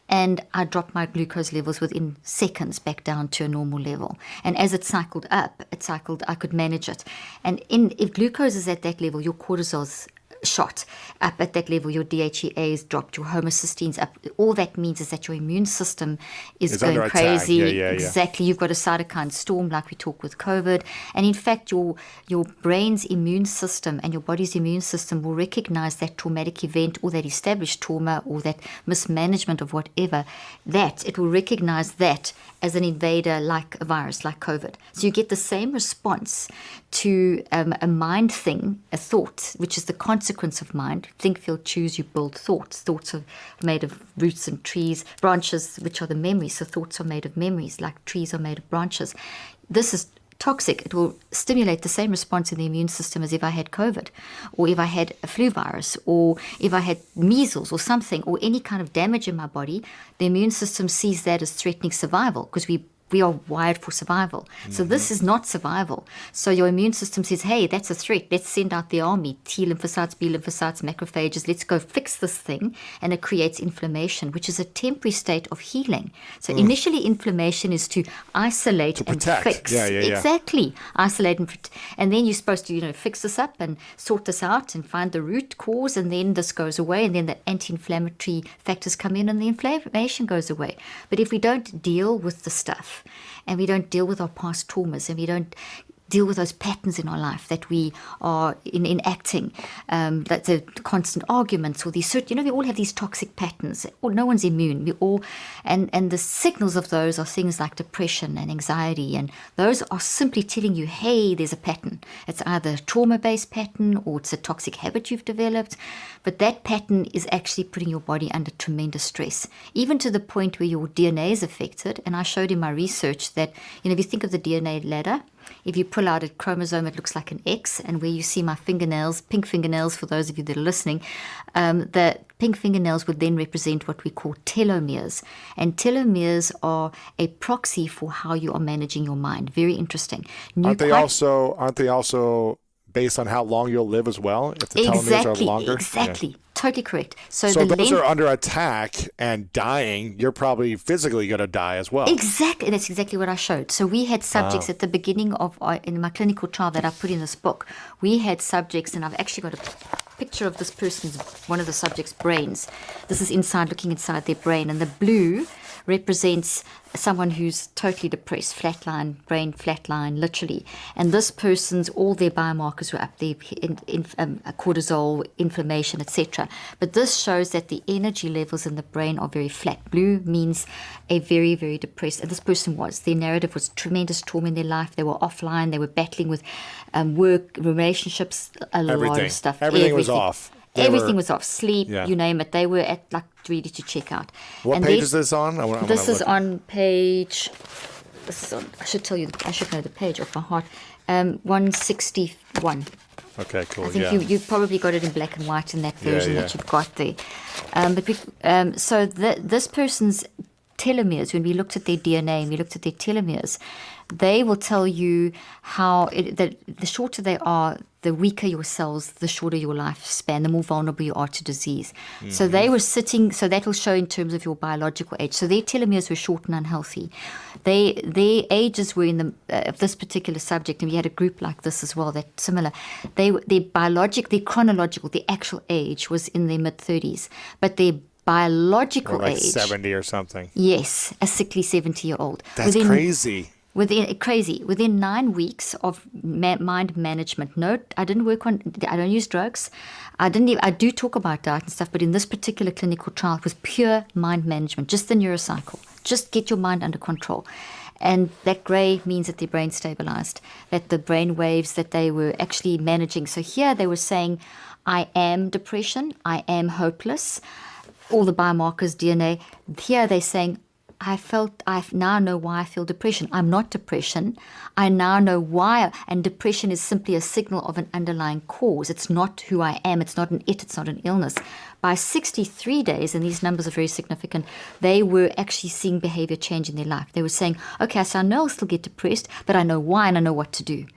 And I dropped my glucose levels within seconds back down to a normal level. And as it cycled up, I could manage it. And if glucose is at that level, your cortisol's shot up at that level, your DHEA is dropped, your homocysteines up. All that means is that your immune system is going crazy. Yeah. Exactly. You've got a cytokine storm like we talk with COVID. And in fact, your brain's immune system and your body's immune system will recognize that traumatic event or that established trauma or that mismanagement of whatever, that it will recognize that as an invader like a virus, like COVID. So you get the same response to a mind thing, a thought, which is the consequence of mind. Think, feel, choose, you build thoughts. Thoughts are made of roots and trees, branches, which are the memories. So thoughts are made of memories, like trees are made of branches. This is toxic. It will stimulate the same response in the immune system as if I had COVID, or if I had a flu virus, or if I had measles or something, or any kind of damage in my body. The immune system sees that as threatening survival, because we are wired for survival. So this is not survival. So your immune system says, hey, that's a threat. Let's send out the army, T lymphocytes, B lymphocytes, macrophages. Let's go fix this thing. And it creates inflammation, which is a temporary state of healing. So initially, inflammation is to isolate and fix. Yeah. Exactly. Isolate and protect. And then you're supposed to, fix this up and sort this out and find the root cause. And then this goes away. And then the anti-inflammatory factors come in and the inflammation goes away. But if we don't deal with the stuff, and we don't deal with our past traumas, and we don't deal with those patterns in our life that we are enacting, that the constant arguments or these certain, we all have these toxic patterns. No one's immune. We all, and the signals of those are things like depression and anxiety, and those are simply telling you, hey, there's a pattern. It's either a trauma-based pattern or it's a toxic habit you've developed, but that pattern is actually putting your body under tremendous stress, even to the point where your DNA is affected. And I showed in my research that, if you think of the DNA ladder, if you pull out a chromosome, it looks like an X, and where you see my fingernails, pink fingernails, for those of you that are listening, the pink fingernails would then represent what we call telomeres. And telomeres are a proxy for how you are managing your mind. Very interesting. Aren't they also based on how long you'll live as well? If the telomeres are longer? Exactly. Yeah. Totally correct. So those are under attack and dying. You're probably physically going to die as well. Exactly. That's exactly what I showed. So we had subjects at the beginning of in my clinical trial that I put in this book. We had subjects, and I've actually got a picture of this person's, one of the subjects' brains. This is looking inside their brain, and the blue represents someone who's totally depressed, brain flatline, literally. And this person's, all their biomarkers were up there, cortisol, inflammation, etc. But this shows that the energy levels in the brain are very flat. Blue means a very, very depressed, and this person was. Their narrative was tremendous trauma in their life. They were offline. They were battling with work, relationships, a lot of stuff. Everything was off. Everything was off. Sleep, you name it. They were ready to check out. What page is this on? This is on page. I should tell you. I should know the page off my heart. 161. Okay, cool. I think you probably got it in black and white in that version that you've got there. So this person's telomeres, when we looked at their DNA and we looked at their telomeres, they will tell you how the shorter they are, the weaker your cells, the shorter your lifespan, the more vulnerable you are to disease. Mm-hmm. So they were so that will show in terms of your biological age. So their telomeres were short and unhealthy. Their ages were in of this particular subject, and we had a group like this as well, that similar. Their chronological, the actual age was in their mid-30s, but their biological age, 70 or something. Yes, a sickly 70-year-old. That's crazy. Within 9 weeks of mind management. No, I don't use drugs. I do talk about diet and stuff, but in this particular clinical trial, it was pure mind management, just the neurocycle. Just get your mind under control. And that gray means that their brain stabilized, that the brain waves that they were actually managing. So here they were saying, I am depression, I am hopeless, all the biomarkers, DNA. Here they're saying, I now know why I feel depression. I'm not depression. I now know why. And depression is simply a signal of an underlying cause. It's not who I am. It's not it's not an illness. By 63 days, and these numbers are very significant, they were actually seeing behavior change in their life. They were saying, okay, so I know I'll still get depressed, but I know why and I know what to do.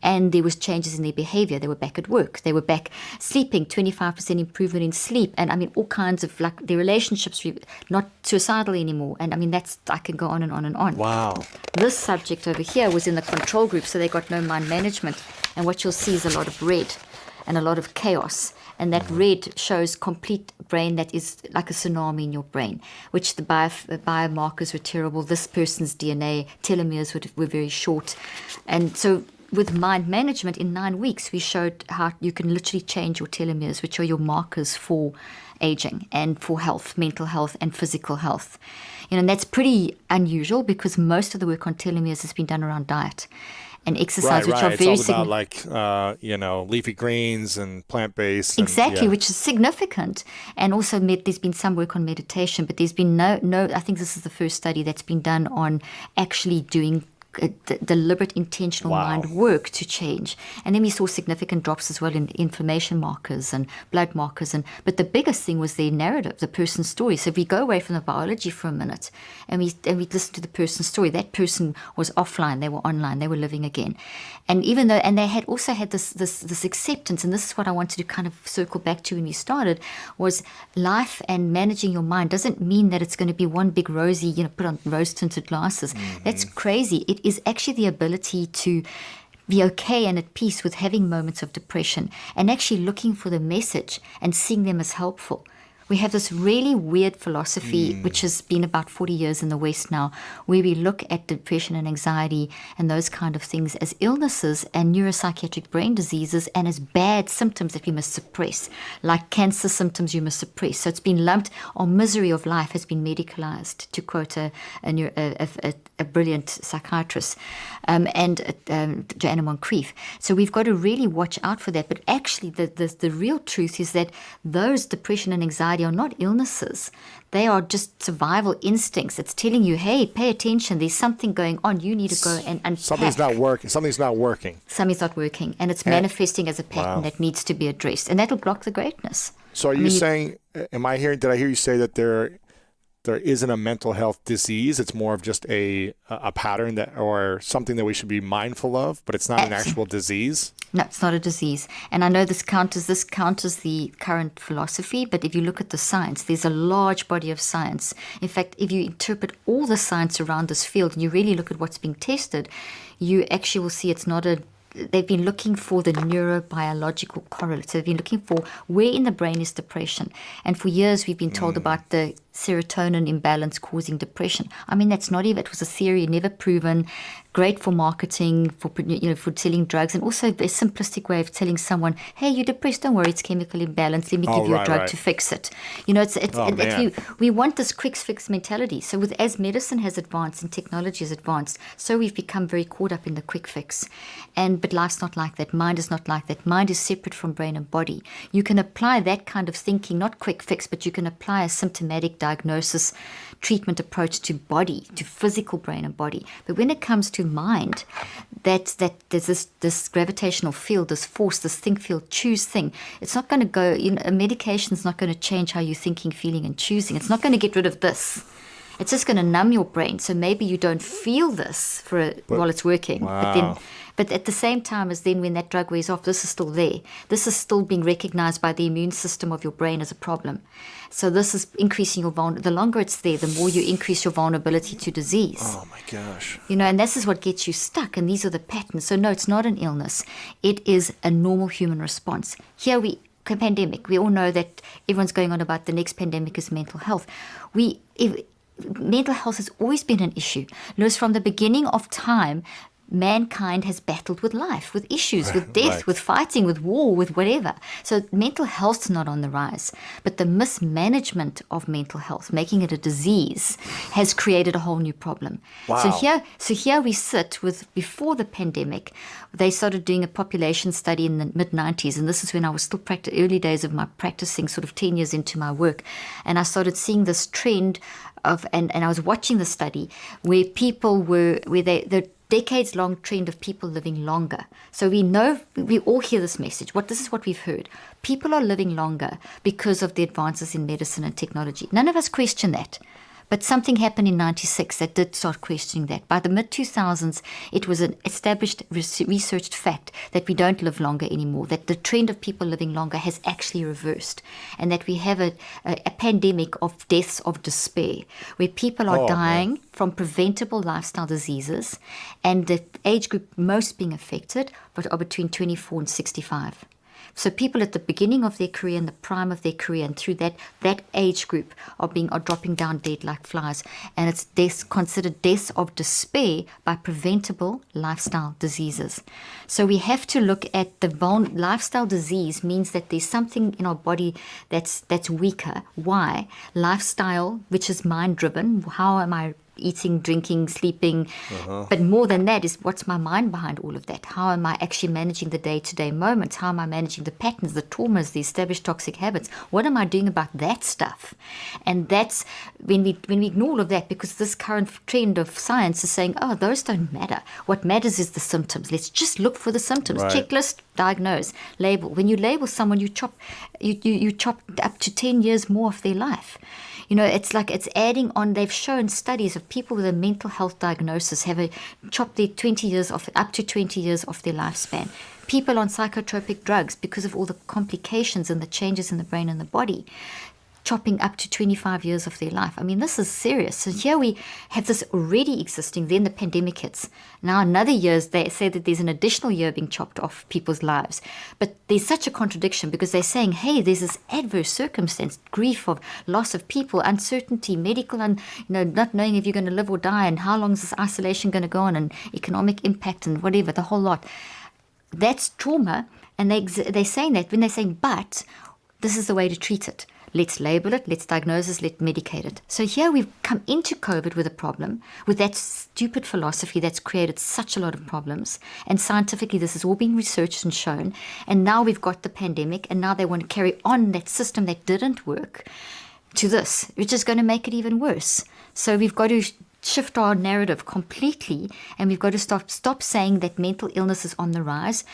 And there was changes in their behavior. They were back at work. They were back sleeping, 25% improvement in sleep. And I mean, all kinds of, like, their relationships, not suicidal anymore. And I mean, I can go on and on and on. Wow. This subject over here was in the control group, so they got no mind management. And what you'll see is a lot of red and a lot of chaos. And that red shows complete brain that is like a tsunami in your brain, which the biomarkers were terrible. This person's DNA telomeres were very short. And so with mind management, in 9 weeks, we showed how you can literally change your telomeres, which are your markers for aging and for health, mental health and physical health. And that's pretty unusual because most of the work on telomeres has been done around diet and exercise, which are very significant. It's all about leafy greens and plant-based. Exactly, which is significant. And also there's been some work on meditation, but there's been no, I think this is the first study that's been done on actually doing deliberate intentional mind work to change. And then we saw significant drops as well in inflammation markers and blood markers. But the biggest thing was their narrative, the person's story. So if we go away from the biology for a minute and we listen to the person's story, that person was offline, they were online, they were living again. And even though, and they had also had this acceptance, and this is what I wanted to kind of circle back to when we started, was life and managing your mind doesn't mean that it's going to be one big rosy, put on rose-tinted glasses. Mm-hmm. That's crazy. It is actually the ability to be okay and at peace with having moments of depression and actually looking for the message and seeing them as helpful. We have this really weird philosophy, which has been about 40 years in the West now, where we look at depression and anxiety and those kind of things as illnesses and neuropsychiatric brain diseases and as bad symptoms that we must suppress, like cancer symptoms you must suppress. So it's been lumped, or misery of life has been medicalized, to quote a brilliant psychiatrist, and Joanna Moncrief. So we've got to really watch out for that. But actually, the real truth is that those depression and anxiety are not illnesses. They are just survival instincts. It's telling you, hey, pay attention. There's something going on. You need to go and unpack. Something's not working. Something's not working. And it's manifesting as a pattern that needs to be addressed. And that'll block the greatness. So are you saying, did I hear you say that there isn't a mental health disease? It's more of just a pattern or something that we should be mindful of, but it's not an actual disease? No, it's not a disease. And I know this counters the current philosophy, but if you look at the science, there's a large body of science. In fact, if you interpret all the science around this field and you really look at what's being tested, you actually will see it's not they've been looking for the neurobiological correlates. So they've been looking for where in the brain is depression. And for years we've been told about the serotonin imbalance causing depression. I mean, that's not even, it was a theory, never proven, great for marketing, for selling drugs, and also a simplistic way of telling someone, hey, you're depressed, don't worry, it's chemical imbalance, let me give you a drug to fix it. We want this quick fix mentality. So as medicine has advanced and technology has advanced, so we've become very caught up in the quick fix. But life's not like that. Mind is not like that. Mind is separate from brain and body. You can apply that kind of thinking, not quick fix, but you can apply a symptomatic diagnosis treatment approach to body, to physical brain and body. But when it comes to mind, that there's this gravitational field, this force, this think, feel, choose thing. It's not going to go, a medication's not going to change how you're thinking, feeling, and choosing. It's not going to get rid of this. It's just going to numb your brain. So maybe you don't feel this while it's working. Wow. But at the same time as then when that drug wears off, this is still there. This is still being recognized by the immune system of your brain as a problem. So this is increasing your the longer it's there, the more you increase your vulnerability to disease. Oh my gosh. And this is what gets you stuck. And these are the patterns. So no, it's not an illness. It is a normal human response. Pandemic. We all know that everyone's going on about the next pandemic is mental health. mental health has always been an issue. Lewis, from the beginning of time, mankind has battled with life, with issues, with death, with fighting, with war, with whatever. So mental health's not on the rise, but the mismanagement of mental health, making it a disease, has created a whole new problem. Wow. So here we sit with, before the pandemic, they started doing a population study in the mid-90s, and this is when I was still early days of my practicing, sort of 10 years into my work, and I started seeing this trend of, and I was watching the study where people were, the decades-long trend of people living longer. So we know, we all hear this message. This is what we've heard. People are living longer because of the advances in medicine and technology. None of us question that. But something happened in 96 that did start questioning that. By the mid-2000s, it was an established, researched fact that we don't live longer anymore, that the trend of people living longer has actually reversed, and that we have a pandemic of deaths of despair, where people are dying from preventable lifestyle diseases, and the age group most being affected are between 24 and 65. So people at the beginning of their career and the prime of their career and through that age group are dropping down dead like flies. And it's considered deaths of despair by preventable lifestyle diseases. So we have to look at the lifestyle disease means that there's something in our body that's weaker. Why? Lifestyle, which is mind-driven. How am I eating, drinking, sleeping? But more than that is, what's my mind behind all of that? How am I actually managing the day-to-day moments? How am I managing the patterns, the traumas, the established toxic habits? What am I doing about that stuff? And that's when we ignore all of that, because this current trend of science is saying, oh, those don't matter. What matters is the symptoms. Let's just look for the symptoms. Checklist, diagnose, label. When you label someone, you chop up to 10 years more of their life. You know, it's like it's adding on. They've shown studies of people with a mental health diagnosis have chopped their 20 years off, up to 20 years off their lifespan. People on psychotropic drugs, because of all the complications and the changes in the brain and the body, chopping up to 25 years of their life. I mean, this is serious. So here we have this already existing, then the pandemic hits. Now another year, they say that there's an additional year being chopped off people's lives. But there's such a contradiction, because they're saying, hey, there's this adverse circumstance, grief of loss of people, uncertainty, medical, and not knowing if you're going to live or die, and how long is this isolation going to go on, and economic impact, and whatever, the whole lot. That's trauma, and they're saying that when they're saying, but this is the way to treat it. Let's label it, let's diagnose it, let's medicate it. So here we've come into COVID with a problem, with that stupid philosophy that's created such a lot of problems. And scientifically, this has all been researched and shown. And now we've got the pandemic, and now they want to carry on that system that didn't work to this, which is going to make it even worse. So we've got to shift our narrative completely, and we've got to stop saying that mental illness is on the rise,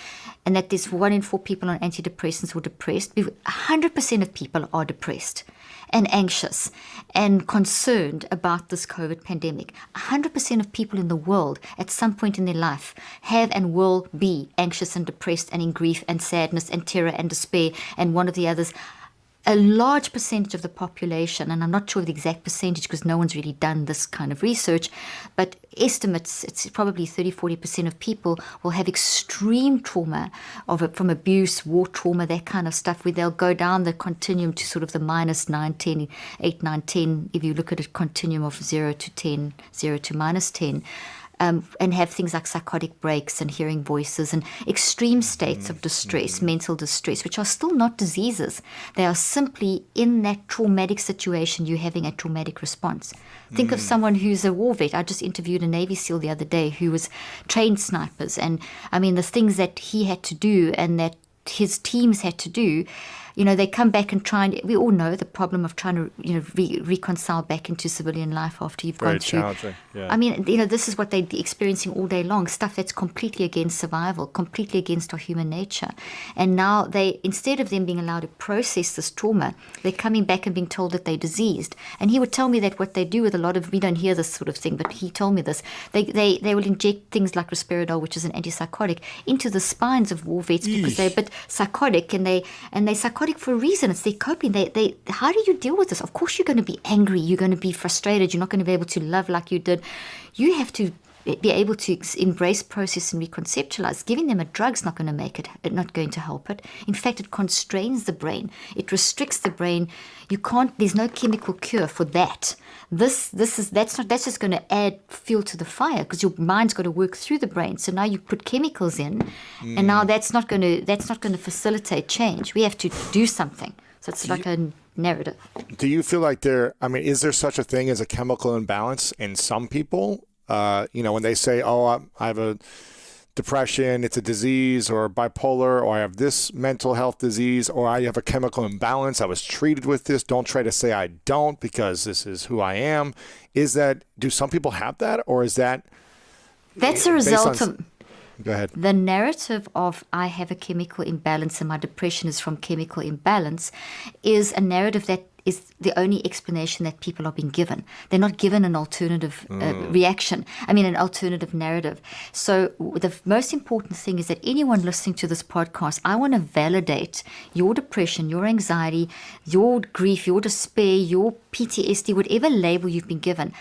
and that there's 1 in 4 people on antidepressants who are depressed. 100% of people are depressed and anxious and concerned about this COVID pandemic. 100% of people in the world at some point in their life have and will be anxious and depressed and in grief and sadness and terror and despair and one of the others. A large percentage of the population, and I'm not sure of the exact percentage because no one's really done this kind of research, but estimates it's probably 30-40% of people will have extreme trauma from abuse, war trauma, that kind of stuff, where they'll go down the continuum to sort of the minus 9, 10, 8, 9, 10, if you look at a continuum of 0 to 10, 0 to minus 10. And have things like psychotic breaks and hearing voices and extreme states of distress, mental distress, which are still not diseases. They are simply in that traumatic situation, you're having a traumatic response. Think of someone who's a war vet. I just interviewed a Navy SEAL the other day who was trained snipers. And I mean, the things that he had to do and that his teams had to do, they come back and try and, we all know the problem of trying to, reconcile back into civilian life after you've gone through. Very challenging, yeah. I mean, this is what they're experiencing all day long, stuff that's completely against survival, completely against our human nature. And now instead of them being allowed to process this trauma, they're coming back and being told that they're diseased. And he would tell me that what they do with a lot of, we don't hear this sort of thing, but he told me this, they will inject things like risperidone, which is an antipsychotic, into the spines of war vets because they're a bit psychotic, and they're psychotic for a reason. It's their coping. How do you deal with this? Of course you're going to be angry, you're going to be frustrated, you're not going to be able to love like you did. You have to be able to embrace, process, and reconceptualize. Giving them a drug's not going to make it, not going to help it. In fact, it constrains the brain. It restricts the brain. You can't. There's no chemical cure for that. That's just going to add fuel to the fire because your mind's got to work through the brain. So now you put chemicals in, and now that's not going to facilitate change. We have to do something. So it's like a narrative. Do you feel like is there such a thing as a chemical imbalance in some people? When they say, I have a depression, it's a disease, or bipolar, or I have this mental health disease, or I have a chemical imbalance, I was treated with this, don't try to say I don't because this is who I am. Do some people have that, or is that... That's a result of... Go ahead. The narrative of I have a chemical imbalance and my depression is from chemical imbalance is a narrative that is the only explanation that people are being given. They're not given an alternative an alternative narrative. So the most important thing is that anyone listening to this podcast, I want to validate your depression, your anxiety, your grief, your despair, your PTSD, whatever label you've been given.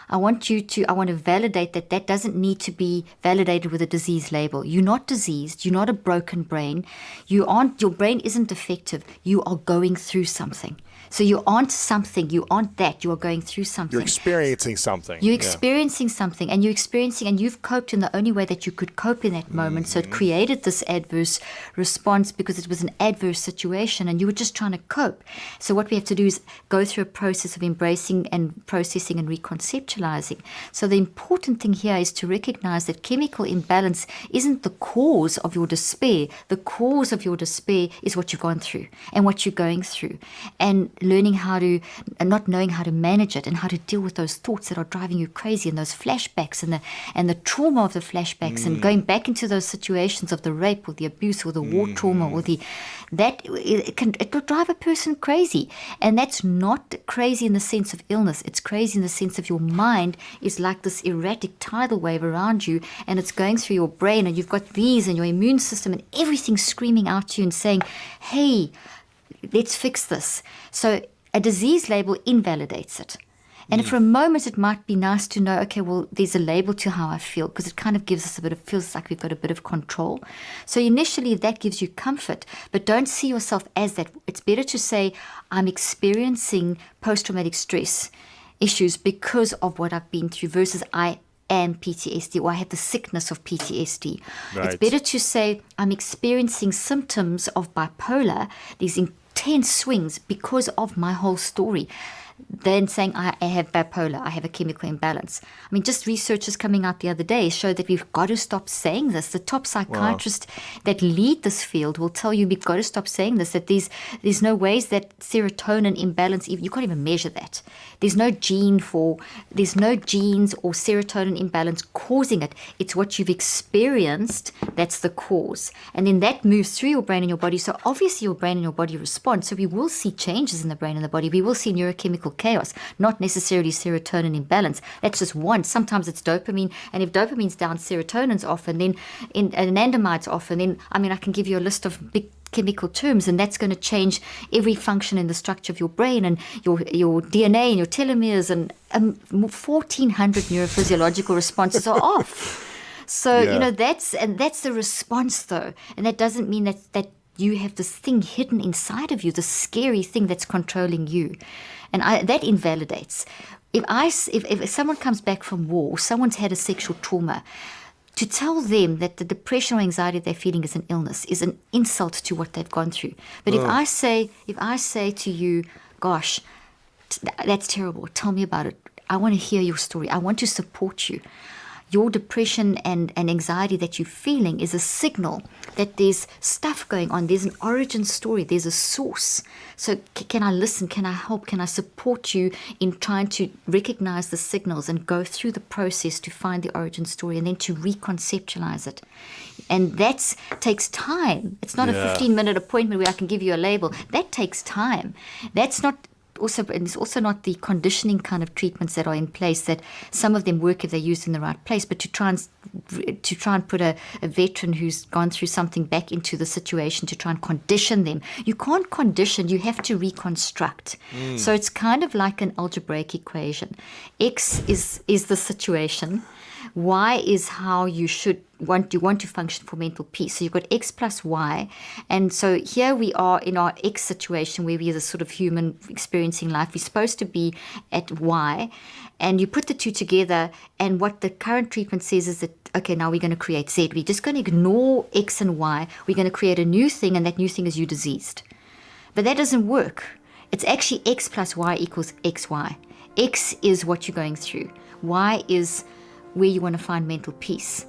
I want to validate that doesn't need to be validated with a disease label. You're not diseased. You're not a broken brain. Your brain isn't defective. You are going through something. So you aren't something. You aren't that. You are going through something. You're experiencing something. You're experiencing something, and you've coped in the only way that you could cope in that moment. So it created this adverse response because it was an adverse situation, and you were just trying to cope. So what we have to do is go through a process of embracing and processing and reconceptualizing. So the important thing here is to recognize that chemical imbalance isn't the cause of your despair. The cause of your despair is what you've gone through and what you're going through, and learning not knowing how to manage it and how to deal with those thoughts that are driving you crazy, and those flashbacks and the trauma of the flashbacks and going back into those situations of the rape or the abuse or the war trauma or it will drive a person crazy. And that's not crazy in the sense of illness. It's crazy in the sense of your mind is like this erratic tidal wave around you, and it's going through your brain, and you've got these and your immune system and everything screaming out to you and saying, hey, let's fix this. So a disease label invalidates it. And for a moment, it might be nice to know, okay, well, there's a label to how I feel, because it kind of gives us feels like we've got a bit of control. So initially, that gives you comfort, but don't see yourself as that. It's better to say, I'm experiencing post-traumatic stress issues because of what I've been through versus I am PTSD, or I have the sickness of PTSD. Right. It's better to say, I'm experiencing symptoms of bipolar, these intense swings because of my whole story, than saying I have bipolar, I have a chemical imbalance. I mean, just researchers coming out the other day showed that we've got to stop saying this. The top psychiatrists that lead this field will tell you we've got to stop saying this, that there's no ways that serotonin imbalance, you can't even measure that. There's no genes or serotonin imbalance causing it. It's what you've experienced that's the cause. And then that moves through your brain and your body. So obviously your brain and your body respond. So we will see changes in the brain and the body. We will see neurochemical chaos, not necessarily serotonin imbalance. That's just one. Sometimes it's dopamine. And if dopamine's down, serotonin's off. And then anandamide's off. And then, I can give you a list of big chemical terms, and that's going to change every function in the structure of your brain and your DNA and your telomeres, and 1,400 neurophysiological responses are off. So, that's the response though. And that doesn't mean that you have this thing hidden inside of you, the scary thing that's controlling you. And that invalidates. If someone comes back from war, or someone's had a sexual trauma, to tell them that the depression or anxiety they're feeling is an illness is an insult to what they've gone through. But if I say to you, gosh, that's terrible, tell me about it. I want to hear your story. I want to support you. Your depression and anxiety that you're feeling is a signal that there's stuff going on. There's an origin story. There's a source. So can I listen? Can I help? Can I support you in trying to recognize the signals and go through the process to find the origin story and then to reconceptualize it? And that takes time. It's not a 15-minute appointment where I can give you a label. That takes time. It's also not the conditioning kind of treatments that are in place, that some of them work if they're used in the right place, but to try and put a veteran who's gone through something back into the situation, to try and condition them. You can't condition, you have to reconstruct. So it's kind of like an algebraic equation. X is the situation, Y is how you want to function for mental peace. So you've got X plus Y. And so here we are in our X situation where we are the sort of human experiencing life. We're supposed to be at Y. And you put the two together, and what the current treatment says is that, okay, now we're going to create Z. We're just going to ignore X and Y. We're going to create a new thing, and that new thing is you diseased. But that doesn't work. It's actually X plus Y equals XY. X is what you're going through. Y is where you want to find mental peace.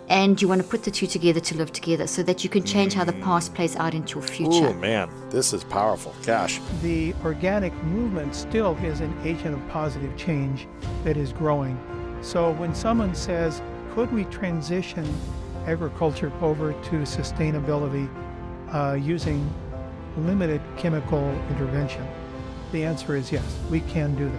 And you want to put the two together to live together so that you can change how the past plays out into your future. Oh, man, this is powerful. Gosh. The organic movement still is an agent of positive change that is growing. So when someone says, could we transition agriculture over to sustainability using limited chemical intervention? The answer is yes, we can do that.